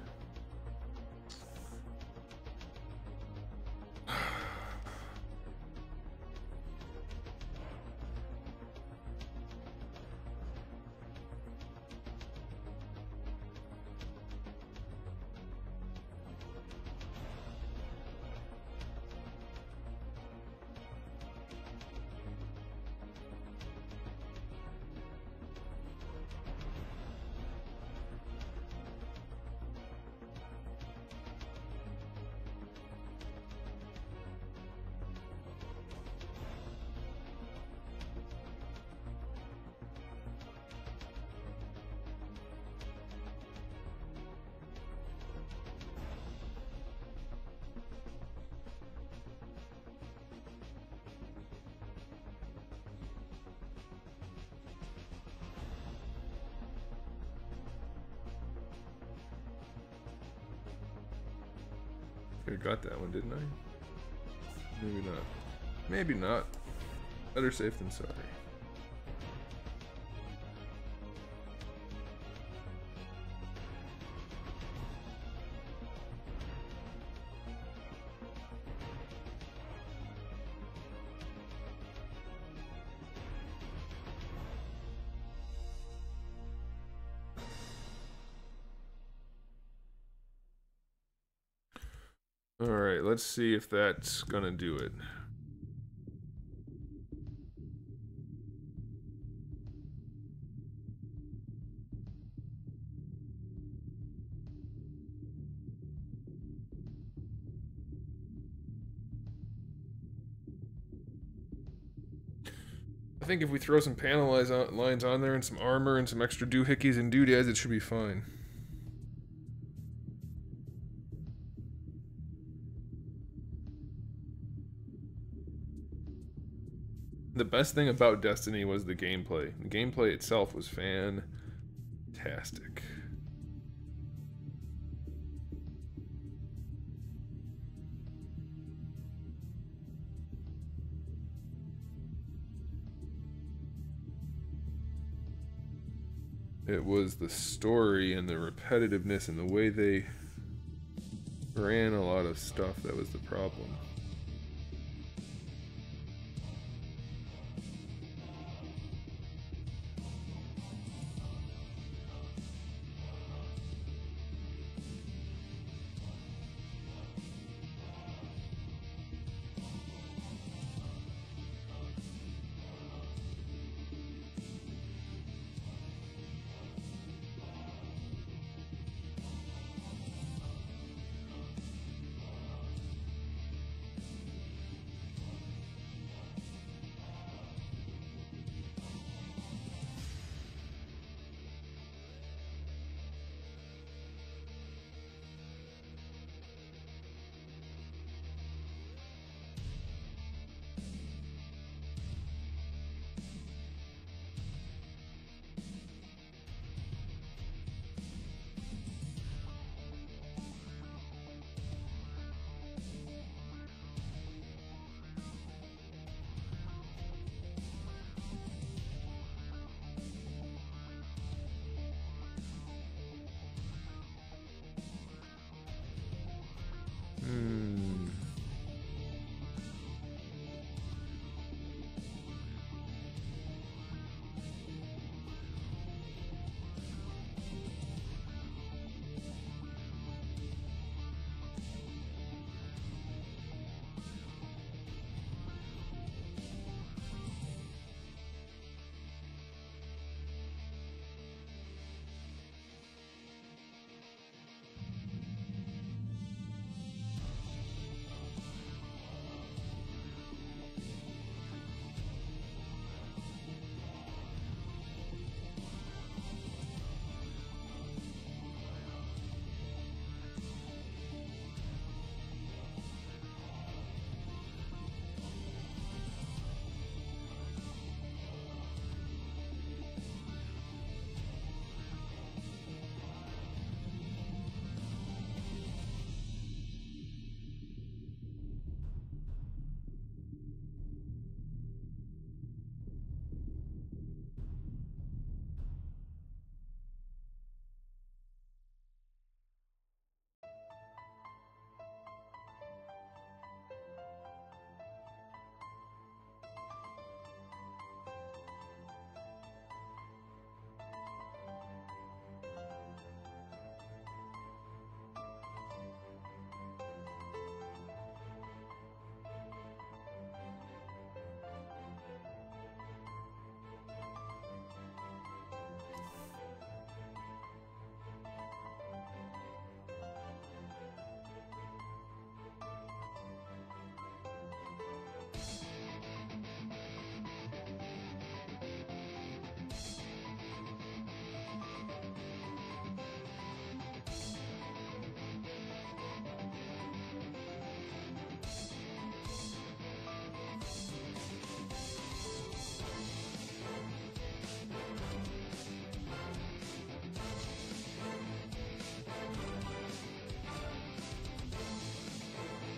I got that one, didn't I? Maybe not. Maybe not. Better safe than sorry. Alright, let's see if that's gonna do it. I think if we throw some panel lines on there and some armor and some extra doohickeys and doodads, it should be fine. The best thing about Destiny was the gameplay. The gameplay itself was fantastic. It was the story and the repetitiveness and the way they ran a lot of stuff that was the problem.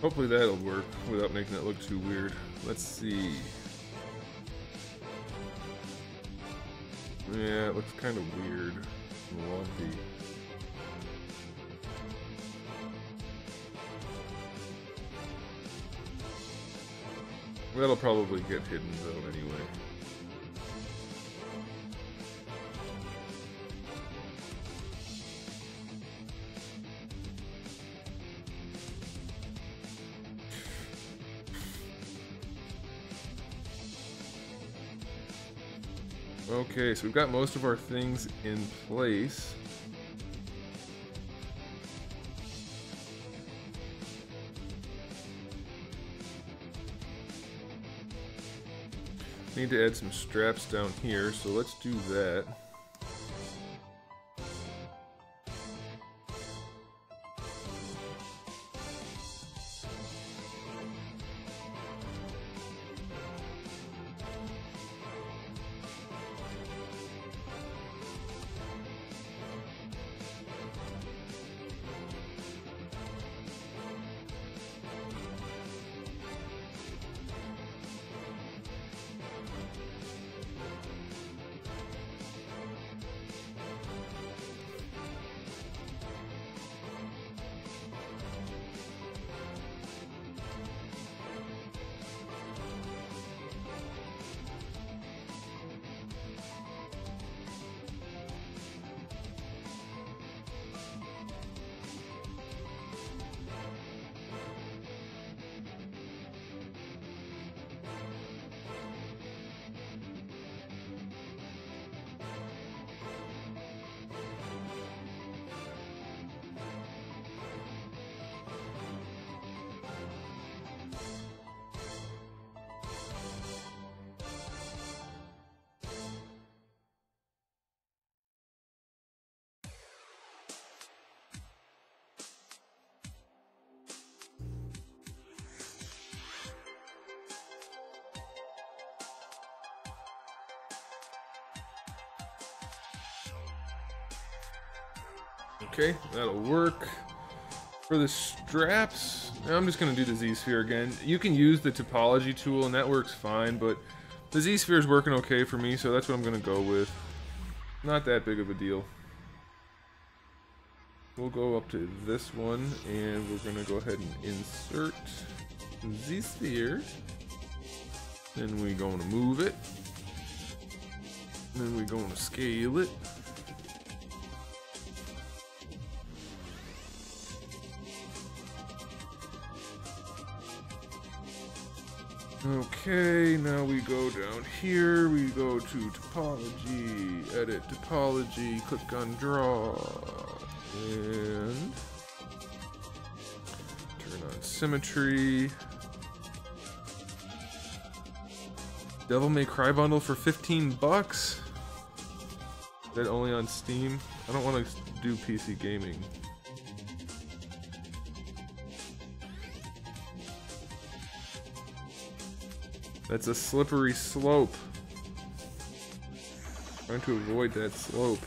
Hopefully that'll work without making it look too weird. Let's see. Yeah, it looks kind of weird and lumpy. That'll probably get hidden though anyway. Okay, so we've got most of our things in place. Need to add some straps down here, so let's do that. Okay, that'll work. For the straps, I'm just going to do the Z-sphere again. You can use the topology tool and that works fine, but the Z-sphere is working okay for me, so that's what I'm going to go with. Not that big of a deal. We'll go up to this one and we're going to go ahead and insert Z-sphere. Then we're going to move it. Then we're going to scale it. Okay, now we go down here, we go to topology, edit topology, click on draw, and turn on symmetry. Devil May Cry bundle for 15 bucks? Is that only on Steam? I don't want to do PC gaming. That's a slippery slope. Trying to avoid that slope.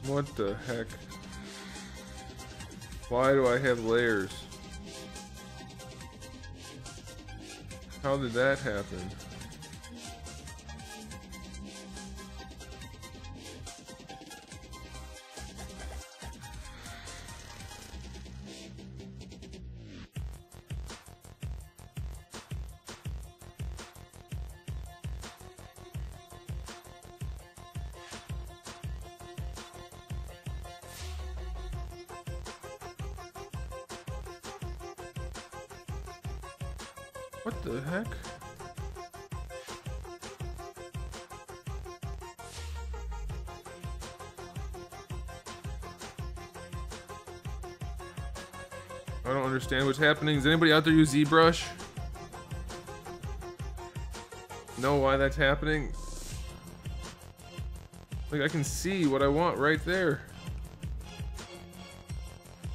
What the heck? Why do I have layers? How did that happen? What the heck? I don't understand what's happening. Does anybody out there use ZBrush? Know why that's happening? Like, I can see what I want right there.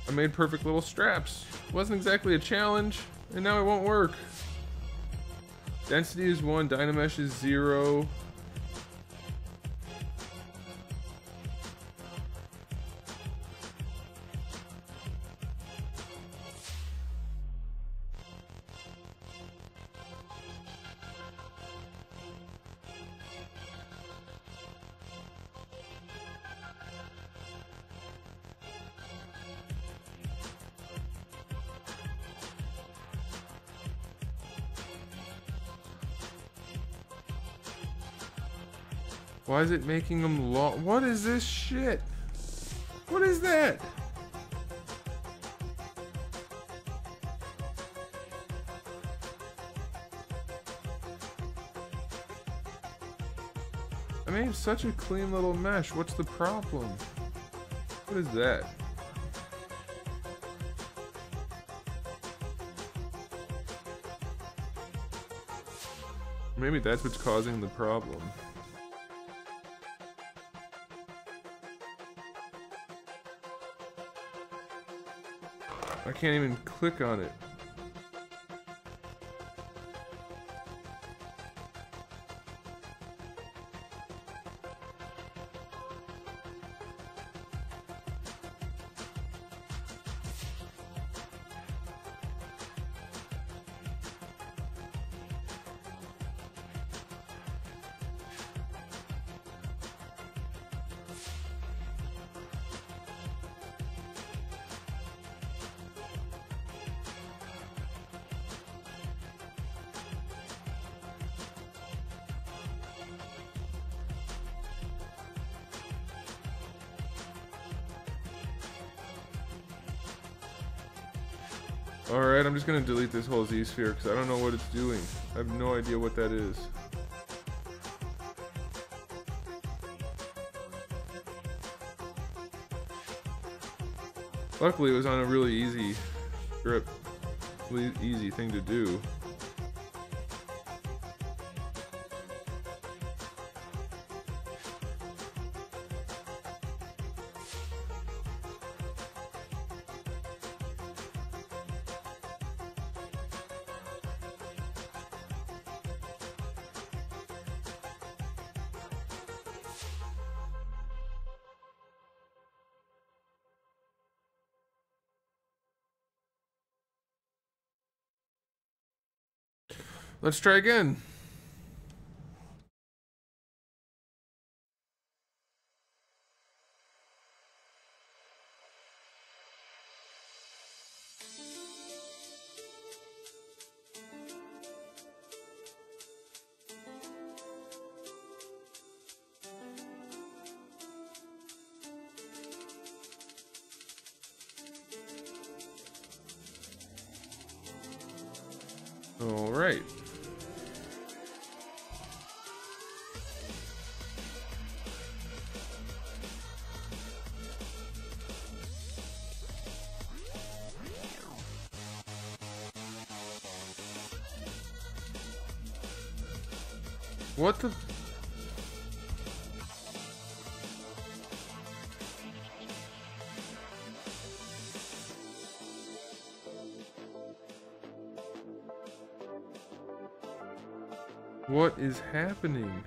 I made perfect little straps. Wasn't exactly a challenge, and now it won't work. Density is 1, Dynamesh is 0. Why is it making them long? What is this shit? What is that? I made such a clean little mesh. What's the problem? What is that? Maybe that's what's causing the problem. I can't even click on it. Alright, I'm just gonna delete this whole Z-sphere because I don't know what it's doing. I have no idea what that is. Luckily it was on a really easy script, really easy thing to do. Let's try again. All right. What the? What is happening?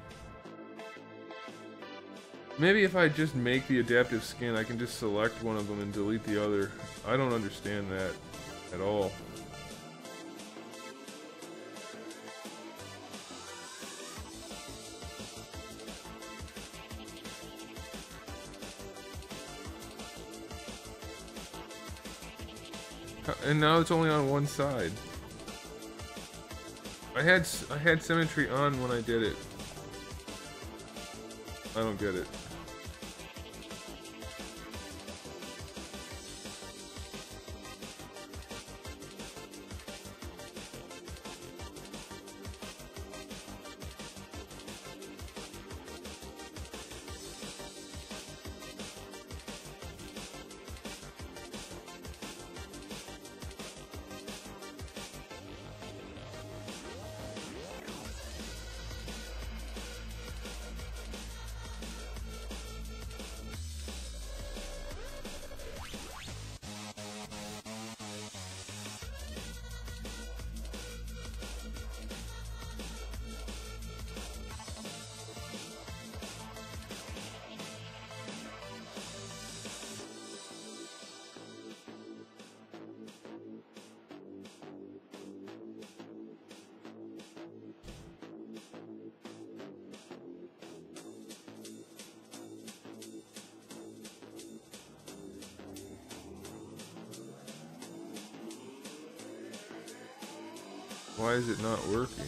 Maybe if I just make the adaptive skin, I can just select one of them and delete the other. I don't understand that at all. And now it's only on one side. I had symmetry on when I did it. I don't get it. Why is it not working?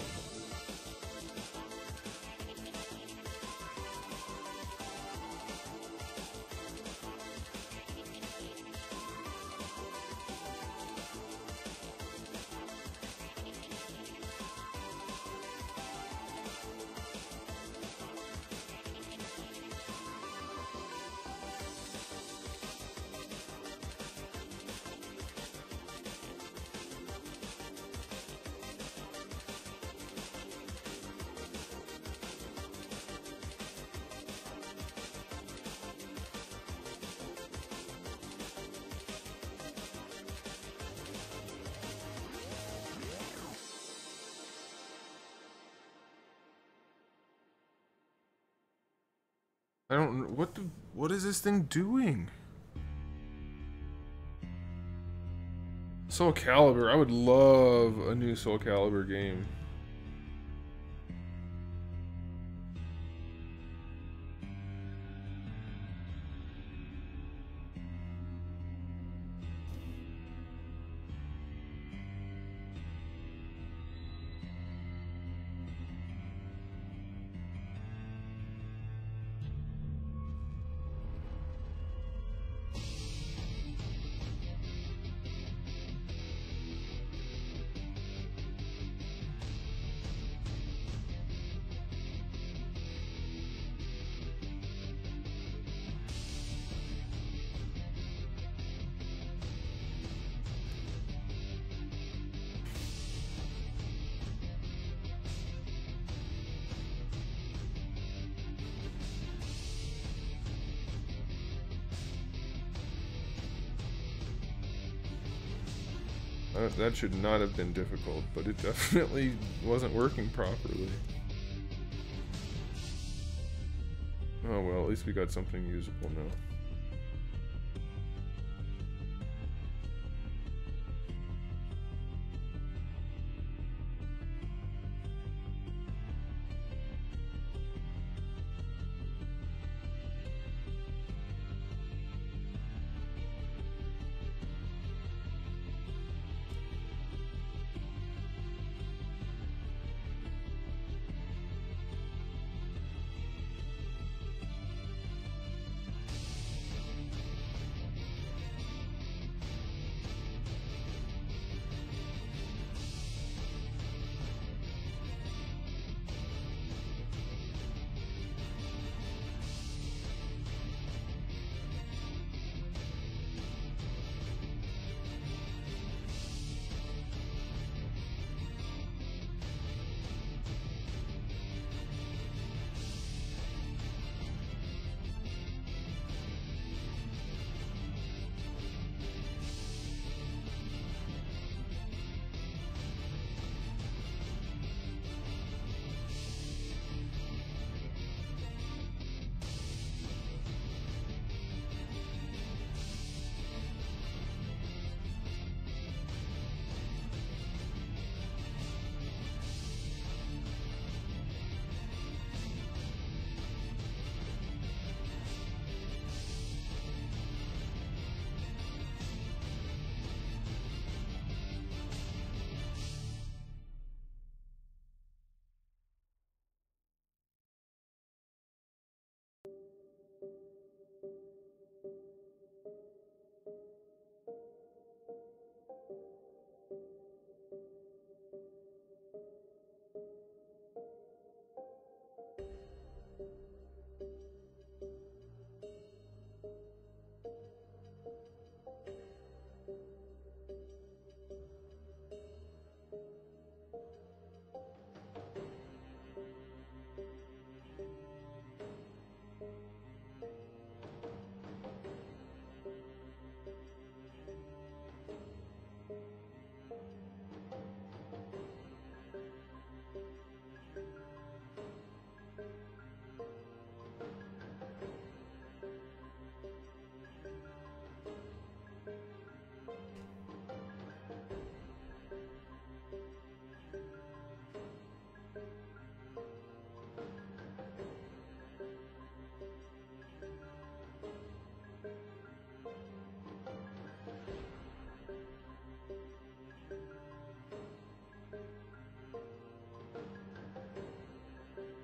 I don't, what is this thing doing? Soul Calibur, I would love a new Soul Calibur game. That should not have been difficult, but it definitely wasn't working properly. Oh well, at least we got something usable now.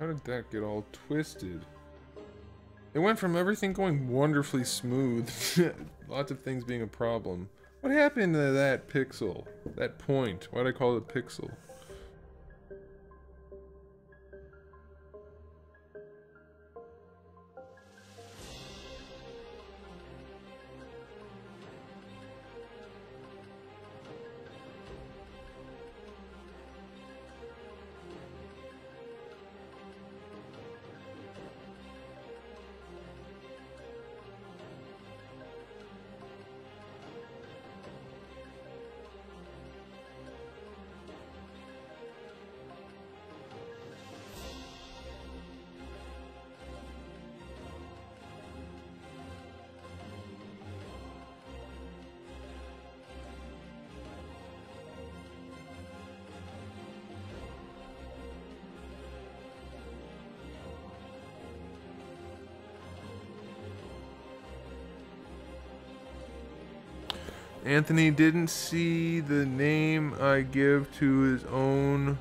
How did that get all twisted? It went from everything going wonderfully smooth, lots of things being a problem. What happened to that pixel? That point? Why'd I call it a pixel? Anthony didn't see the name I give to his own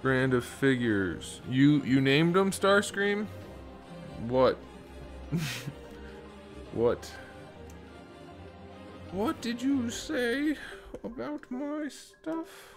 brand of figures. You named them Starscream? What? What? What did you say about my stuff?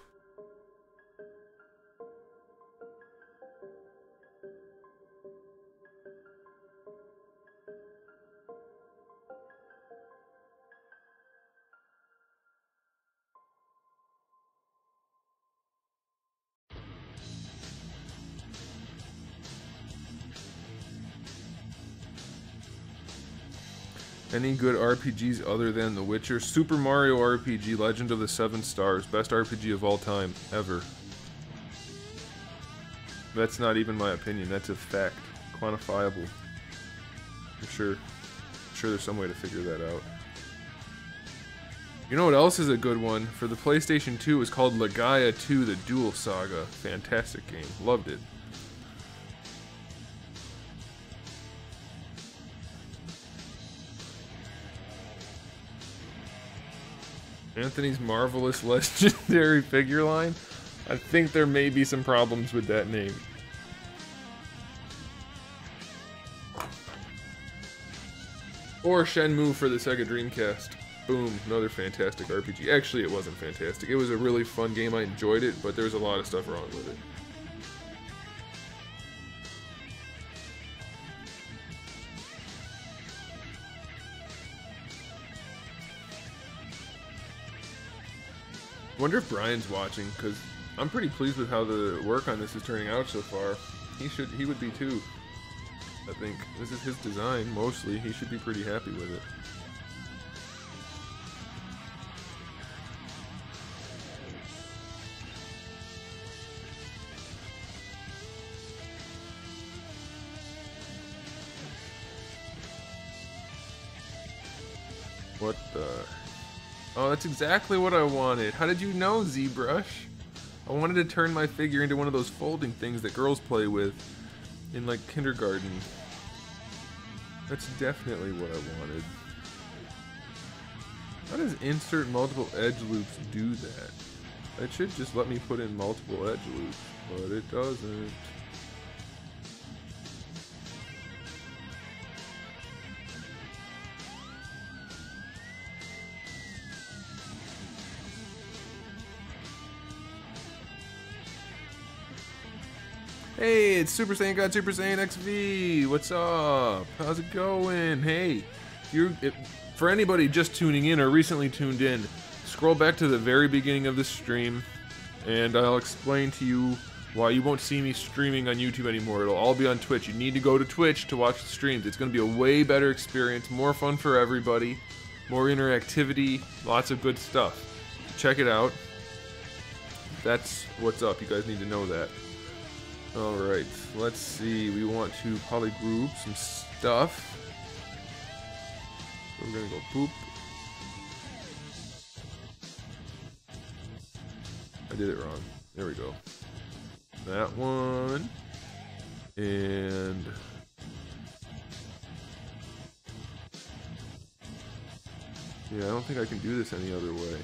Any good RPGs other than The Witcher? Super Mario RPG, Legend of the Seven Stars, best RPG of all time, ever. That's not even my opinion, that's a fact. Quantifiable. I'm sure there's some way to figure that out. You know what else is a good one? For the PlayStation 2, it's called Legaia 2, The Duel Saga. Fantastic game. Loved it. Anthony's Marvelous Legendary figure line? I think there may be some problems with that name. Or Shenmue for the Sega Dreamcast. Boom, another fantastic RPG. Actually, it wasn't fantastic. It was a really fun game. I enjoyed it, but there was a lot of stuff wrong with it. Wonder if Brian's watching, because I'm pretty pleased with how the work on this is turning out so far. He would be too. I think this is his design mostly. He should be pretty happy with it. What the? Oh, that's exactly what I wanted. How did you know, ZBrush? I wanted to turn my figure into one of those folding things that girls play with in, like, kindergarten. That's definitely what I wanted. How does insert multiple edge loops do that? It should just let me put in multiple edge loops, but it doesn't. Hey, it's Super Saiyan God, Super Saiyan XV. What's up? How's it going? Hey, for anybody just tuning in or recently tuned in, scroll back to the very beginning of the stream, and I'll explain to you why you won't see me streaming on YouTube anymore. It'll all be on Twitch. You need to go to Twitch to watch the streams. It's going to be a way better experience, more fun for everybody, more interactivity, lots of good stuff. Check it out. That's what's up. You guys need to know that. Alright, let's see. We want to polygroup some stuff. So we're gonna go poop. I did it wrong. There we go. That one. And yeah, I don't think I can do this any other way.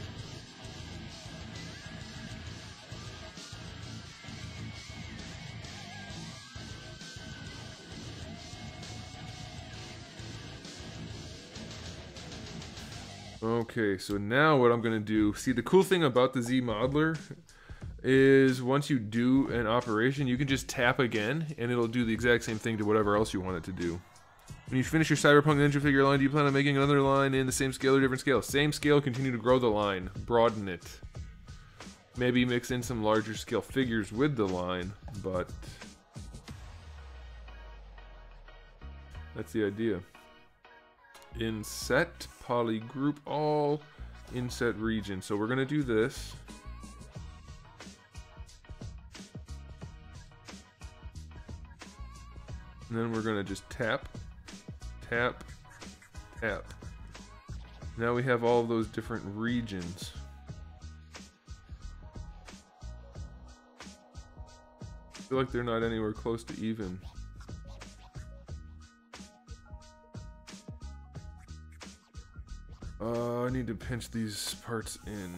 Okay, so now what I'm gonna do, see the cool thing about the Z modeler is once you do an operation, you can just tap again and it'll do the exact same thing to whatever else you want it to do. When you finish your Cyberpunk Ninja figure line, do you plan on making another line in the same scale or different scale? Same scale, continue to grow the line, broaden it. Maybe mix in some larger scale figures with the line, but that's the idea. Inset, polygroup all, inset region. So we're gonna do this. And then we're gonna just tap, tap, tap. Now we have all of those different regions. I feel like they're not anywhere close to even. I need to pinch these parts in.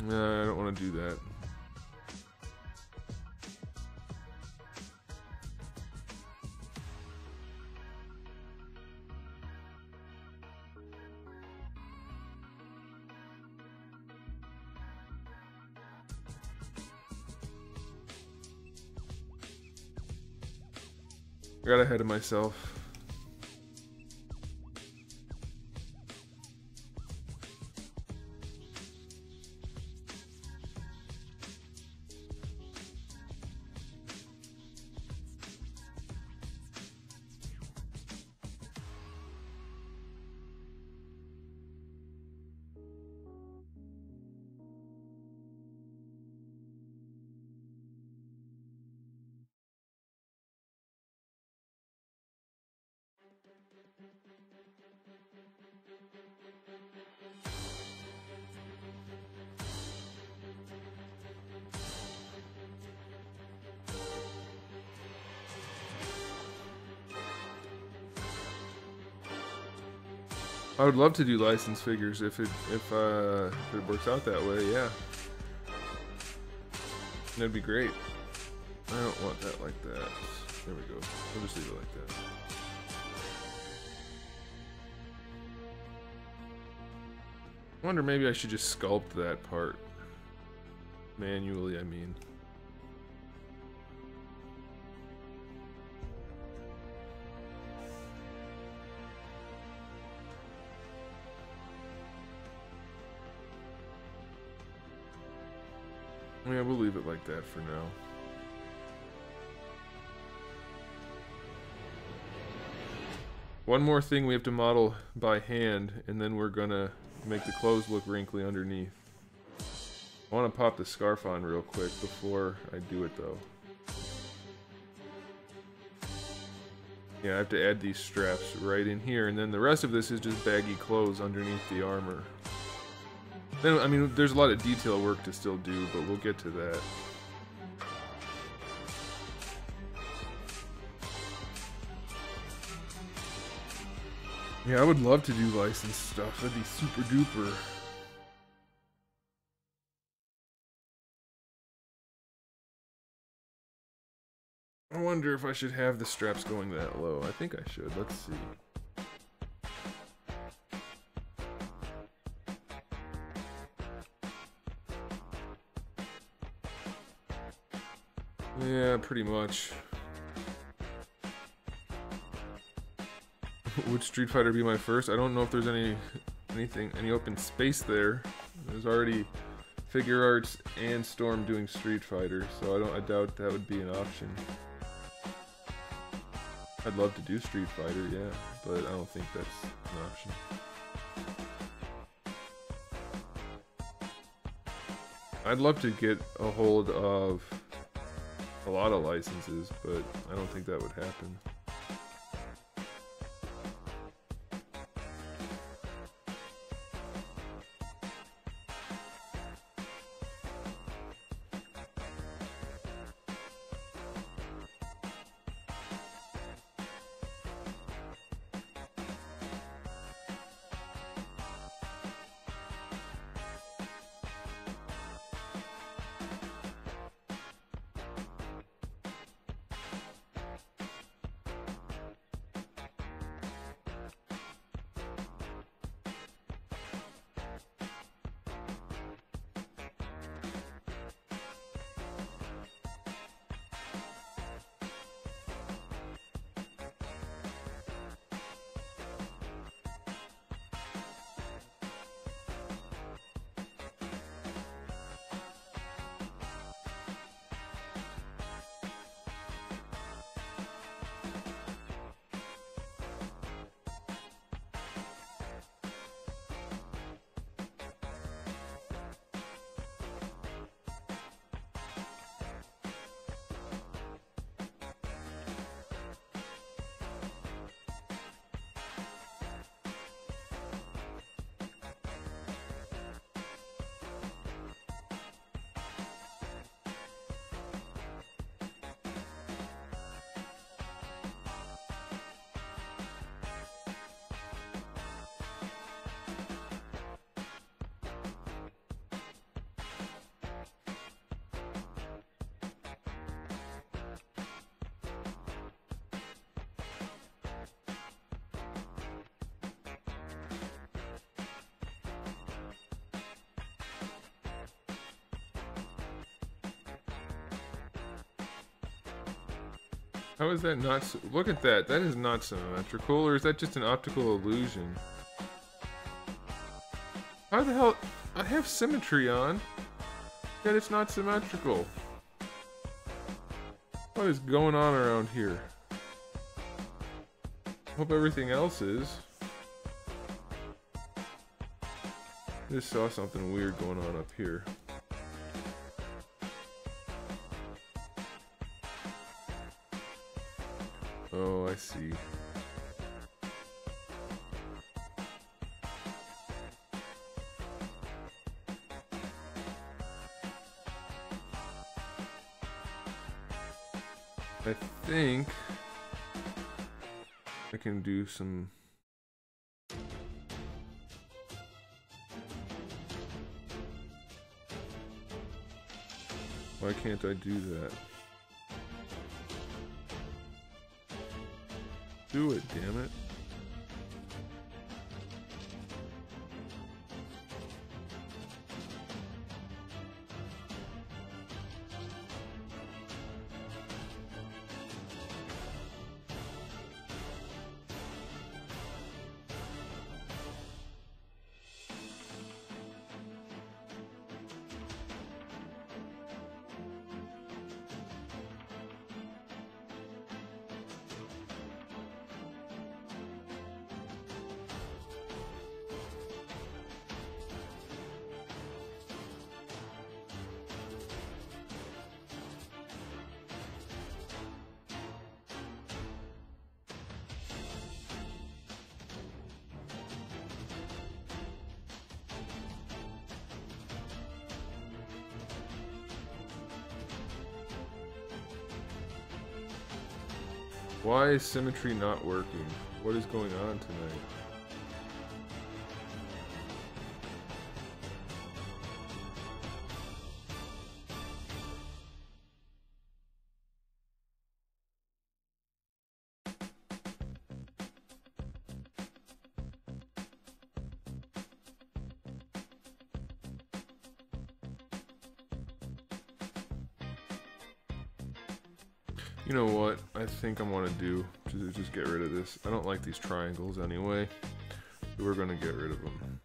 No, I don't want to do that. I got ahead of myself. I would love to do licensed figures if it works out that way, yeah. That'd be great. I don't want that like that. There we go. I'll just leave it like that. I wonder maybe I should just sculpt that part. Manually, I mean. Yeah, we'll leave it like that for now. One more thing we have to model by hand, and then we're gonna make the clothes look wrinkly underneath. I want to pop the scarf on real quick before I do it though. Yeah, I have to add these straps right in here, and then the rest of this is just baggy clothes underneath the armor. Then, I mean, there's a lot of detail work to still do, but we'll get to that. Yeah, I would love to do licensed stuff. That'd be super duper. I wonder if I should have the straps going that low. I think I should. Let's see. Yeah, pretty much. Would Street Fighter be my first? I don't know if there's any open space there. There's already Figure Arts and Storm doing Street Fighter, so I doubt that would be an option. I'd love to do Street Fighter, yeah, but I don't think that's an option. I'd love to get a hold of a lot of licenses, but I don't think that would happen. How is that not... Look at that. That is not symmetrical, or is that just an optical illusion? How the hell... I have symmetry on, yet it's not symmetrical. What is going on around here? Hope everything else is. I just saw something weird going on up here. Oh, I see. I think I can do some... Why can't I do that? Do it, damn it. Why is symmetry not working? What is going on tonight? You know what I think I want to do to just get rid of this. I don't like these triangles anyway. So we're going to get rid of them.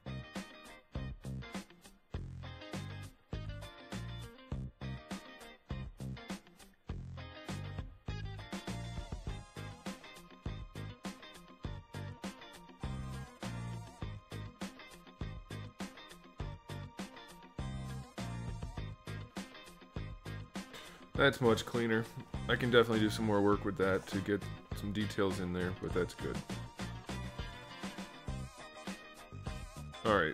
That's much cleaner. I can definitely do some more work with that to get some details in there, but that's good. Alright.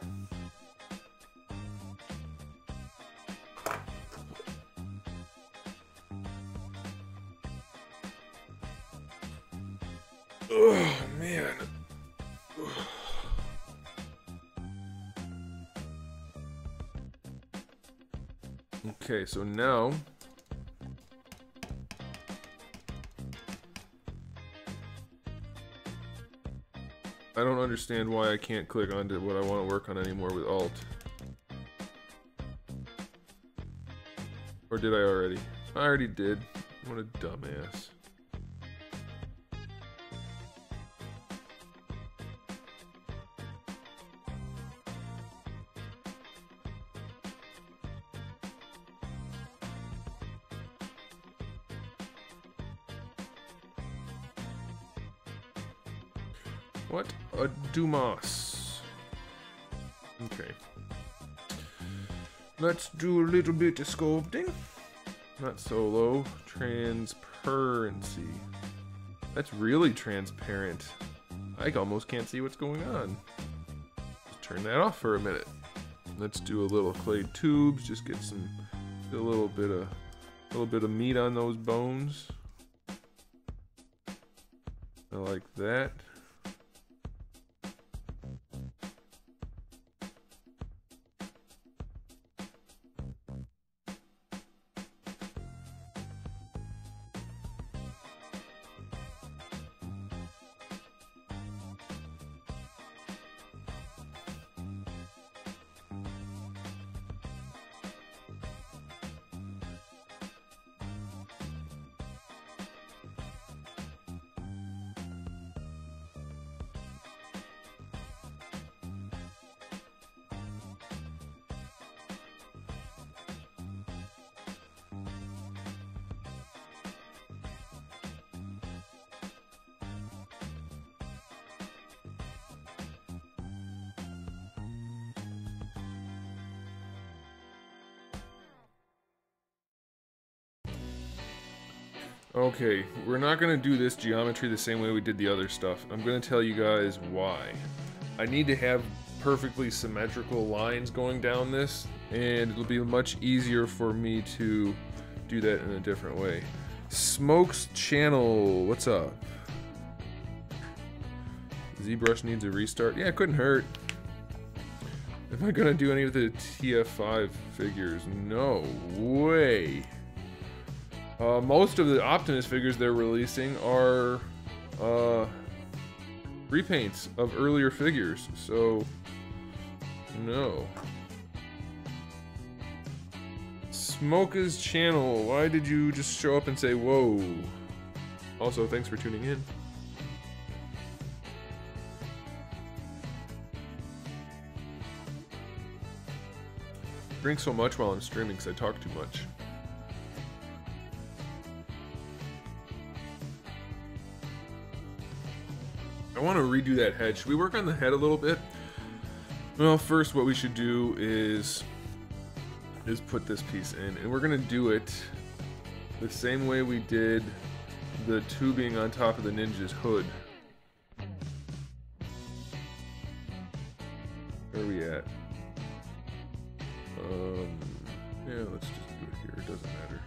Oh, man. Okay, so now... I don't understand why I can't click onto what I want to work on anymore with Alt. Or did I already? I already did. What a dumbass. What a Dumas. Okay. Let's do a little bit of sculpting. Not solo. Transparency. That's really transparent. I almost can't see what's going on. Just turn that off for a minute. Let's do a little clay tubes. Just get a little bit of meat on those bones. I like that. Okay, we're not going to do this geometry the same way we did the other stuff. I'm going to tell you guys why. I need to have perfectly symmetrical lines going down this, and it'll be much easier for me to do that in a different way. Smokes channel, what's up? ZBrush needs a restart. Yeah, it couldn't hurt. Am I going to do any of the TF5 figures? No way. Most of the Optimus figures they're releasing are repaints of earlier figures, so no. Smoke's channel, why did you just show up and say whoa? Also, thanks for tuning in. Drink so much while I'm streaming because I talk too much. I want to redo that head. Should we work on the head a little bit? Well, first what we should do is put this piece in, and we're gonna do it the same way we did the tubing on top of the Ninja's hood. Where are we at? Yeah, let's just do it here. It doesn't matter.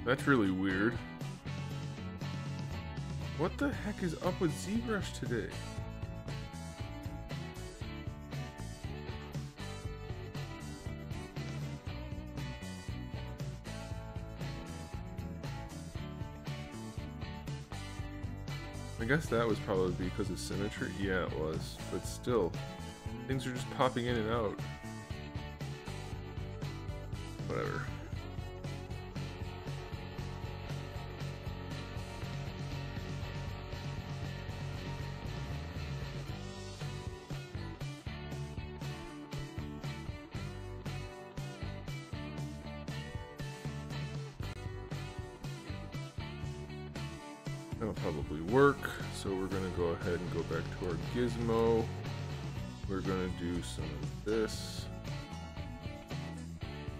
That's really weird. What the heck is up with ZBrush today? I guess that was probably because of symmetry. Yeah, it was. But still, things are just popping in and out. Whatever. That'll probably work, so we're gonna go ahead and go back to our gizmo. We're gonna do some of this.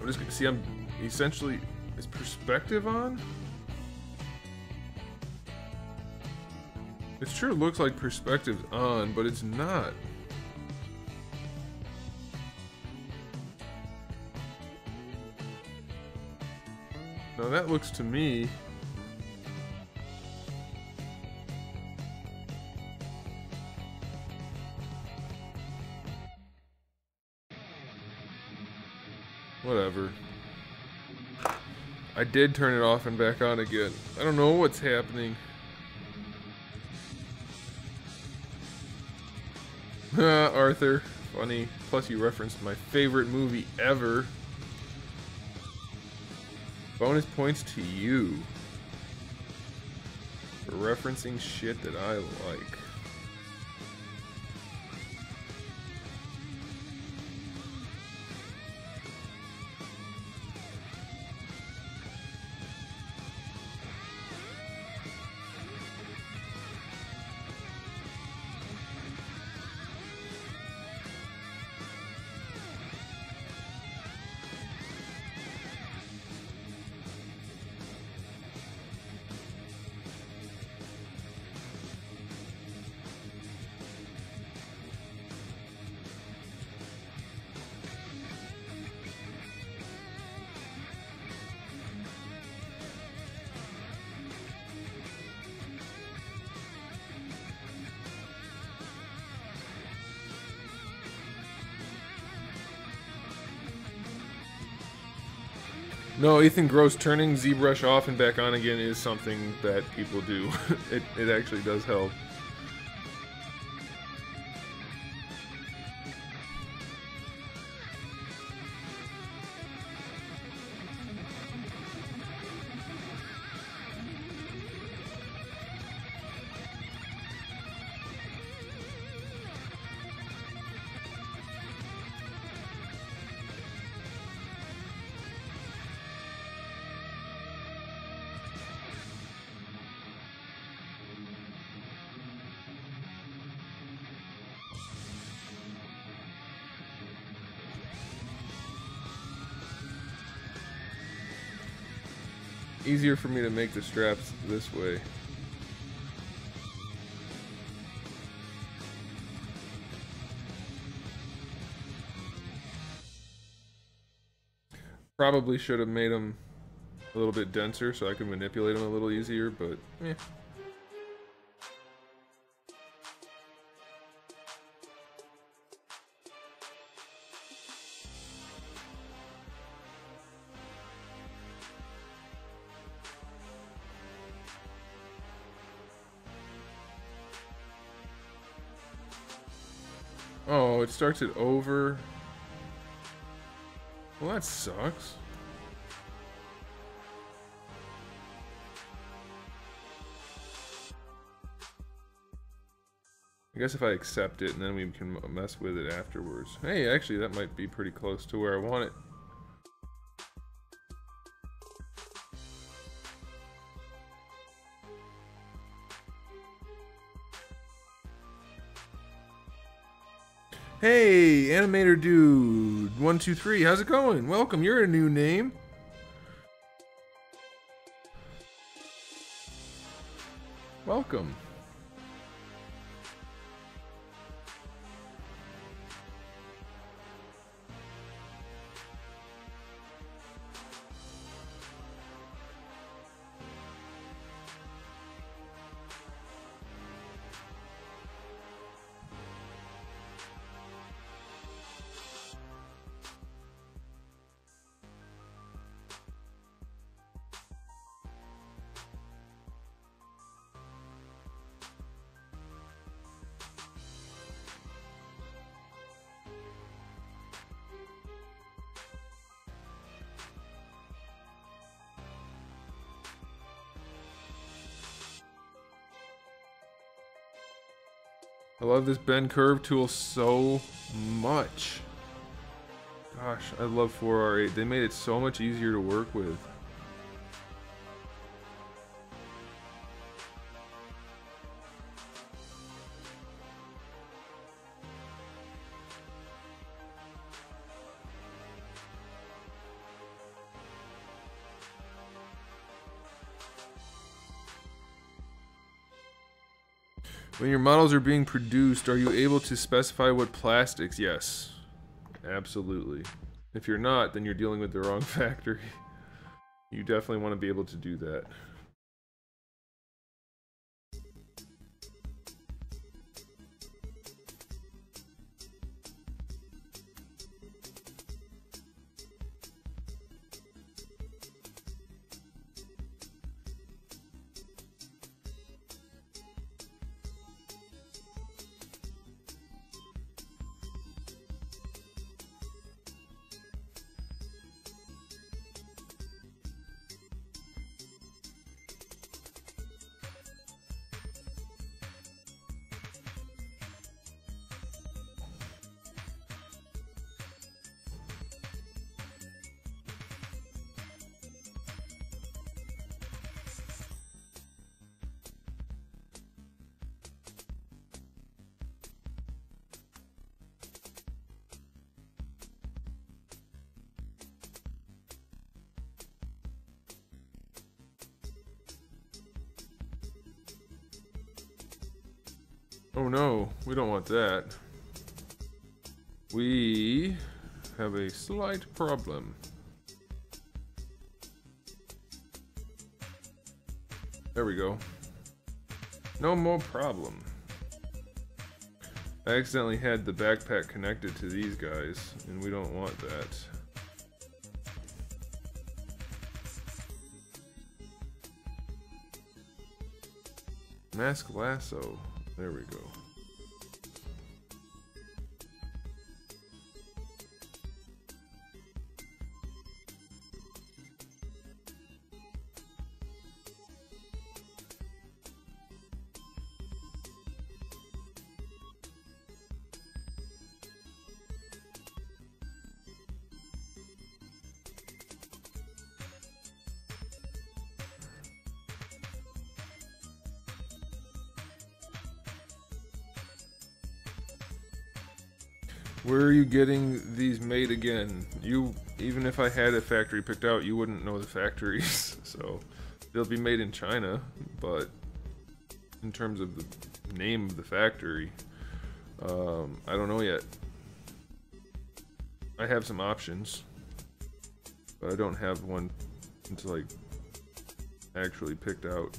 I'm just gonna see, I'm essentially, is perspective on? It sure looks like perspective's on, but it's not. Now that looks to me whatever. I did turn it off and back on again. I don't know what's happening. Arthur, funny. Plus you referenced my favorite movie ever. Bonus points to you for referencing shit that I like. No, Ethan Gross, turning ZBrush off and back on again is something that people do. It actually does help. easier for me to make the straps this way. Probably should have made them a little bit denser so I could manipulate them a little easier, but eh. Oh, it starts it over. Well, that sucks. I guess if I accept it and then we can mess with it afterwards. Hey, actually that might be pretty close to where I want it. Hey, Animator Dude 123, how's it going? Welcome, you're a new name. Welcome. I love this bend curve tool so much. Gosh, I love 4R8. They made it so much easier to work with. When your models are being produced, are you able to specify what plastics? Yes, absolutely. If you're not, then you're dealing with the wrong factory. You definitely want to be able to do that. Oh no, we don't want that. We have a slight problem. There we go. No more problem. I accidentally had the backpack connected to these guys, and we don't want that. Mask lasso. There we go. Where are you getting these made again? You even if I had a factory picked out, you wouldn't know the factories. So they'll be made in China, but in terms of the name of the factory, I don't know yet. I have some options, but I don't have one until like actually picked out.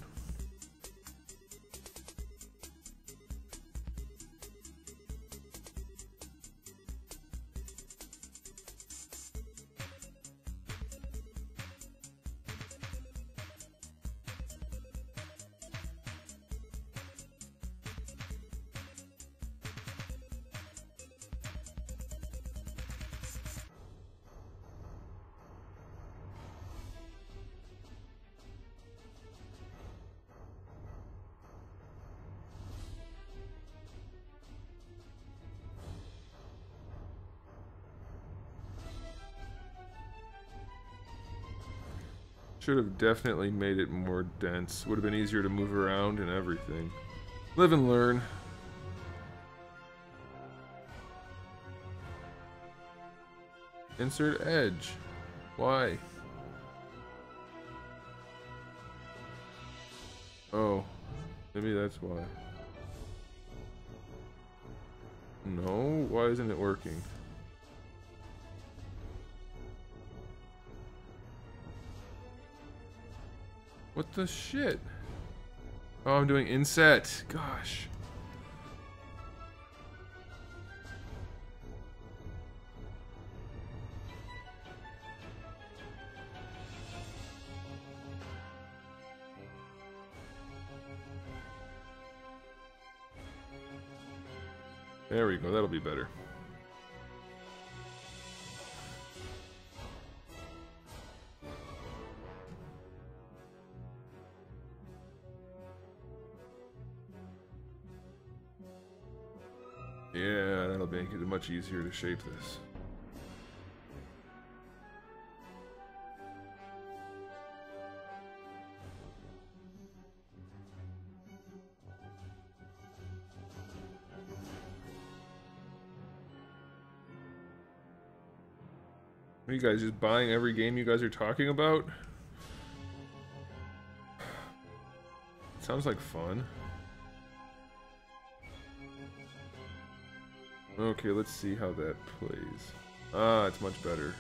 Should have definitely made it more dense. Would have been easier to move around and everything. Live and learn. Insert edge. Why? Oh, maybe that's why. No, why isn't it working? What the shit? Oh, I'm doing inset. Gosh. There we go. That'll be better. Yeah, that'll make it much easier to shape this. Are you guys just buying every game you guys are talking about? Sounds like fun. Okay, let's see how that plays. Ah, it's much better.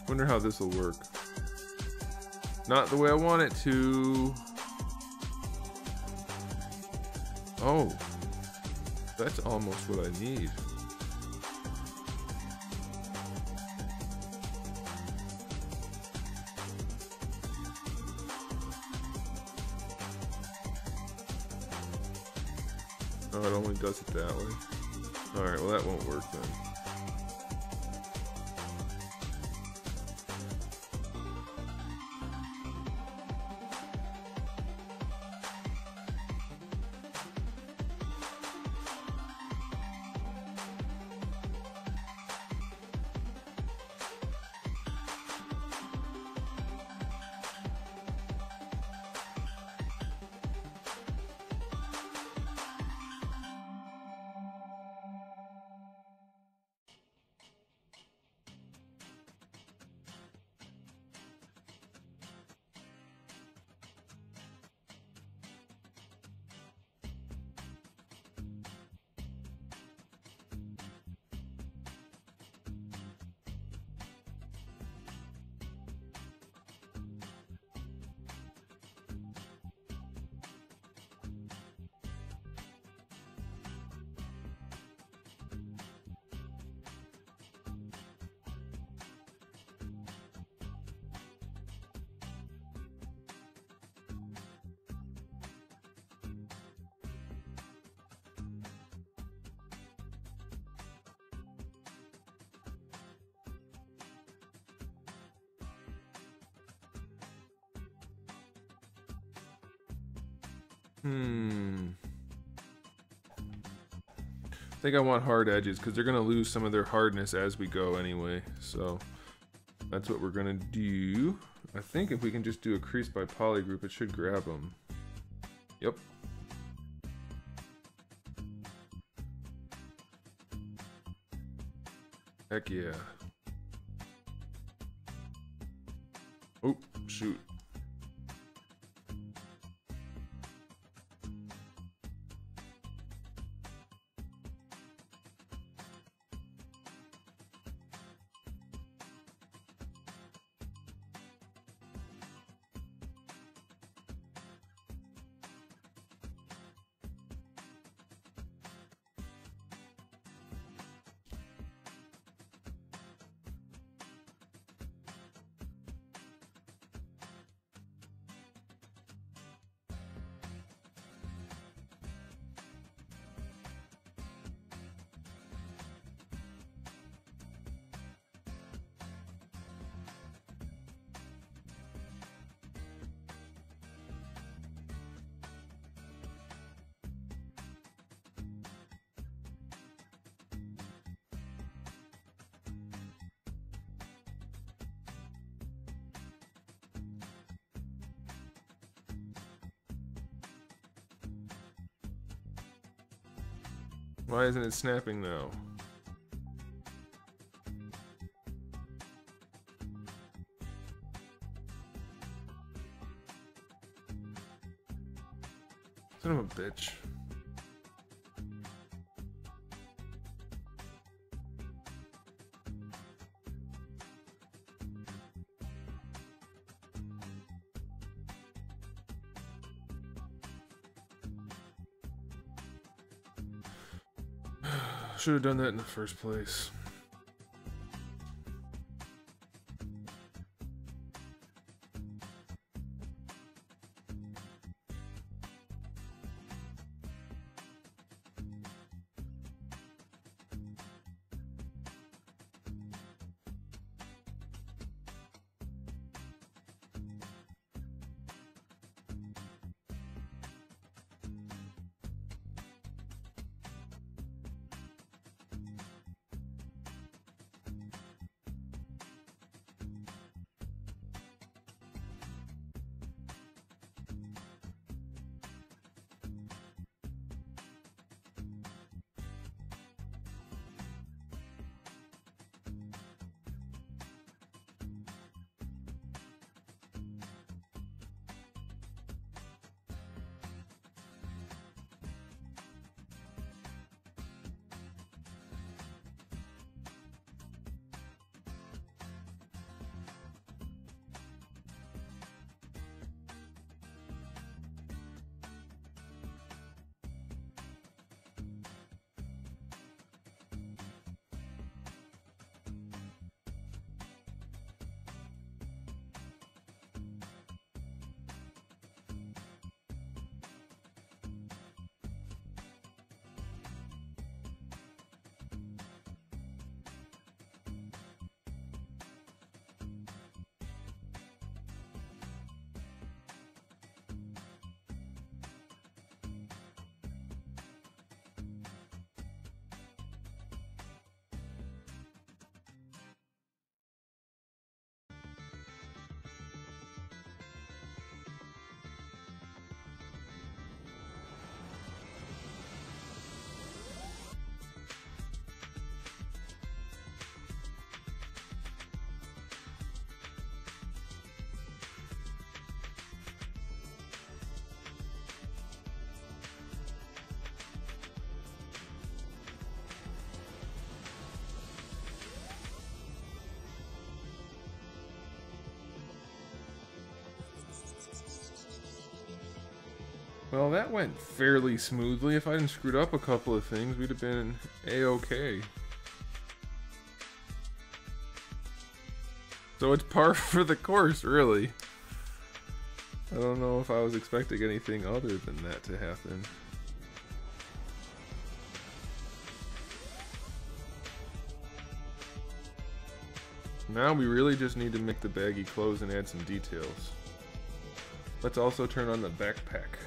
Wonder how this will work. Not the way I want it to. Oh, that's almost what I need. Oh, it only does it that way. Alright, well that won't work then. I think I want hard edges because they're gonna lose some of their hardness as we go anyway. So that's what we're gonna do. I think if we can just do a crease by poly group, it should grab them. Yep. Heck yeah. Oh, shoot. Why isn't it snapping now? Son of a bitch. Should have done that in the first place. Well, that went fairly smoothly. If I hadn't screwed up a couple of things, we'd have been A-okay. So it's par for the course, really. I don't know if I was expecting anything other than that to happen. Now we really just need to make the baggy clothes and add some details. Let's also turn on the backpack.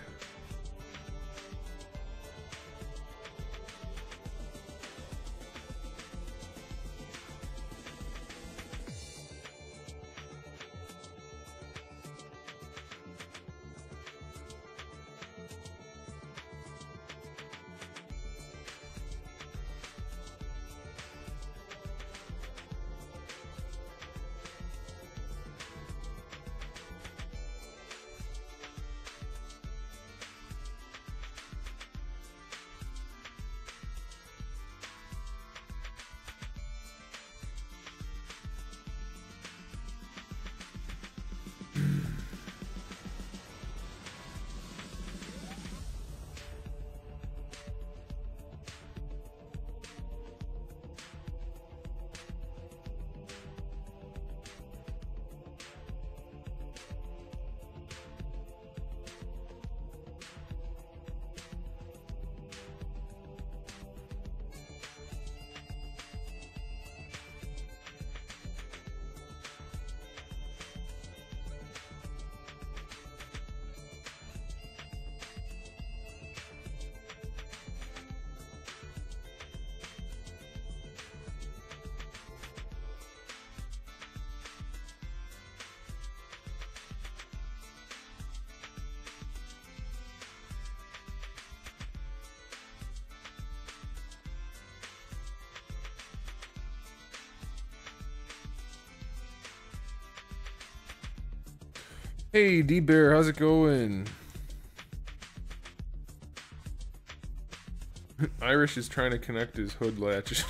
Hey, D-Bear, how's it going? Irish is trying to connect his hood latch.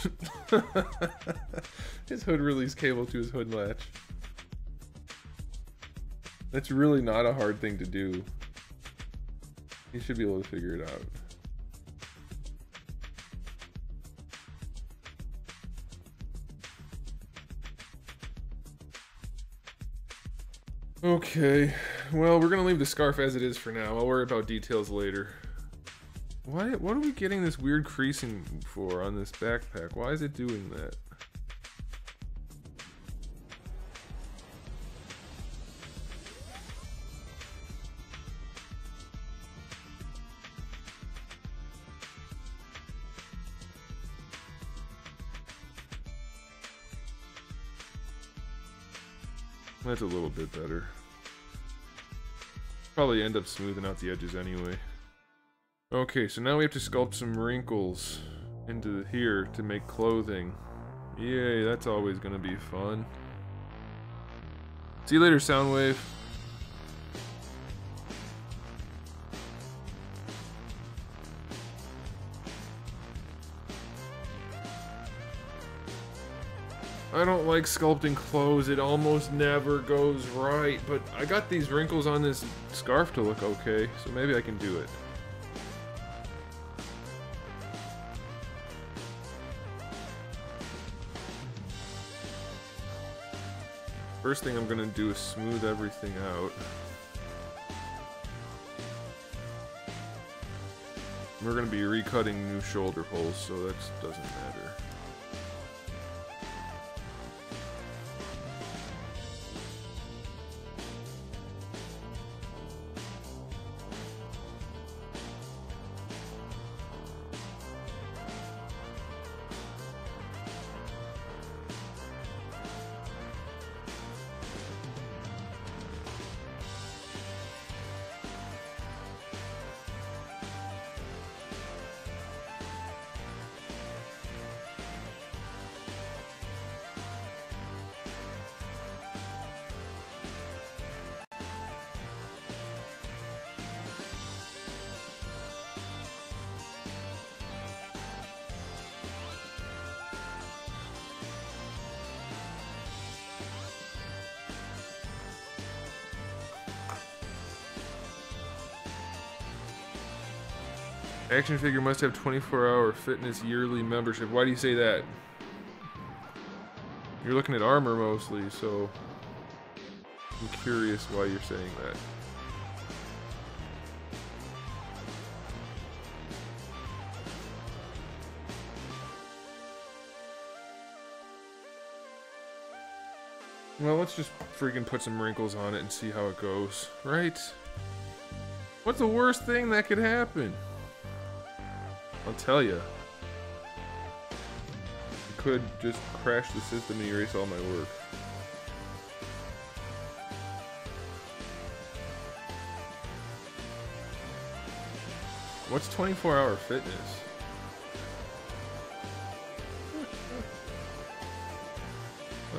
His hood release cable to his hood latch. That's really not a hard thing to do. He should be able to figure it out. Okay, well, we're gonna leave the scarf as it is for now. I'll worry about details later. What are we getting this weird creasing for on this backpack? Why is it doing that? That's a little bit better. Probably end up smoothing out the edges anyway. Okay, so now we have to sculpt some wrinkles into here to make clothing. Yay, that's always gonna be fun. See you later, Soundwave. I don't like sculpting clothes, it almost never goes right, but I got these wrinkles on this scarf to look okay, so maybe I can do it. First thing I'm gonna do is smooth everything out. We're gonna be recutting new shoulder holes, so that doesn't matter. Action figure must have 24-hour fitness yearly membership. Why do you say that? You're looking at armor mostly, so I'm curious why you're saying that. Well, let's just freaking put some wrinkles on it and see how it goes, right? What's the worst thing that could happen? I'll tell you. I could just crash the system and erase all my work. What's 24-hour fitness?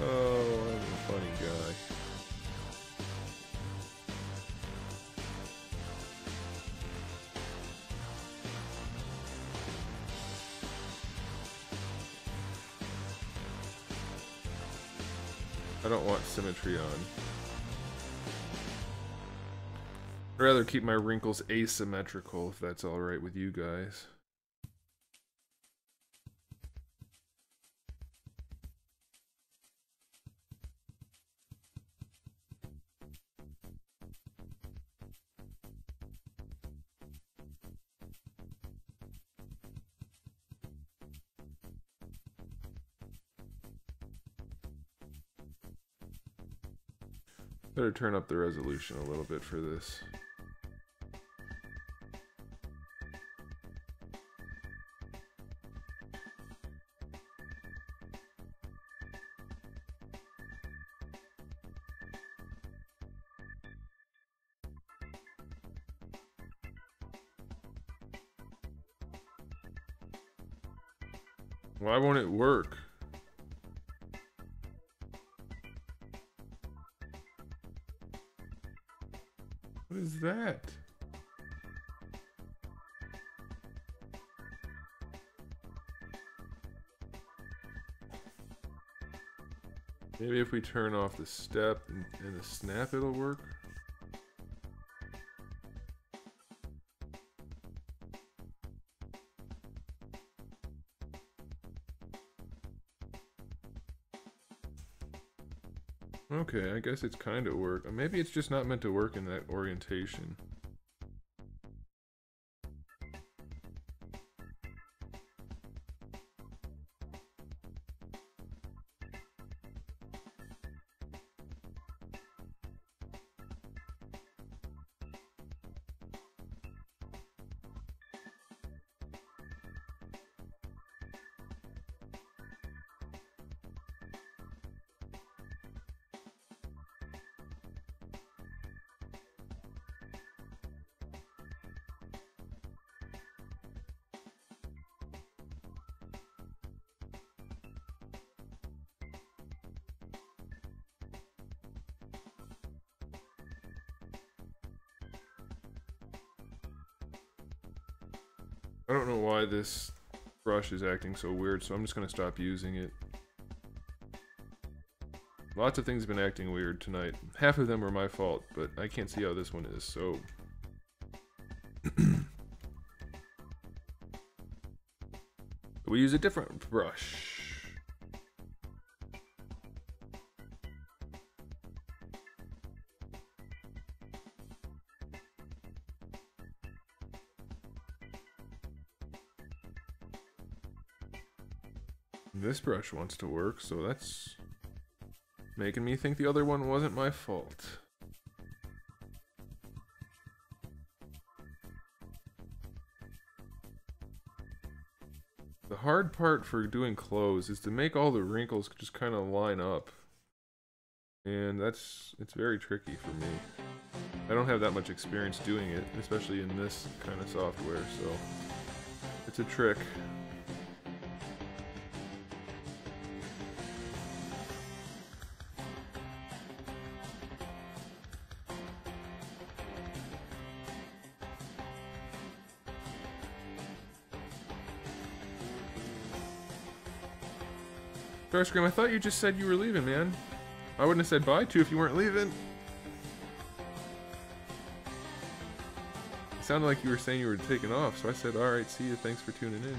Oh, I'm a funny guy. I don't want symmetry on. I'd rather keep my wrinkles asymmetrical, if that's alright with you guys. Better turn up the resolution a little bit for this. Why won't it work? is that? Maybe if we turn off the step and the snap, it'll work. Okay, I guess it's kind of work. Or maybe it's just not meant to work in that orientation. I don't know why this brush is acting so weird, so I'm just going to stop using it. Lots of things have been acting weird tonight. Half of them were my fault, but I can't see how this one is, so... we use a different brush. This brush wants to work, so that's making me think the other one wasn't my fault. The hard part for doing clothes is to make all the wrinkles just kind of line up. And it's very tricky for me. I don't have that much experience doing it, especially in this kind of software, so it's a trick. Starscream, I thought you just said you were leaving, man. I wouldn't have said bye to you if you weren't leaving. It sounded like you were saying you were taking off, so I said, alright, see you, thanks for tuning in.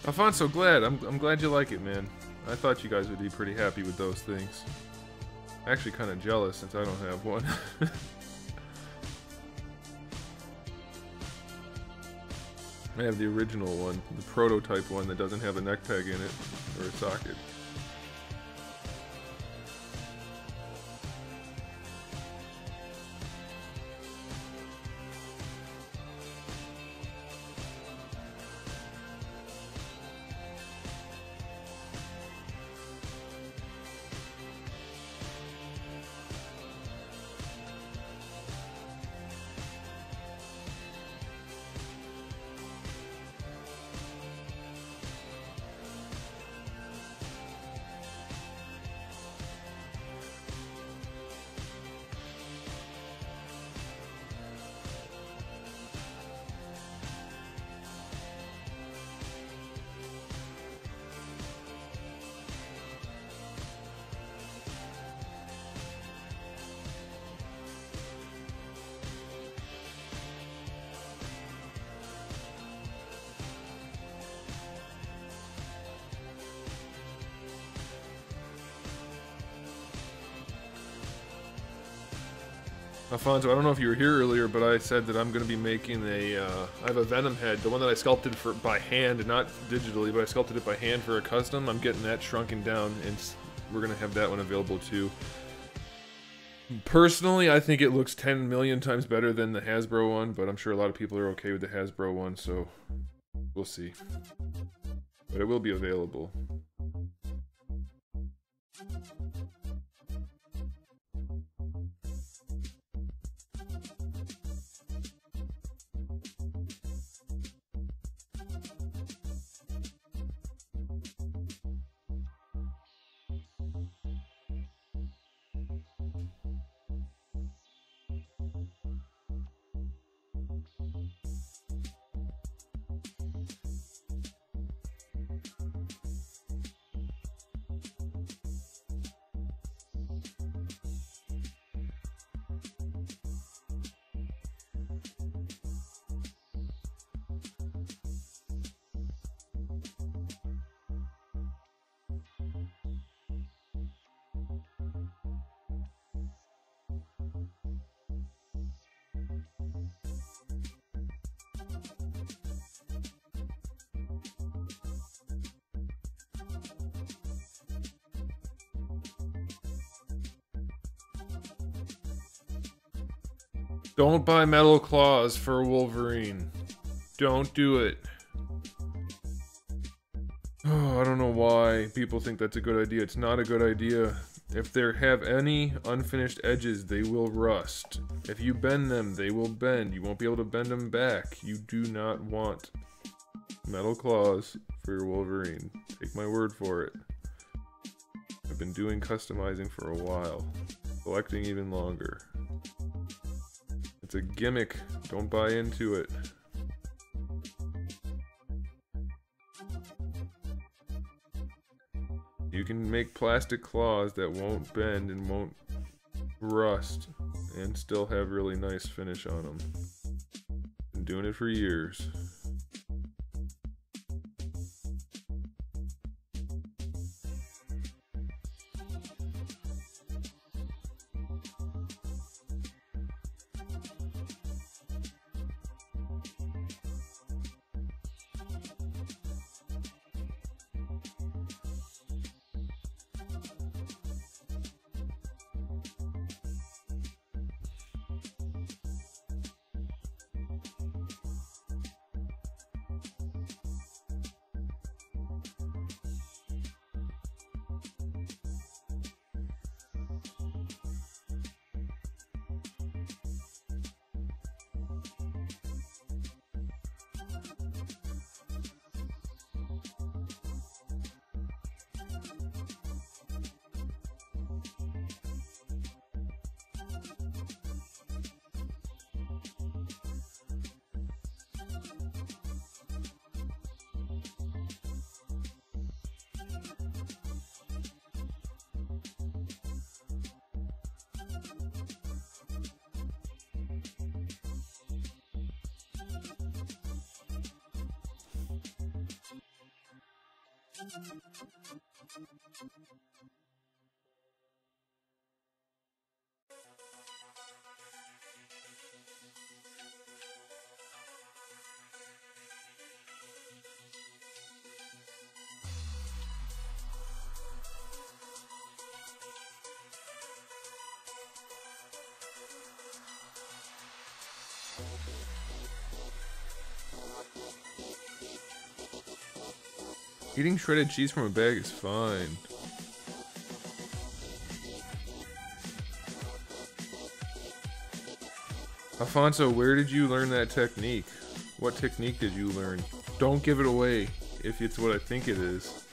Alfonso, glad. I'm glad you like it, man. I thought you guys would be pretty happy with those things. Actually kind of jealous since I don't have one. I have the original one, the prototype one that doesn't have a neck peg in it, or a socket. Alfonso, I don't know if you were here earlier, but I said that I'm going to be making a, I have a Venom head, the one that I sculpted by hand, not digitally, but I sculpted it by hand for a custom. I'm getting that shrunken down, and we're going to have that one available too. Personally, I think it looks 10 million times better than the Hasbro one, but I'm sure a lot of people are okay with the Hasbro one, so we'll see. But it will be available. Don't buy metal claws for Wolverine. Don't do it. Oh, I don't know why people think that's a good idea. It's not a good idea. If they have any unfinished edges, they will rust. If you bend them, they will bend. You won't be able to bend them back. You do not want metal claws for your Wolverine. Take my word for it. I've been doing customizing for a while. Collecting even longer. It's a gimmick. Don't buy into it. You can make plastic claws that won't bend and won't rust and still have really nice finish on them. Been doing it for years. Eating shredded cheese from a bag is fine. Alfonso, where did you learn that technique? What technique did you learn? Don't give it away if it's what I think it is.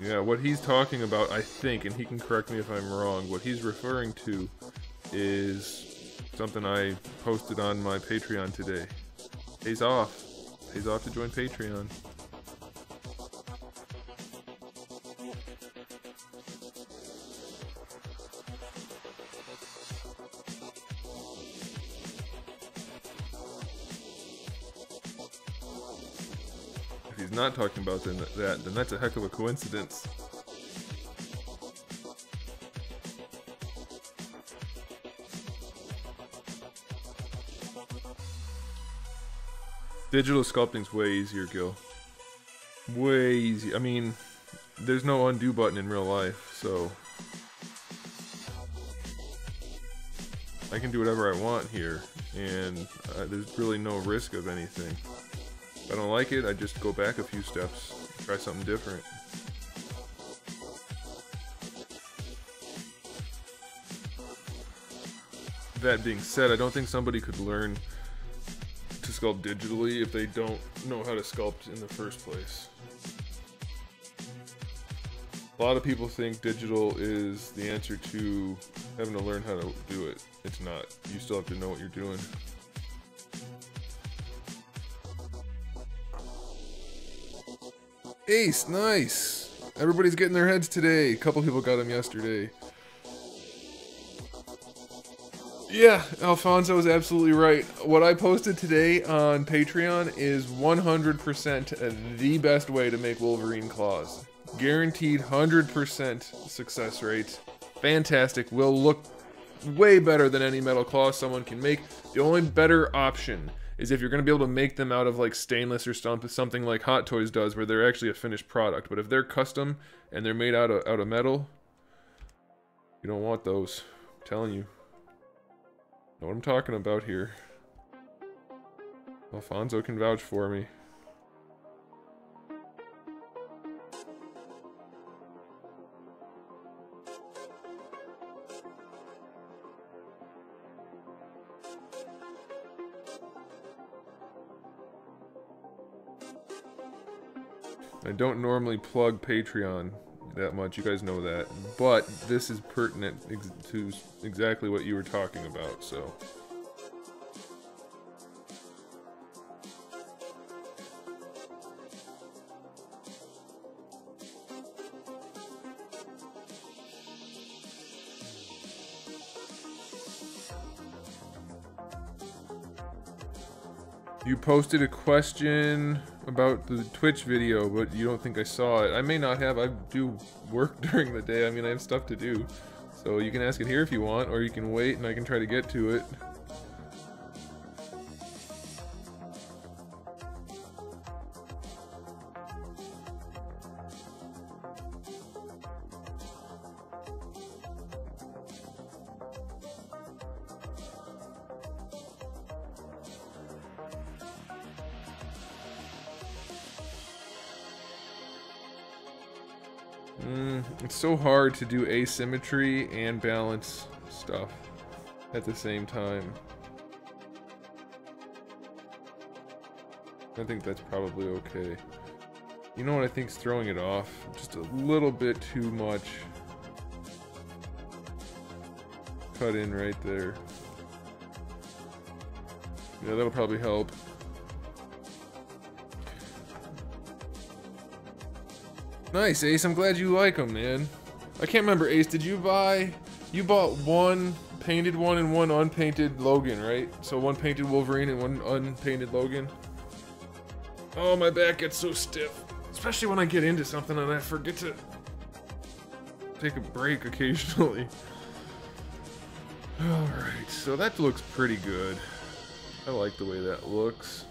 Yeah, what he's talking about, I think, and he can correct me if I'm wrong, what he's referring to is something I posted on my Patreon today. Pays off. Pays off to join Patreon. he's not talking about then that's a heck of a coincidence. Digital sculpting's way easier, Gil. Way easy. I mean, there's no undo button in real life, so I can do whatever I want here, and there's really no risk of anything. If I don't like it, I just go back a few steps, try something different. That being said, I don't think somebody could learn to sculpt digitally if they don't know how to sculpt in the first place. A lot of people think digital is the answer to having to learn how to do it. It's not. You still have to know what you're doing. Ace, nice! Everybody's getting their heads today. A couple people got them yesterday. Yeah, Alfonso is absolutely right. What I posted today on Patreon is 100% the best way to make Wolverine claws. Guaranteed 100% success rate. Fantastic. Will look way better than any metal claw someone can make. The only better option is if you're going to be able to make them out of like stainless or something like Hot Toys does, where they're actually a finished product. But if they're custom and they're made out of metal, you don't want those. I'm telling you. Know what I'm talking about here. Alfonso can vouch for me. I don't normally plug Patreon that much, you guys know that, but this is pertinent to exactly what you were talking about, so. You posted a question about the Twitch video, but you don't think I saw it. I may not have. I do work during the day. I mean, I have stuff to do. So you can ask it here if you want, or you can wait and I can try to get to it. It's so hard to do asymmetry and balance stuff at the same time. I think that's probably okay. You know what I think's throwing it off? Just a little bit too much cut in right there. Yeah, that'll probably help. Nice, Ace. I'm glad you like them, man. I can't remember, Ace. Did you buy... You bought one painted one and one unpainted Logan, right? So one painted Wolverine and one unpainted Logan. Oh, my back gets so stiff. Especially when I get into something and I forget to take a break occasionally. Alright, so that looks pretty good. I like the way that looks.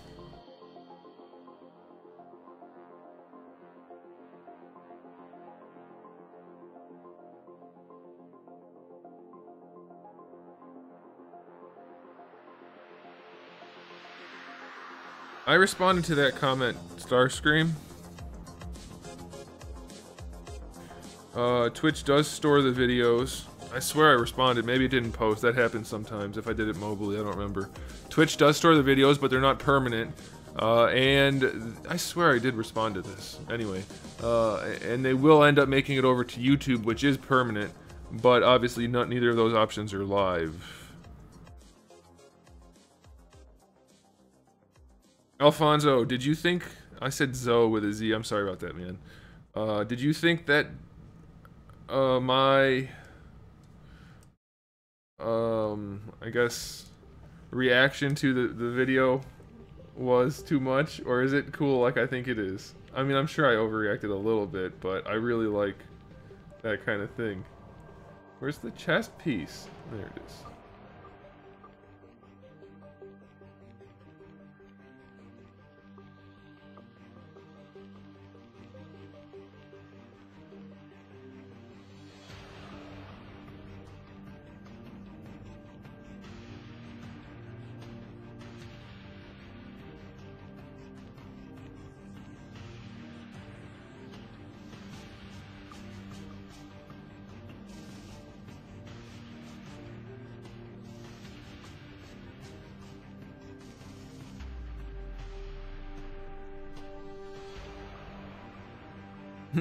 I responded to that comment, Starscream. Twitch does store the videos. I swear I responded. Maybe it didn't post. That happens sometimes. If I did it mobily, I don't remember. Twitch does store the videos, but they're not permanent. And I swear I did respond to this. Anyway, and they will end up making it over to YouTube, which is permanent. But obviously, neither of those options are live. Alfonso, did you think... I said Zoe with a Z. I'm sorry about that, man. Did you think that my... I guess... reaction to the video was too much? Or is it cool like I think it is? I mean, I'm sure I overreacted a little bit, but I really like that kind of thing. Where's the chest piece? There it is.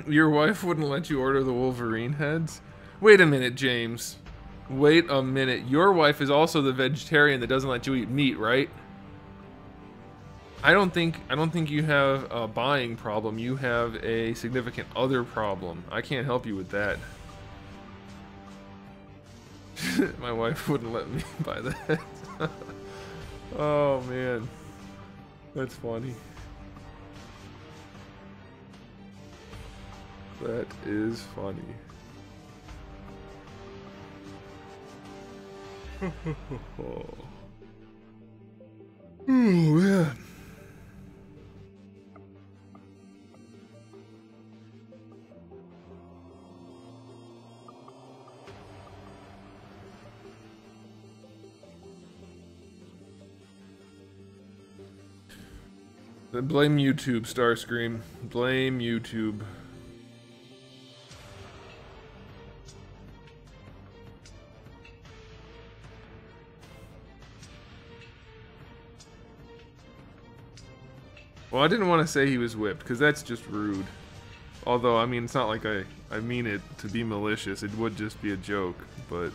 Your wife wouldn't let you order the Wolverine heads? Wait a minute, James. Wait a minute. Your wife is also the vegetarian that doesn't let you eat meat, right? I don't think you have a buying problem. You have a significant other problem. I can't help you with that. My wife wouldn't let me buy that. Oh man. That's funny. That is funny. Oh man. Then blame YouTube, Starscream. Blame YouTube. Well, I didn't want to say he was whipped, because that's just rude. Although, I mean, it's not like I mean it to be malicious. It would just be a joke, but...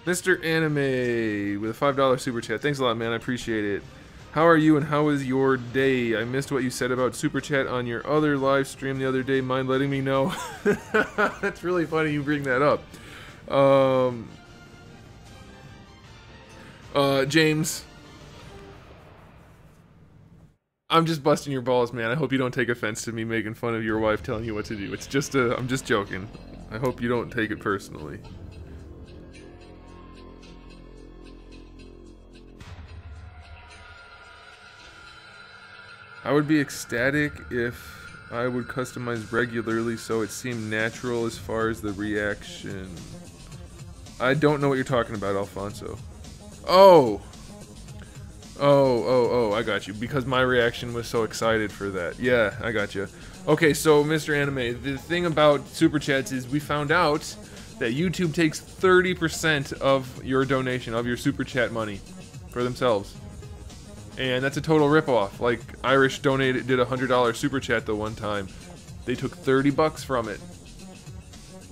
Mr. Anime with a $5 super chat. Thanks a lot, man. I appreciate it. How are you and how was your day? I missed what you said about super chat on your other live stream the other day. Mind letting me know? That's really funny you bring that up. James... I'm just busting your balls, man. I hope you don't take offense to me making fun of your wife telling you what to do. It's just I'm just joking. I hope you don't take it personally. I would be ecstatic if I would customize regularly so it seemed natural as far as the reaction. I don't know what you're talking about, Alfonso. Oh! Oh, I got you. Because my reaction was so excited for that. Yeah, I got you. Okay, so Mr. Anime, the thing about Super Chats is we found out that YouTube takes 30% of your donation, of your Super Chat money, for themselves. And that's a total ripoff. Like, Irish did a $100 Super Chat the one time. They took 30 bucks from it.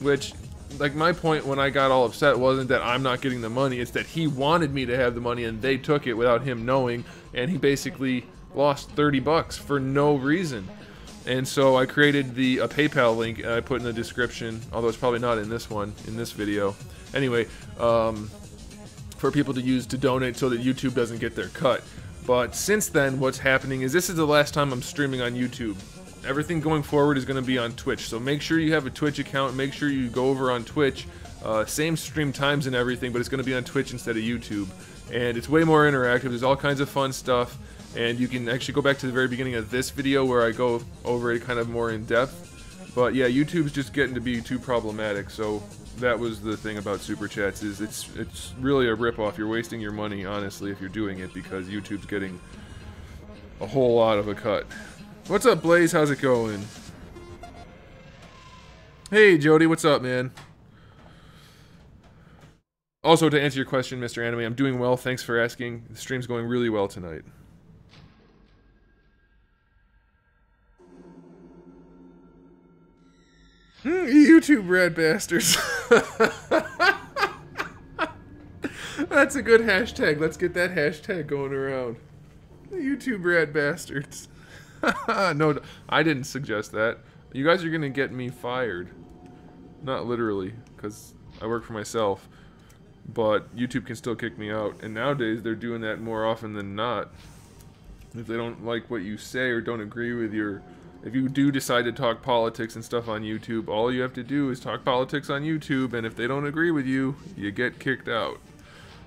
Which... like, my point when I got all upset wasn't that I'm not getting the money, it's that he wanted me to have the money and they took it without him knowing, and he basically lost 30 bucks for no reason. And so I created a PayPal link I put in the description, although it's probably not in this one, in this video. Anyway, for people to use to donate so that YouTube doesn't get their cut. But since then, what's happening is this is the last time I'm streaming on YouTube. Everything going forward is going to be on Twitch, so make sure you have a Twitch account, make sure you go over on Twitch, same stream times and everything, but it's going to be on Twitch instead of YouTube, and it's way more interactive. There's all kinds of fun stuff, and you can actually go back to the very beginning of this video where I go over it kind of more in depth, but yeah, YouTube's just getting to be too problematic, so that was the thing about Super Chats, is it's really a ripoff. You're wasting your money, honestly, if you're doing it, because YouTube's getting a whole lot of a cut. What's up, Blaze? How's it going? Hey, Jody. What's up, man? Also, to answer your question, Mr. Anime, I'm doing well. Thanks for asking. The stream's going really well tonight. YouTube rat bastards. That's a good hashtag. Let's get that hashtag going around. YouTube rat bastards. No, I didn't suggest that. You guys are gonna get me fired. Not literally, because I work for myself. But YouTube can still kick me out. And nowadays, they're doing that more often than not. If they don't like what you say or don't agree with your if you do decide to talk politics and stuff on YouTube, all you have to do is talk politics on YouTube, and if they don't agree with you, you get kicked out.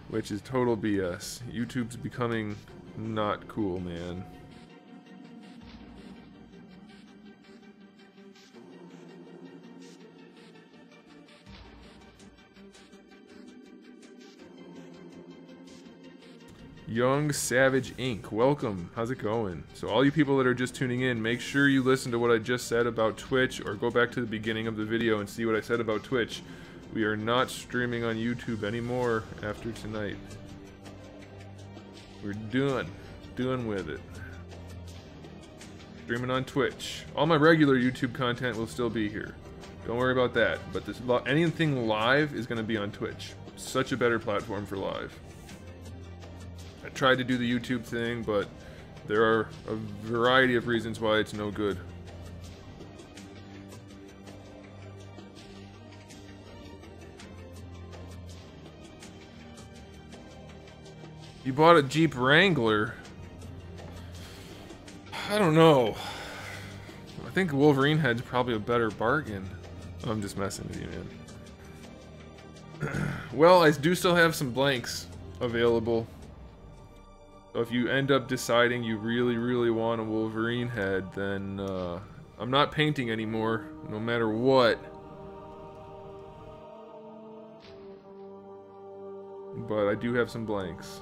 Which is total BS. YouTube's becoming not cool, man. Young Savage Inc. Welcome. How's it going? So all you people that are just tuning in, make sure you listen to what I just said about Twitch, or go back to the beginning of the video and see what I said about Twitch. We are not streaming on YouTube anymore after tonight. We're done with it. Streaming on Twitch. All my regular YouTube content will still be here. Don't worry about that. But this, anything live is going to be on Twitch. Such a better platform for live. I tried to do the YouTube thing, but there are a variety of reasons why it's no good. You bought a Jeep Wrangler? I don't know. I think Wolverine Head's probably a better bargain. I'm just messing with you, man. Well, I do still have some blanks available. So if you end up deciding you really, really want a Wolverine Head, then I'm not painting anymore, no matter what. But I do have some blanks.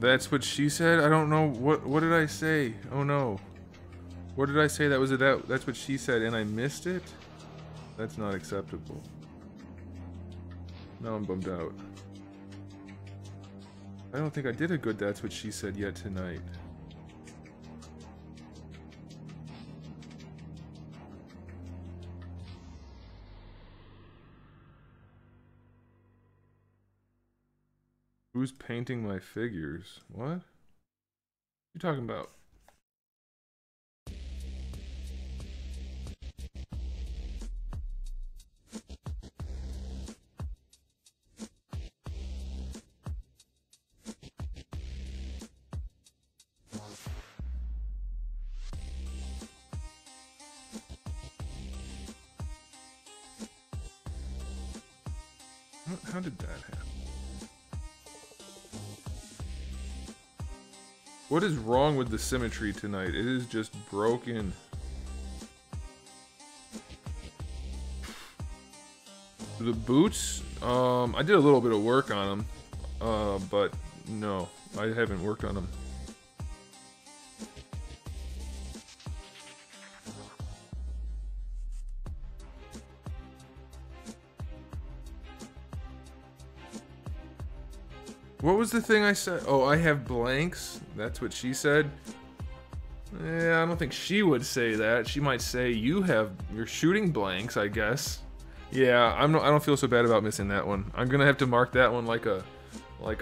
That's what she said? I don't know. What did I say? Oh no. What did I say? That was that's what she said and I missed it? That's not acceptable. Now I'm bummed out. I don't think I did a good that's what she said yet tonight. Who's painting my figures? What? You talking about? How did that happen? What is wrong with the symmetry tonight? It is just broken. The boots, I did a little bit of work on them, but no, I haven't worked on them. What was the thing I said? Oh, I have blanks? That's what she said? Yeah, I don't think she would say that. She might say you're shooting blanks, I guess. Yeah, I don't feel so bad about missing that one. I'm gonna have to mark that one like a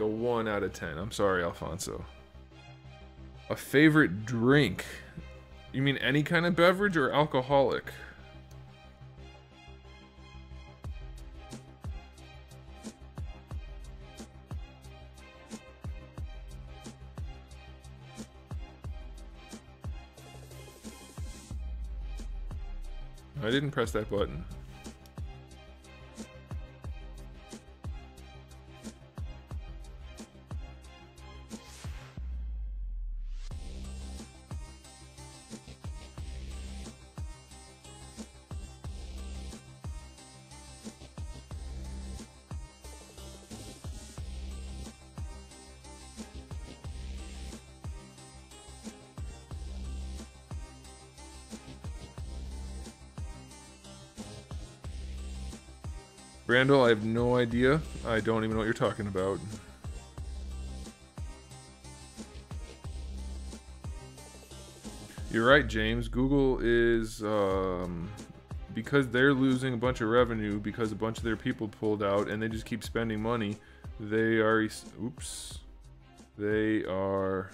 1 out of 10. I'm sorry, Alfonso. A favorite drink? You mean any kind of beverage or alcoholic? I didn't press that button. Randall, I have no idea. I don't even know what you're talking about. You're right, James. Google is, because they're losing a bunch of revenue because a bunch of their people pulled out and they just keep spending money. They are, oops. They're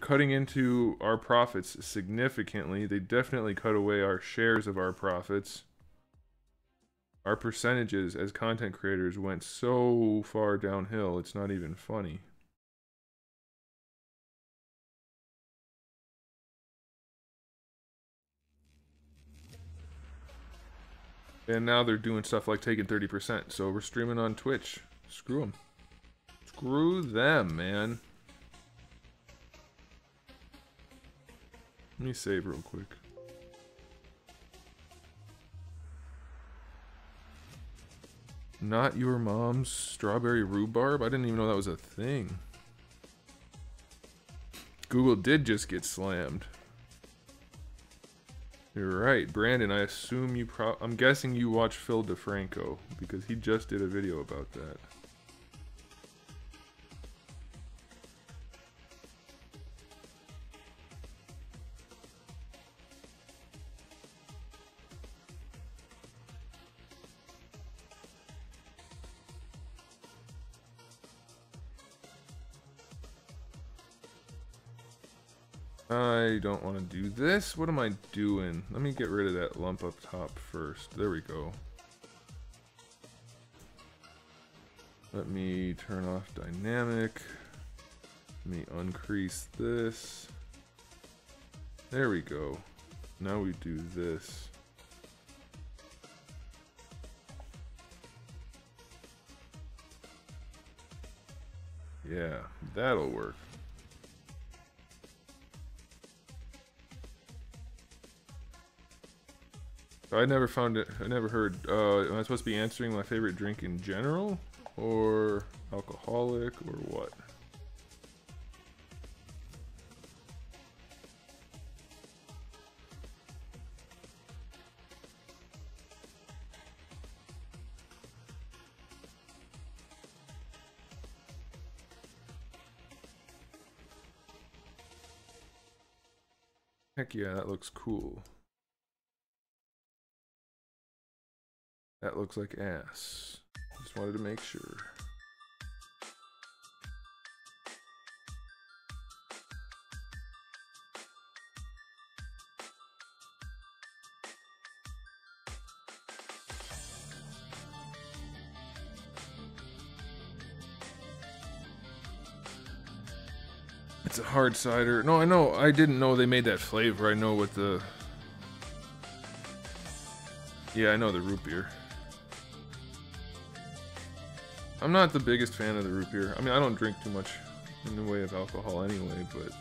cutting into our profits significantly. They definitely cut away our shares of our profits. Our percentages as content creators went so far downhill, it's not even funny. And now they're doing stuff like taking 30%, so we're streaming on Twitch. Screw them. Screw them, man. Let me save real quick. Not your mom's strawberry rhubarb? I didn't even know that was a thing. Google did just get slammed. You're right, Brandon. I assume you I'm guessing you watch Phil DeFranco because he just did a video about that. I don't want to do this. What am I doing? Let me get rid of that lump up top first. There we go. Let me turn off dynamic. Let me uncrease this. There we go. Now we do this. Yeah, that'll work. I never found it. I never heard. Am I supposed to be answering my favorite drink in general, or alcoholic, or what? Heck yeah, that looks cool. That looks like ass. Just wanted to make sure. It's a hard cider. No, I know. I didn't know they made that flavor. I know what the... Yeah, I know the root beer. I'm not the biggest fan of the root beer. I mean, I don't drink too much in the way of alcohol anyway, but...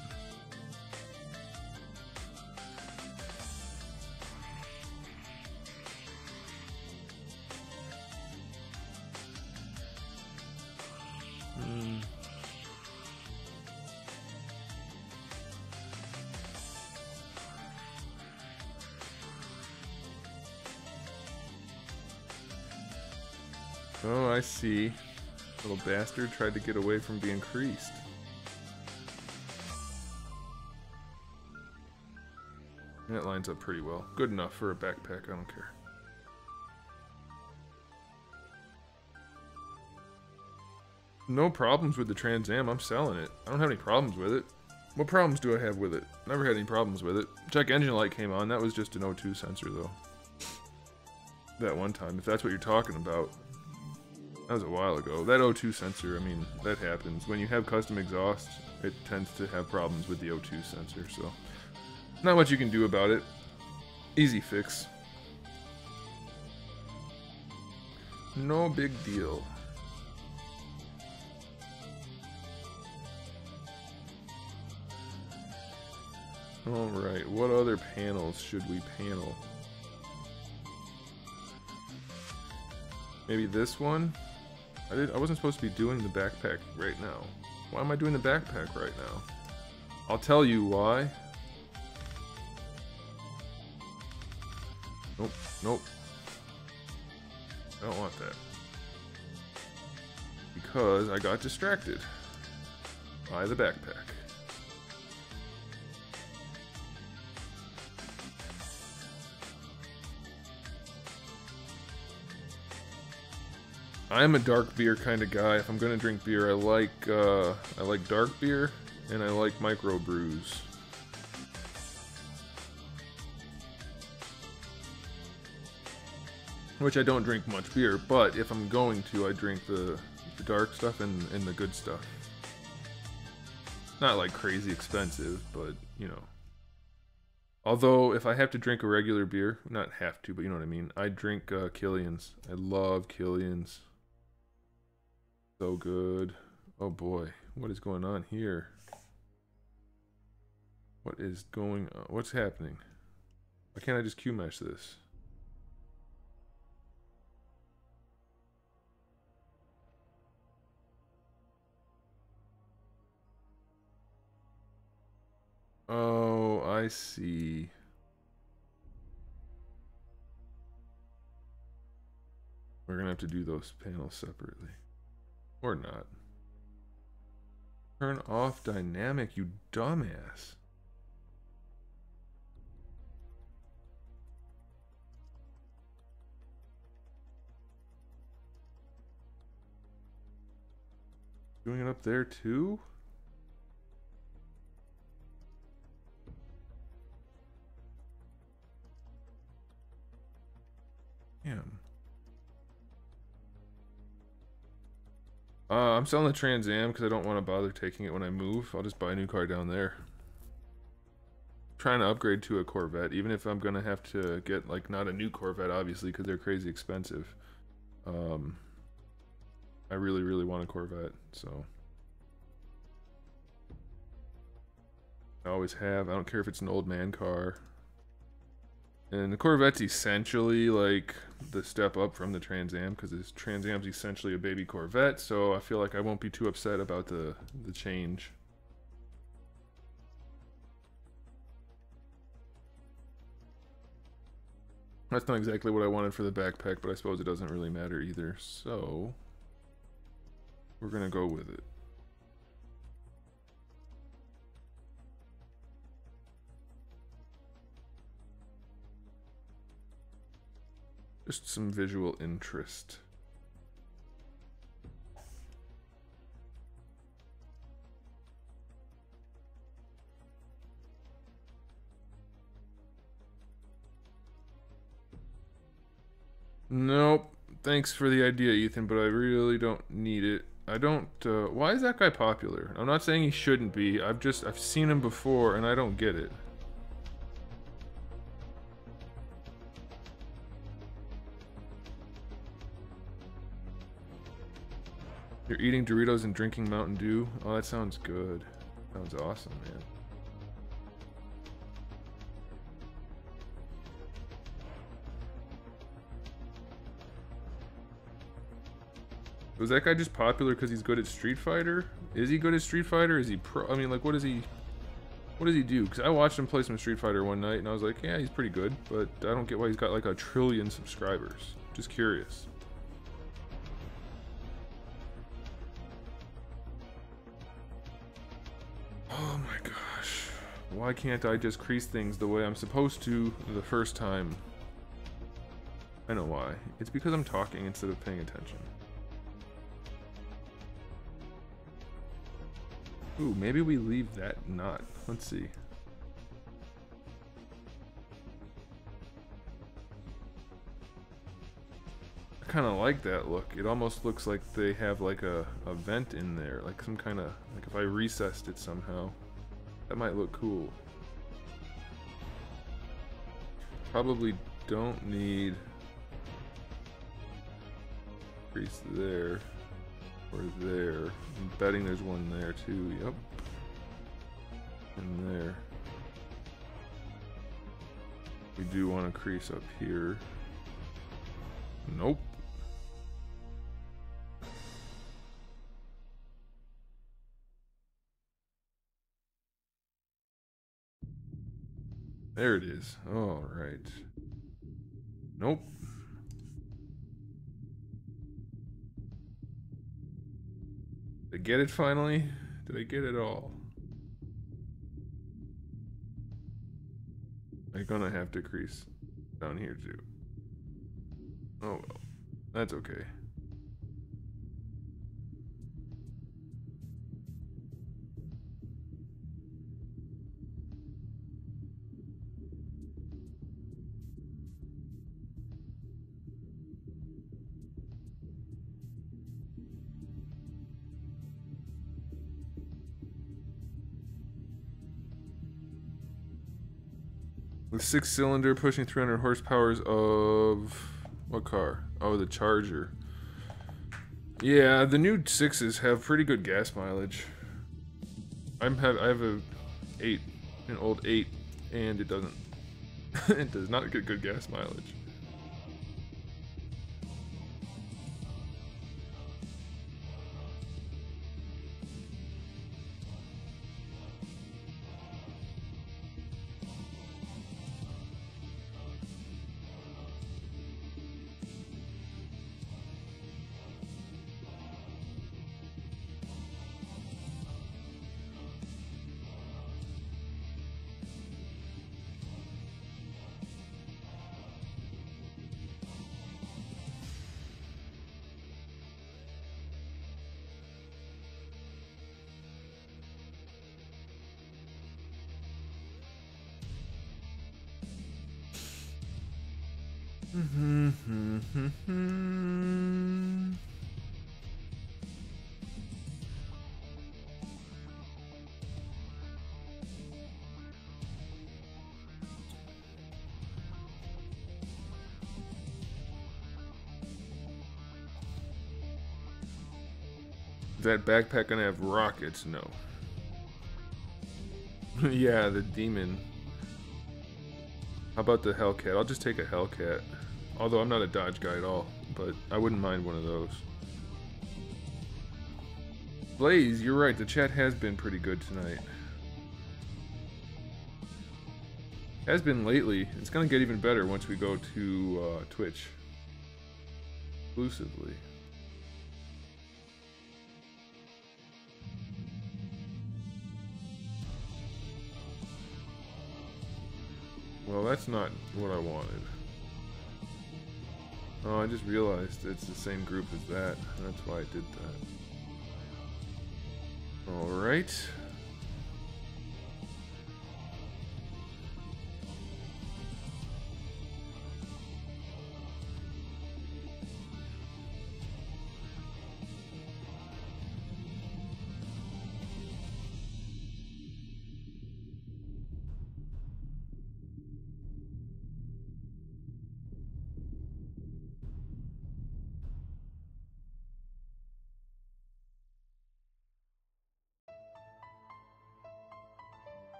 Oh, I see. Little bastard tried to get away from being creased. And it lines up pretty well. Good enough for a backpack, I don't care. No problems with the Trans Am, I'm selling it. I don't have any problems with it. What problems do I have with it? Never had any problems with it. Check engine light came on. That was just an O2 sensor, though. That one time, if that's what you're talking about. That was a while ago. That O2 sensor, I mean, that happens. When you have custom exhaust, it tends to have problems with the O2 sensor, so... Not much you can do about it. Easy fix. No big deal. Alright, what other panels should we panel? Maybe this one? I wasn't supposed to be doing the backpack right now. Why am I doing the backpack right now? I'll tell you why. Nope, nope. I don't want that. Because I got distracted by the backpack. I'm a dark beer kind of guy. If I'm gonna drink beer, I like dark beer and I like micro brews. Which I don't drink much beer, but if I'm going to, I drink the dark stuff and the good stuff. Not like crazy expensive, but you know. Although, if I have to drink a regular beer, not have to, but you know what I mean, I drink Killian's. I love Killian's. So good. Oh boy, what is going on here? What is going on? What's happening? Why can't I just Q-mesh this? Oh, I see. We're gonna have to do those panels separately. Or not. Turn off dynamic, you dumbass. Doing it up there too? Damn. I'm selling the Trans Am because I don't want to bother taking it when I move. I'll just buy a new car down there. Trying to upgrade to a Corvette, even if I'm gonna have to get like not a new Corvette, obviously, because they're crazy expensive. I really want a Corvette, so I always have. I don't care if it's an old man car. And the Corvette's essentially like the step up from the Trans Am, because this Trans Am's essentially a baby Corvette, so I feel like I won't be too upset about the change. That's not exactly what I wanted for the backpack, but I suppose it doesn't really matter either, so we're gonna go with it. Just some visual interest. Nope. Thanks for the idea, Ethan, but I really don't need it. I don't, why is that guy popular? I'm not saying he shouldn't be. I've seen him before and I don't get it. You're eating Doritos and drinking Mountain Dew? Oh, that sounds good. Sounds awesome, man. Was that guy just popular because he's good at Street Fighter? Is he good at Street Fighter? Is he pro? I mean, like, what does he do? Because I watched him play some Street Fighter one night and I was like, yeah, he's pretty good, but I don't get why he's got like 1 trillion subscribers. Just curious. Oh my gosh. Why can't I just crease things the way I'm supposed to the first time? I know why. It's because I'm talking instead of paying attention. Ooh, maybe we leave that knot. Let's see. I kind of like that look. It almost looks like they have like a vent in there, like some kind of, like if I recessed it somehow, that might look cool. Probably don't need crease there or there. I'm betting there's one there too. Yep. And there. We do want to crease up here. Nope. There it is. All right. Nope. Did I get it finally? Did I get it all? I'm gonna have to crease down here too. Oh well. That's okay. The 6-cylinder pushing 300 horsepowers of what car? Oh, the Charger. Yeah, the new 6s have pretty good gas mileage. I have an old 8, and it doesn't. It does not get good gas mileage. Is that backpack gonna have rockets? No. Yeah, the demon. How about the Hellcat? I'll just take a Hellcat. Although I'm not a Dodge guy at all, but I wouldn't mind one of those. Blaze, you're right. The chat has been pretty good tonight. Has been lately. It's gonna get even better once we go to Twitch. Exclusively. Well, that's not what I wanted. Oh, I just realized it's the same group as that. That's why I did that. Alright.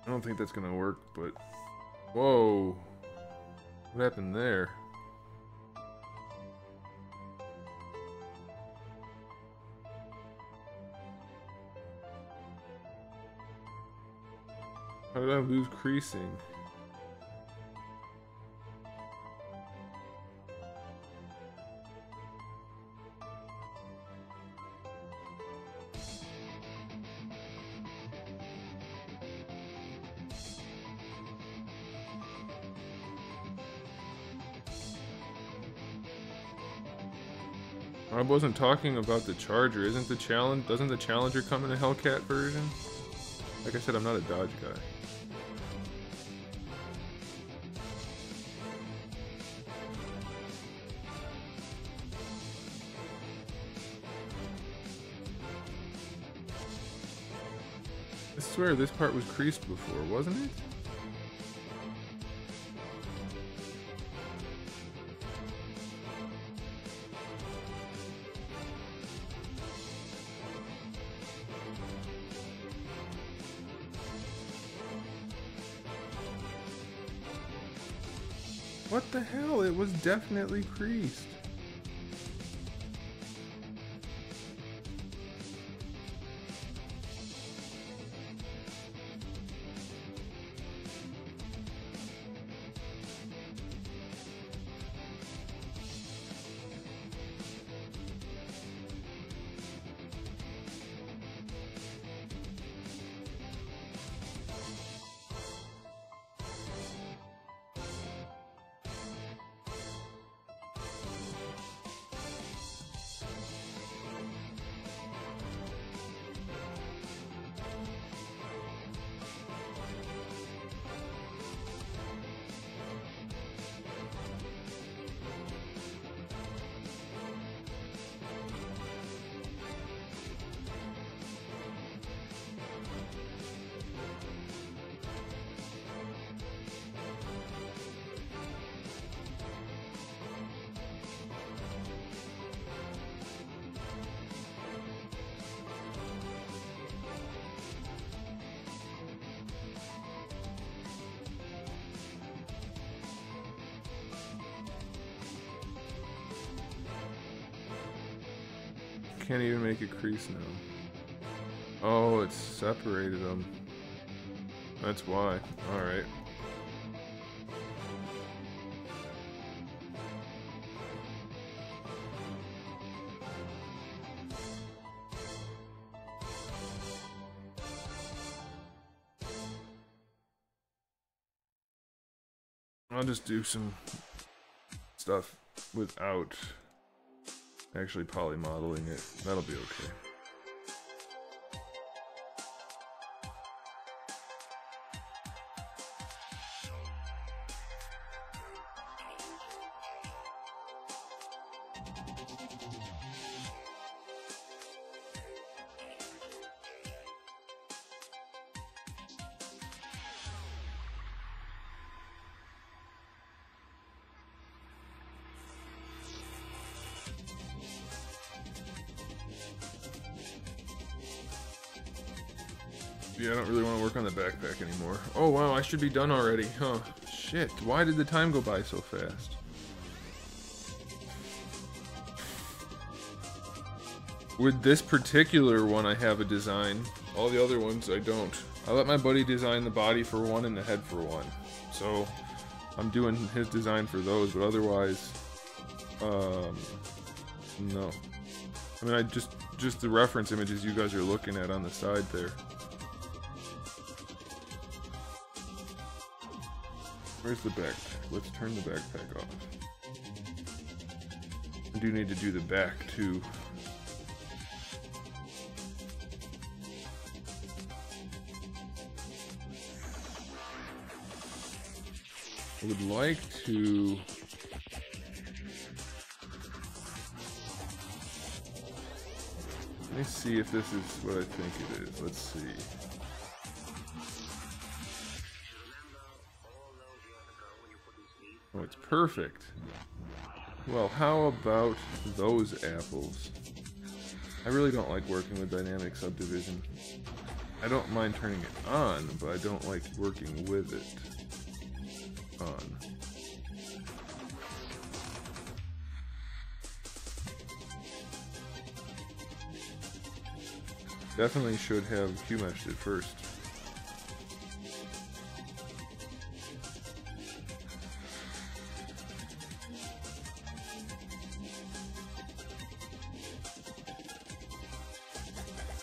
I don't think that's gonna work, but... Whoa! What happened there? How did I lose creasing? I wasn't talking about the Charger. Isn't the challenge? Doesn't the Challenger come in a Hellcat version? Like I said, I'm not a Dodge guy. I swear this part was creased before, wasn't it? What the hell? It was definitely creased. Can't even make a crease now. Oh, it's separated them. That's why. Alright. I'll just do some stuff without actually polymodeling it. That'll be okay. Yeah, I don't really want to work on the backpack anymore. Oh wow, I should be done already. Huh. Shit, why did the time go by so fast? With this particular one I have a design. All the other ones I don't. I let my buddy design the body for one and the head for one. So I'm doing his design for those, but otherwise no. I mean, I just the reference images you guys are looking at on the side there. Where's the backpack? Let's turn the backpack off. I do need to do the back too. I would like to let me see if this is what I think it is. Let's see. Oh, it's perfect. Well, how about those apples? I really don't like working with dynamic subdivision. I don't mind turning it on, but I don't like working with it on. Definitely should have Q-meshed it first.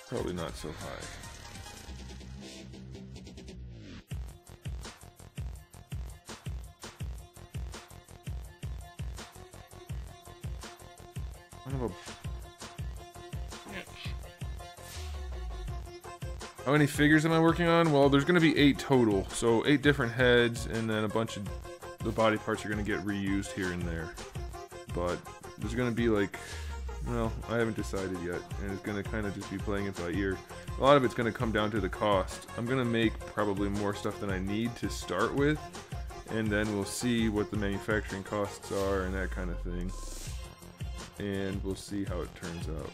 Probably not so high. How many figures am I working on? Well, there's going to be 8 total. So 8 different heads, and then a bunch of the body parts are going to get reused here and there. But there's going to be like, well, I haven't decided yet, and it's going to kind of just be playing it by ear. A lot of it's going to come down to the cost. I'm going to make probably more stuff than I need to start with, and then we'll see what the manufacturing costs are and that kind of thing. And we'll see how it turns out.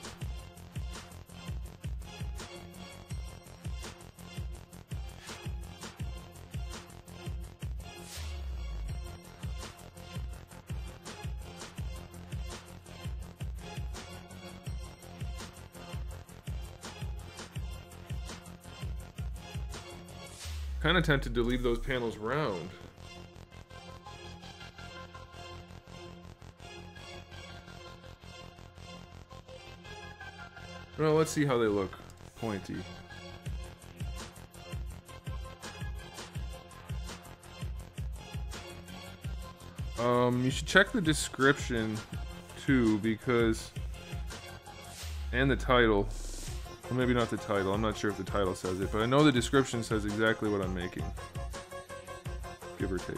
Kind of tempted to leave those panels round. Well, let's see how they look. Pointy. You should check the description too, because, and the title. Well, maybe not the title. I'm not sure if the title says it, but I know the description says exactly what I'm making. Give or take.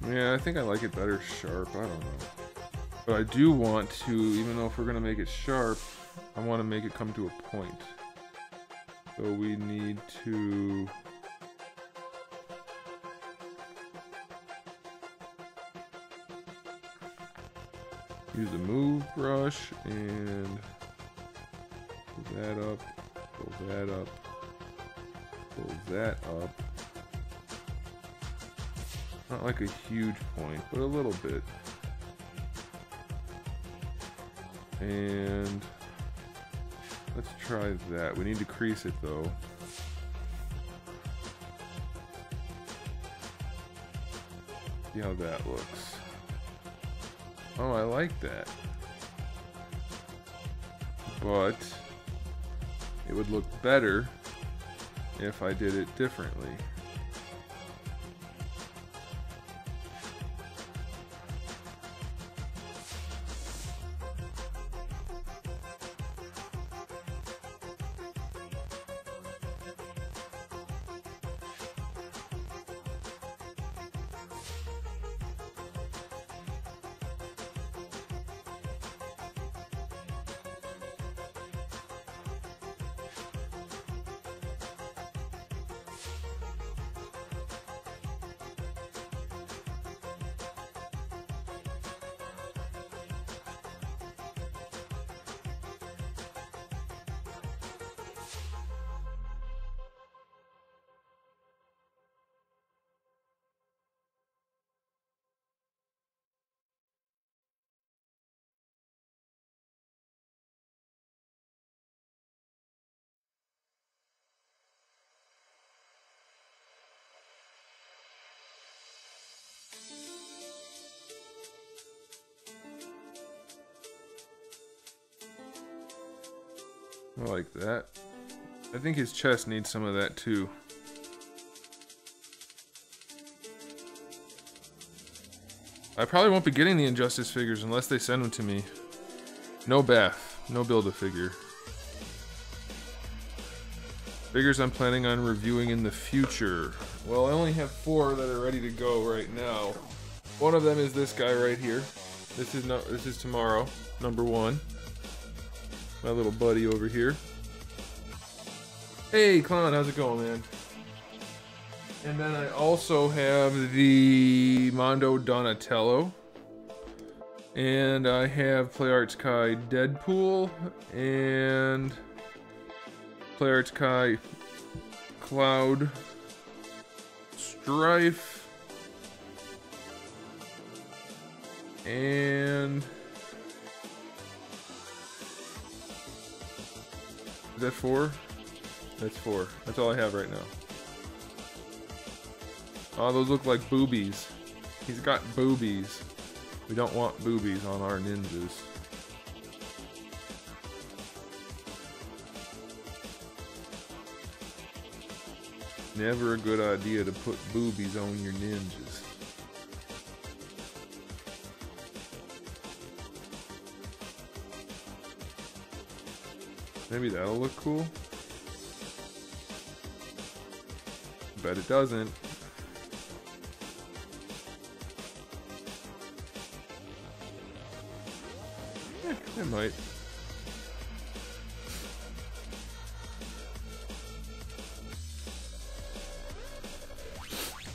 Yeah, I think I like it better sharp. I don't know. But I do want to, even though if we're going to make it sharp, I want to make it come to a point. So we need to... use the move brush and pull that up, pull that up, pull that up. Not like a huge point, but a little bit. And let's try that. We need to crease it though. See how that looks. Oh, I like that. But it would look better if I did it differently. I like that. I think his chest needs some of that too. I probably won't be getting the Injustice figures unless they send them to me. No Bath, no Build-A-Figure. Figures I'm planning on reviewing in the future. Well, I only have 4 that are ready to go right now. One of them is this guy right here. This is tomorrow, number 1. My little buddy over here. Hey, Clown, how's it going, man? And then I also have the Mondo Donatello. And I have PlayArts Kai Deadpool. And PlayArts Kai Cloud Strife. And... is that 4? That's 4. That's all I have right now. Oh, those look like boobies. He's got boobies. We don't want boobies on our ninjas. Never a good idea to put boobies on your ninjas. Maybe that'll look cool. Bet it doesn't. It might.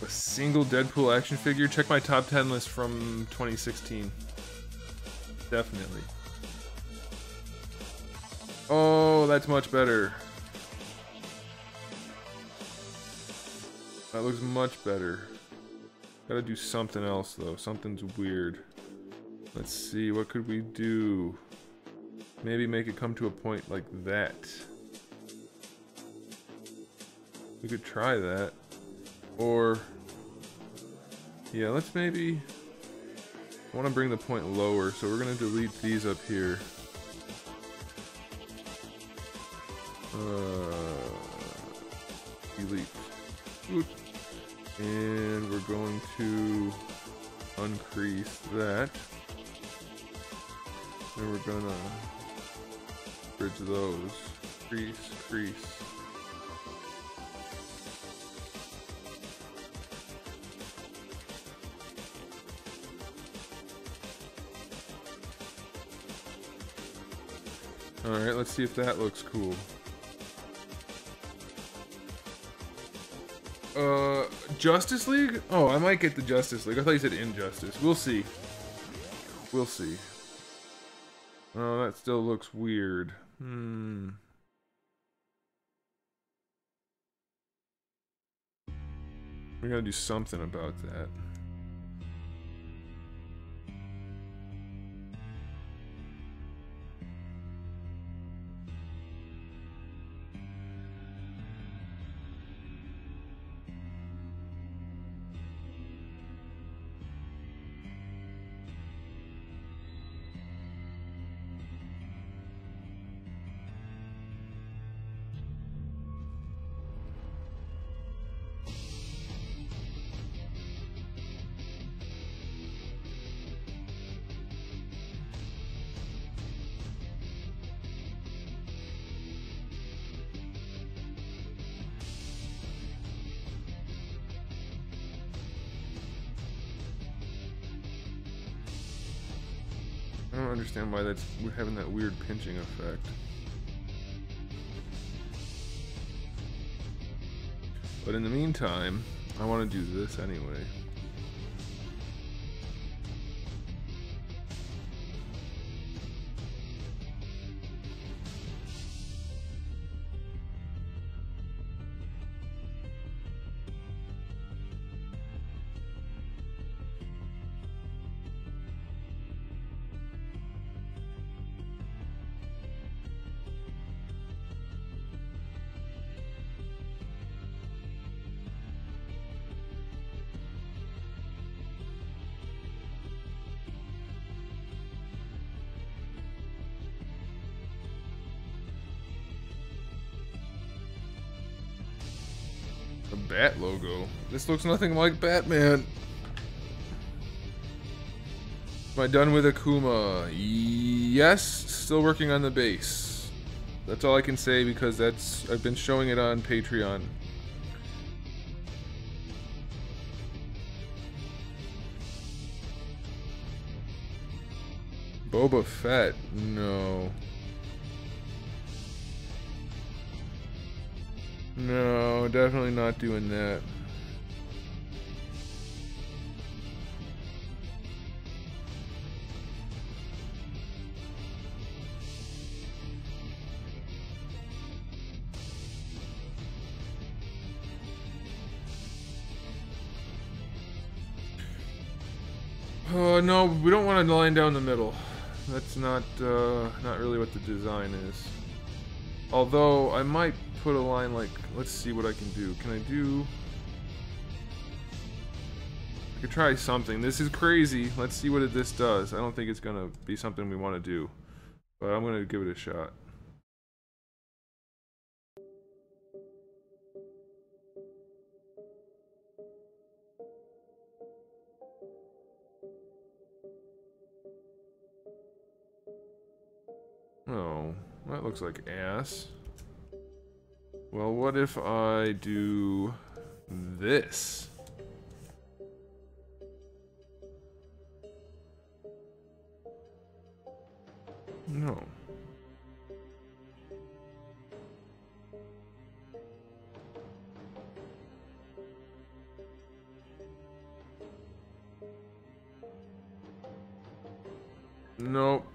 A single Deadpool action figure? Check my top 10 list from 2016. Definitely. Oh, that's much better. That looks much better. Gotta do something else though. Something's weird. Let's see, what could we do? Maybe make it come to a point like that. We could try that. Or, yeah, let's maybe, I want to bring the point lower, so we're going to delete these up here. Delete. Oop. And we're going to uncrease that. And we're gonna bridge those. Crease, crease. Alright, let's see if that looks cool. Justice League? Oh, I might get the Justice League. I thought you said Injustice. We'll see. We'll see. Oh, that still looks weird. We gotta do something about that. I don't understand why that's having that weird pinching effect. But in the meantime, I want to do this anyway. A bat logo. This looks nothing like Batman. Am I done with Akuma? Yes, still working on the base. That's all I can say because I've been showing it on Patreon. Boba Fett? No. No, definitely not doing that. No, we don't want to line down the middle. That's not really what the design is. Although I might put a line like, let's see what I can do. Can I do? I could try something. This is crazy. Let's see what this does. I don't think it's gonna be something we want to do, but I'm gonna give it a shot. Oh, that looks like ass. Well, what if I do this? No. Nope.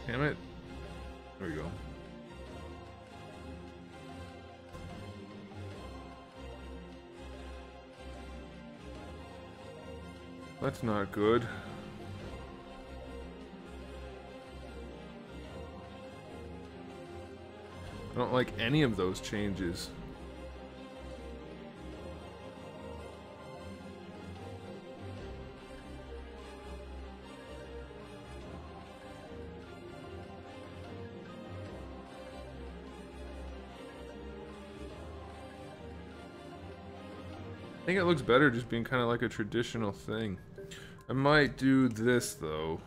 Damn it. There we go. That's not good. I don't like any of those changes. I think it looks better just being kind of like a traditional thing. I might do this though.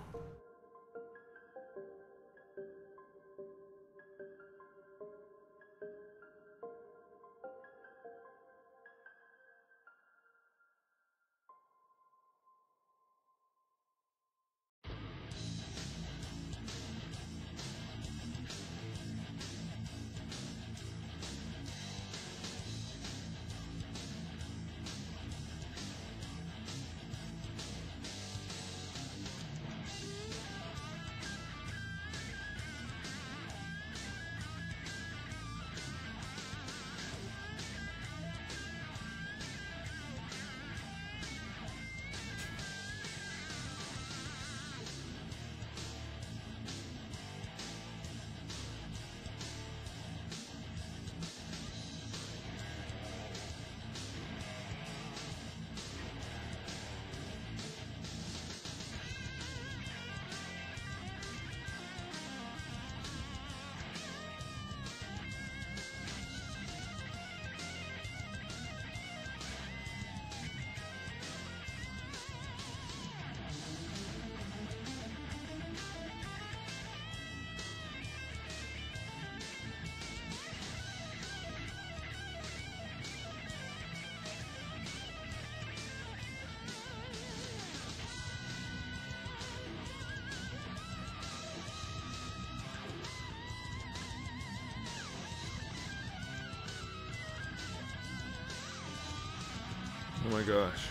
Oh my gosh.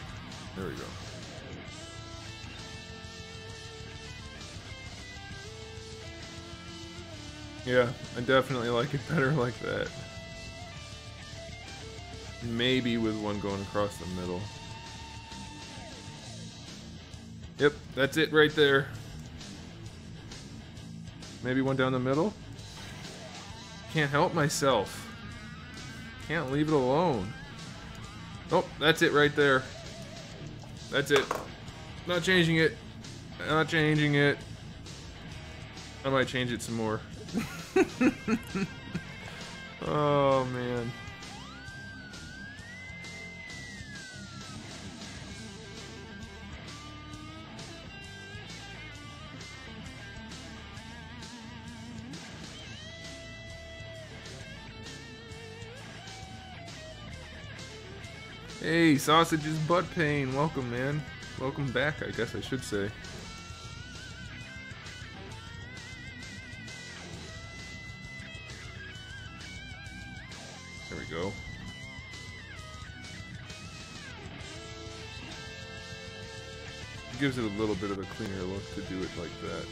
There we go. Yeah, I definitely like it better like that. Maybe with one going across the middle. Yep, that's it right there. Maybe one down the middle? Can't help myself. Can't leave it alone. Oh, that's it right there. That's it. Not changing it. Not changing it. I might change it some more. Oh, man. Hey, Sausage's Butt Pain. Welcome, man. Welcome back, I guess I should say. There we go. It gives it a little bit of a cleaner look to do it like that.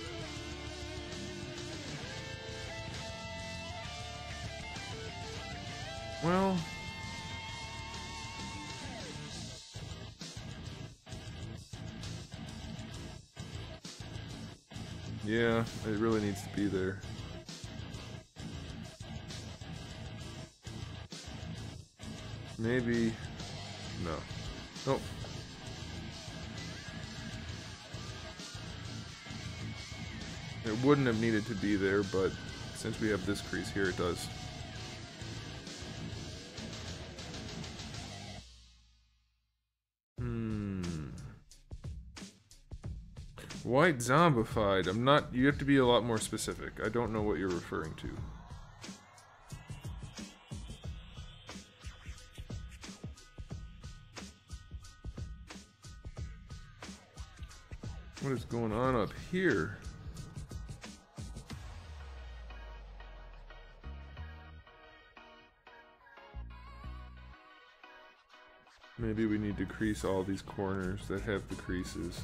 Well, yeah, it really needs to be there. Maybe, no, nope. It wouldn't have needed to be there, but since we have this crease here, it does. White zombified. I'm not. You have to be a lot more specific. I don't know what you're referring to. What is going on up here? Maybe we need to crease all these corners that have the creases.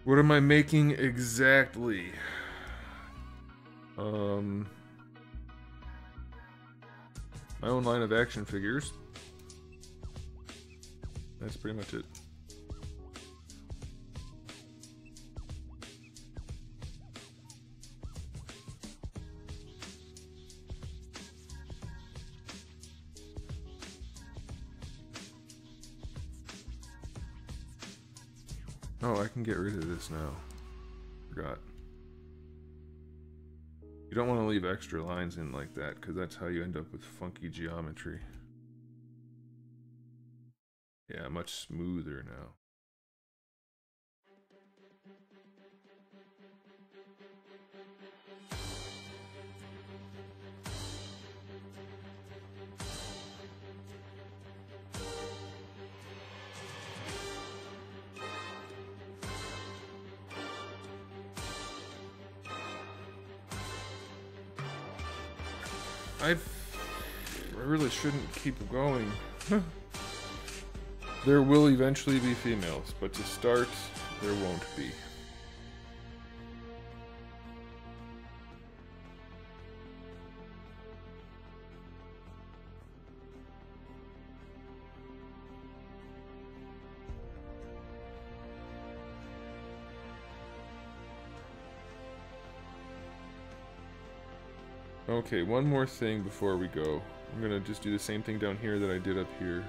What am I making exactly? My own line of action figures. That's pretty much it. Oh, I can get rid of this now. Forgot. You don't want to leave extra lines in like that, because that's how you end up with funky geometry. Yeah, much smoother now. I really shouldn't keep going. There will eventually be females, but to start, there won't be. Okay, one more thing before we go. I'm gonna just do the same thing down here that I did up here.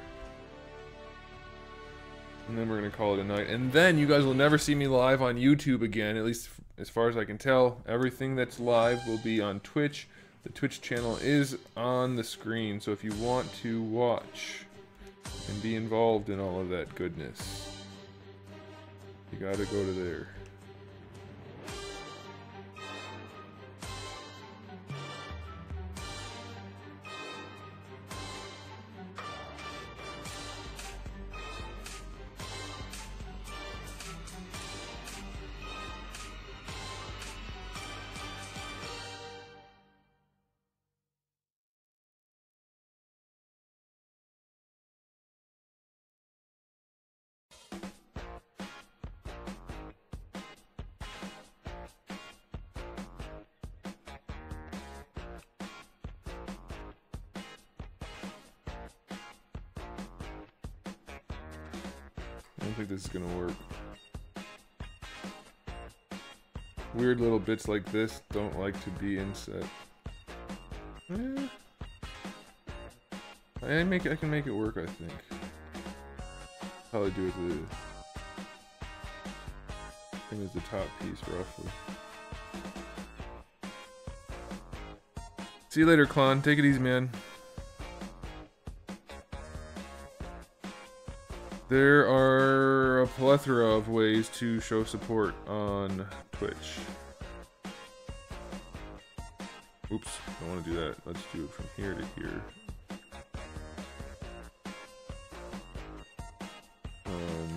And then we're gonna call it a night. And then you guys will never see me live on YouTube again, at least as far as I can tell. Everything that's live will be on Twitch. The Twitch channel is on the screen, so if you want to watch and be involved in all of that goodness, you gotta go to there. I don't think this is gonna work. Weird little bits like this don't like to be inset. I can make it work, I think. Probably do it with same as the top piece, roughly. See you later, Klon. Take it easy, man. There are a plethora of ways to show support on Twitch. Oops, I want to do that. Let's do it from here to here.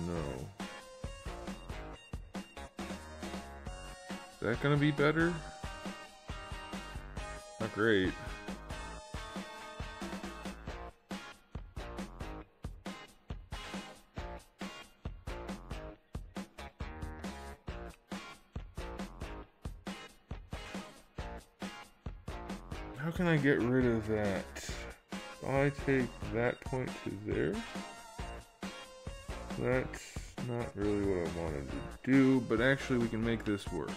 No. Is that gonna be better? Not great. How can I get rid of that? If I take that point to there, that's not really what I wanted to do, but actually we can make this work.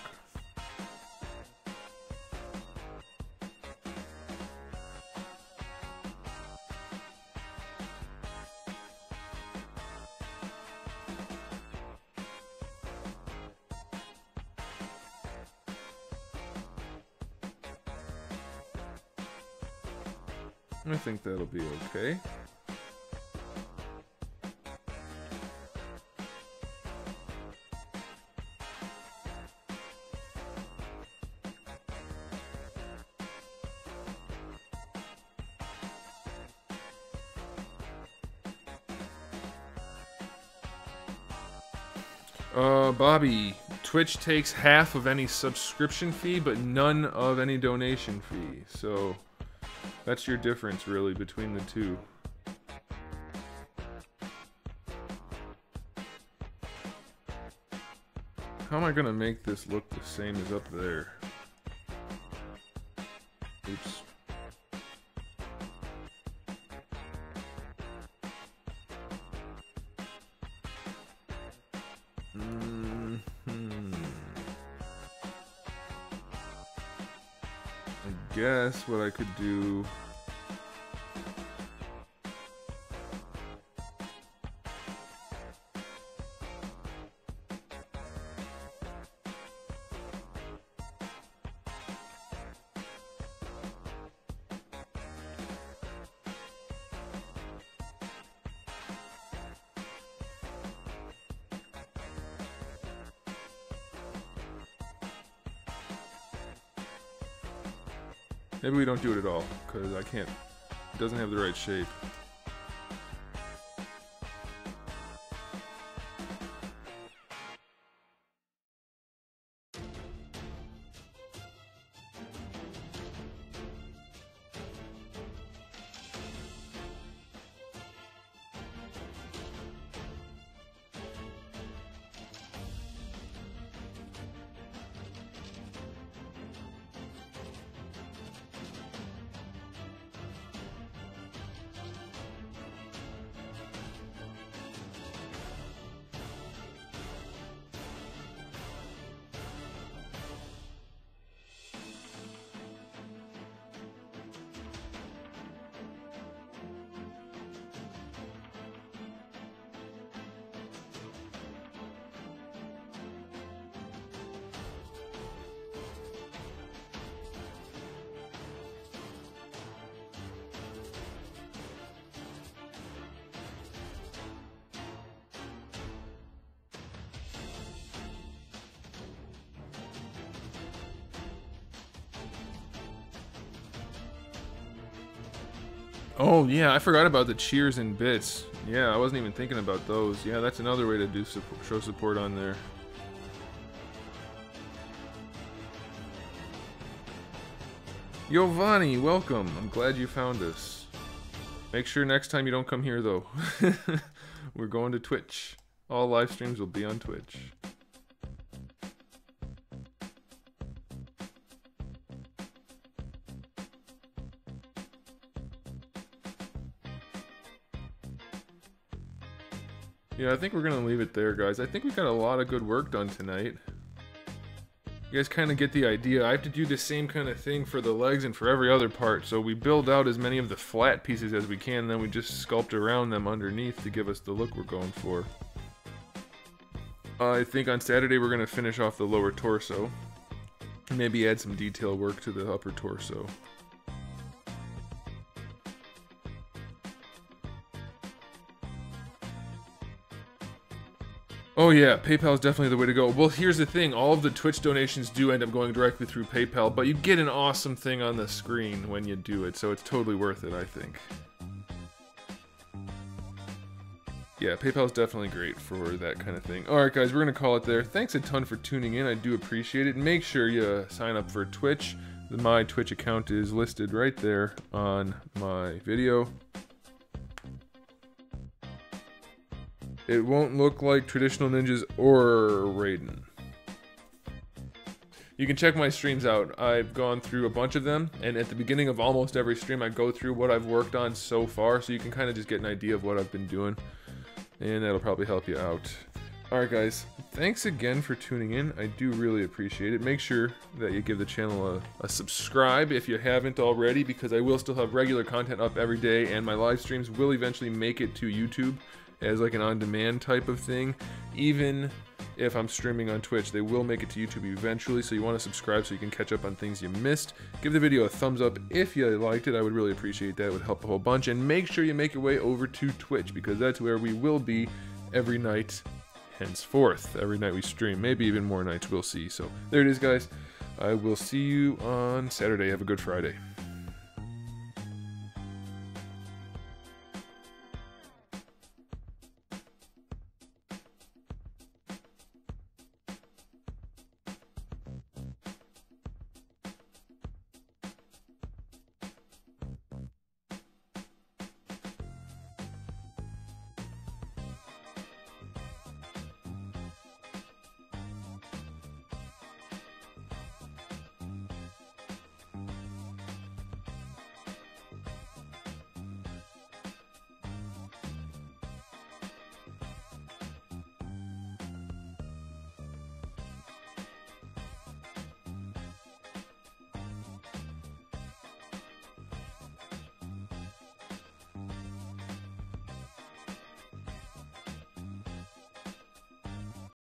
I think that'll be okay. Bobby, Twitch takes half of any subscription fee, but none of any donation fee. So that's your difference, really, between the two. How am I gonna make this look the same as up there? Oops. I guess what I could do... Maybe we don't do it at all, because I can't... It doesn't have the right shape. Oh, yeah, I forgot about the cheers and bits. Yeah, I wasn't even thinking about those. Yeah, that's another way to do show support on there. Giovanni, welcome. I'm glad you found us. Make sure next time you don't come here, though. We're going to Twitch. All live streams will be on Twitch. Yeah, I think we're gonna leave it there, guys. I think we got a lot of good work done tonight. You guys kind of get the idea. I have to do the same kind of thing for the legs and for every other part. So we build out as many of the flat pieces as we can, and then we just sculpt around them underneath to give us the look we're going for. I think on Saturday we're gonna finish off the lower torso. Maybe add some detail work to the upper torso. Oh yeah, PayPal is definitely the way to go. Well, here's the thing. All of the Twitch donations do end up going directly through PayPal, but you get an awesome thing on the screen when you do it, so it's totally worth it, I think. Yeah, PayPal is definitely great for that kind of thing. Alright guys, we're going to call it there. Thanks a ton for tuning in. I do appreciate it. Make sure you sign up for Twitch. My Twitch account is listed right there on my video. It won't look like traditional ninjas or Raiden. You can check my streams out. I've gone through a bunch of them, and at the beginning of almost every stream I go through what I've worked on so far, so you can kind of just get an idea of what I've been doing, and that'll probably help you out. Alright guys, thanks again for tuning in. I do really appreciate it. Make sure that you give the channel a subscribe if you haven't already, because I will still have regular content up every day, and my live streams will eventually make it to YouTube as like an on-demand type of thing. Even if I'm streaming on Twitch, they will make it to YouTube eventually, so you want to subscribe so you can catch up on things you missed. Give the video a thumbs up if you liked it. I would really appreciate that. It would help a whole bunch. And make sure you make your way over to Twitch, because that's where we will be every night henceforth. Every night we stream, maybe even more nights, we'll see. So there it is, guys. I will see you on Saturday. Have a good Friday.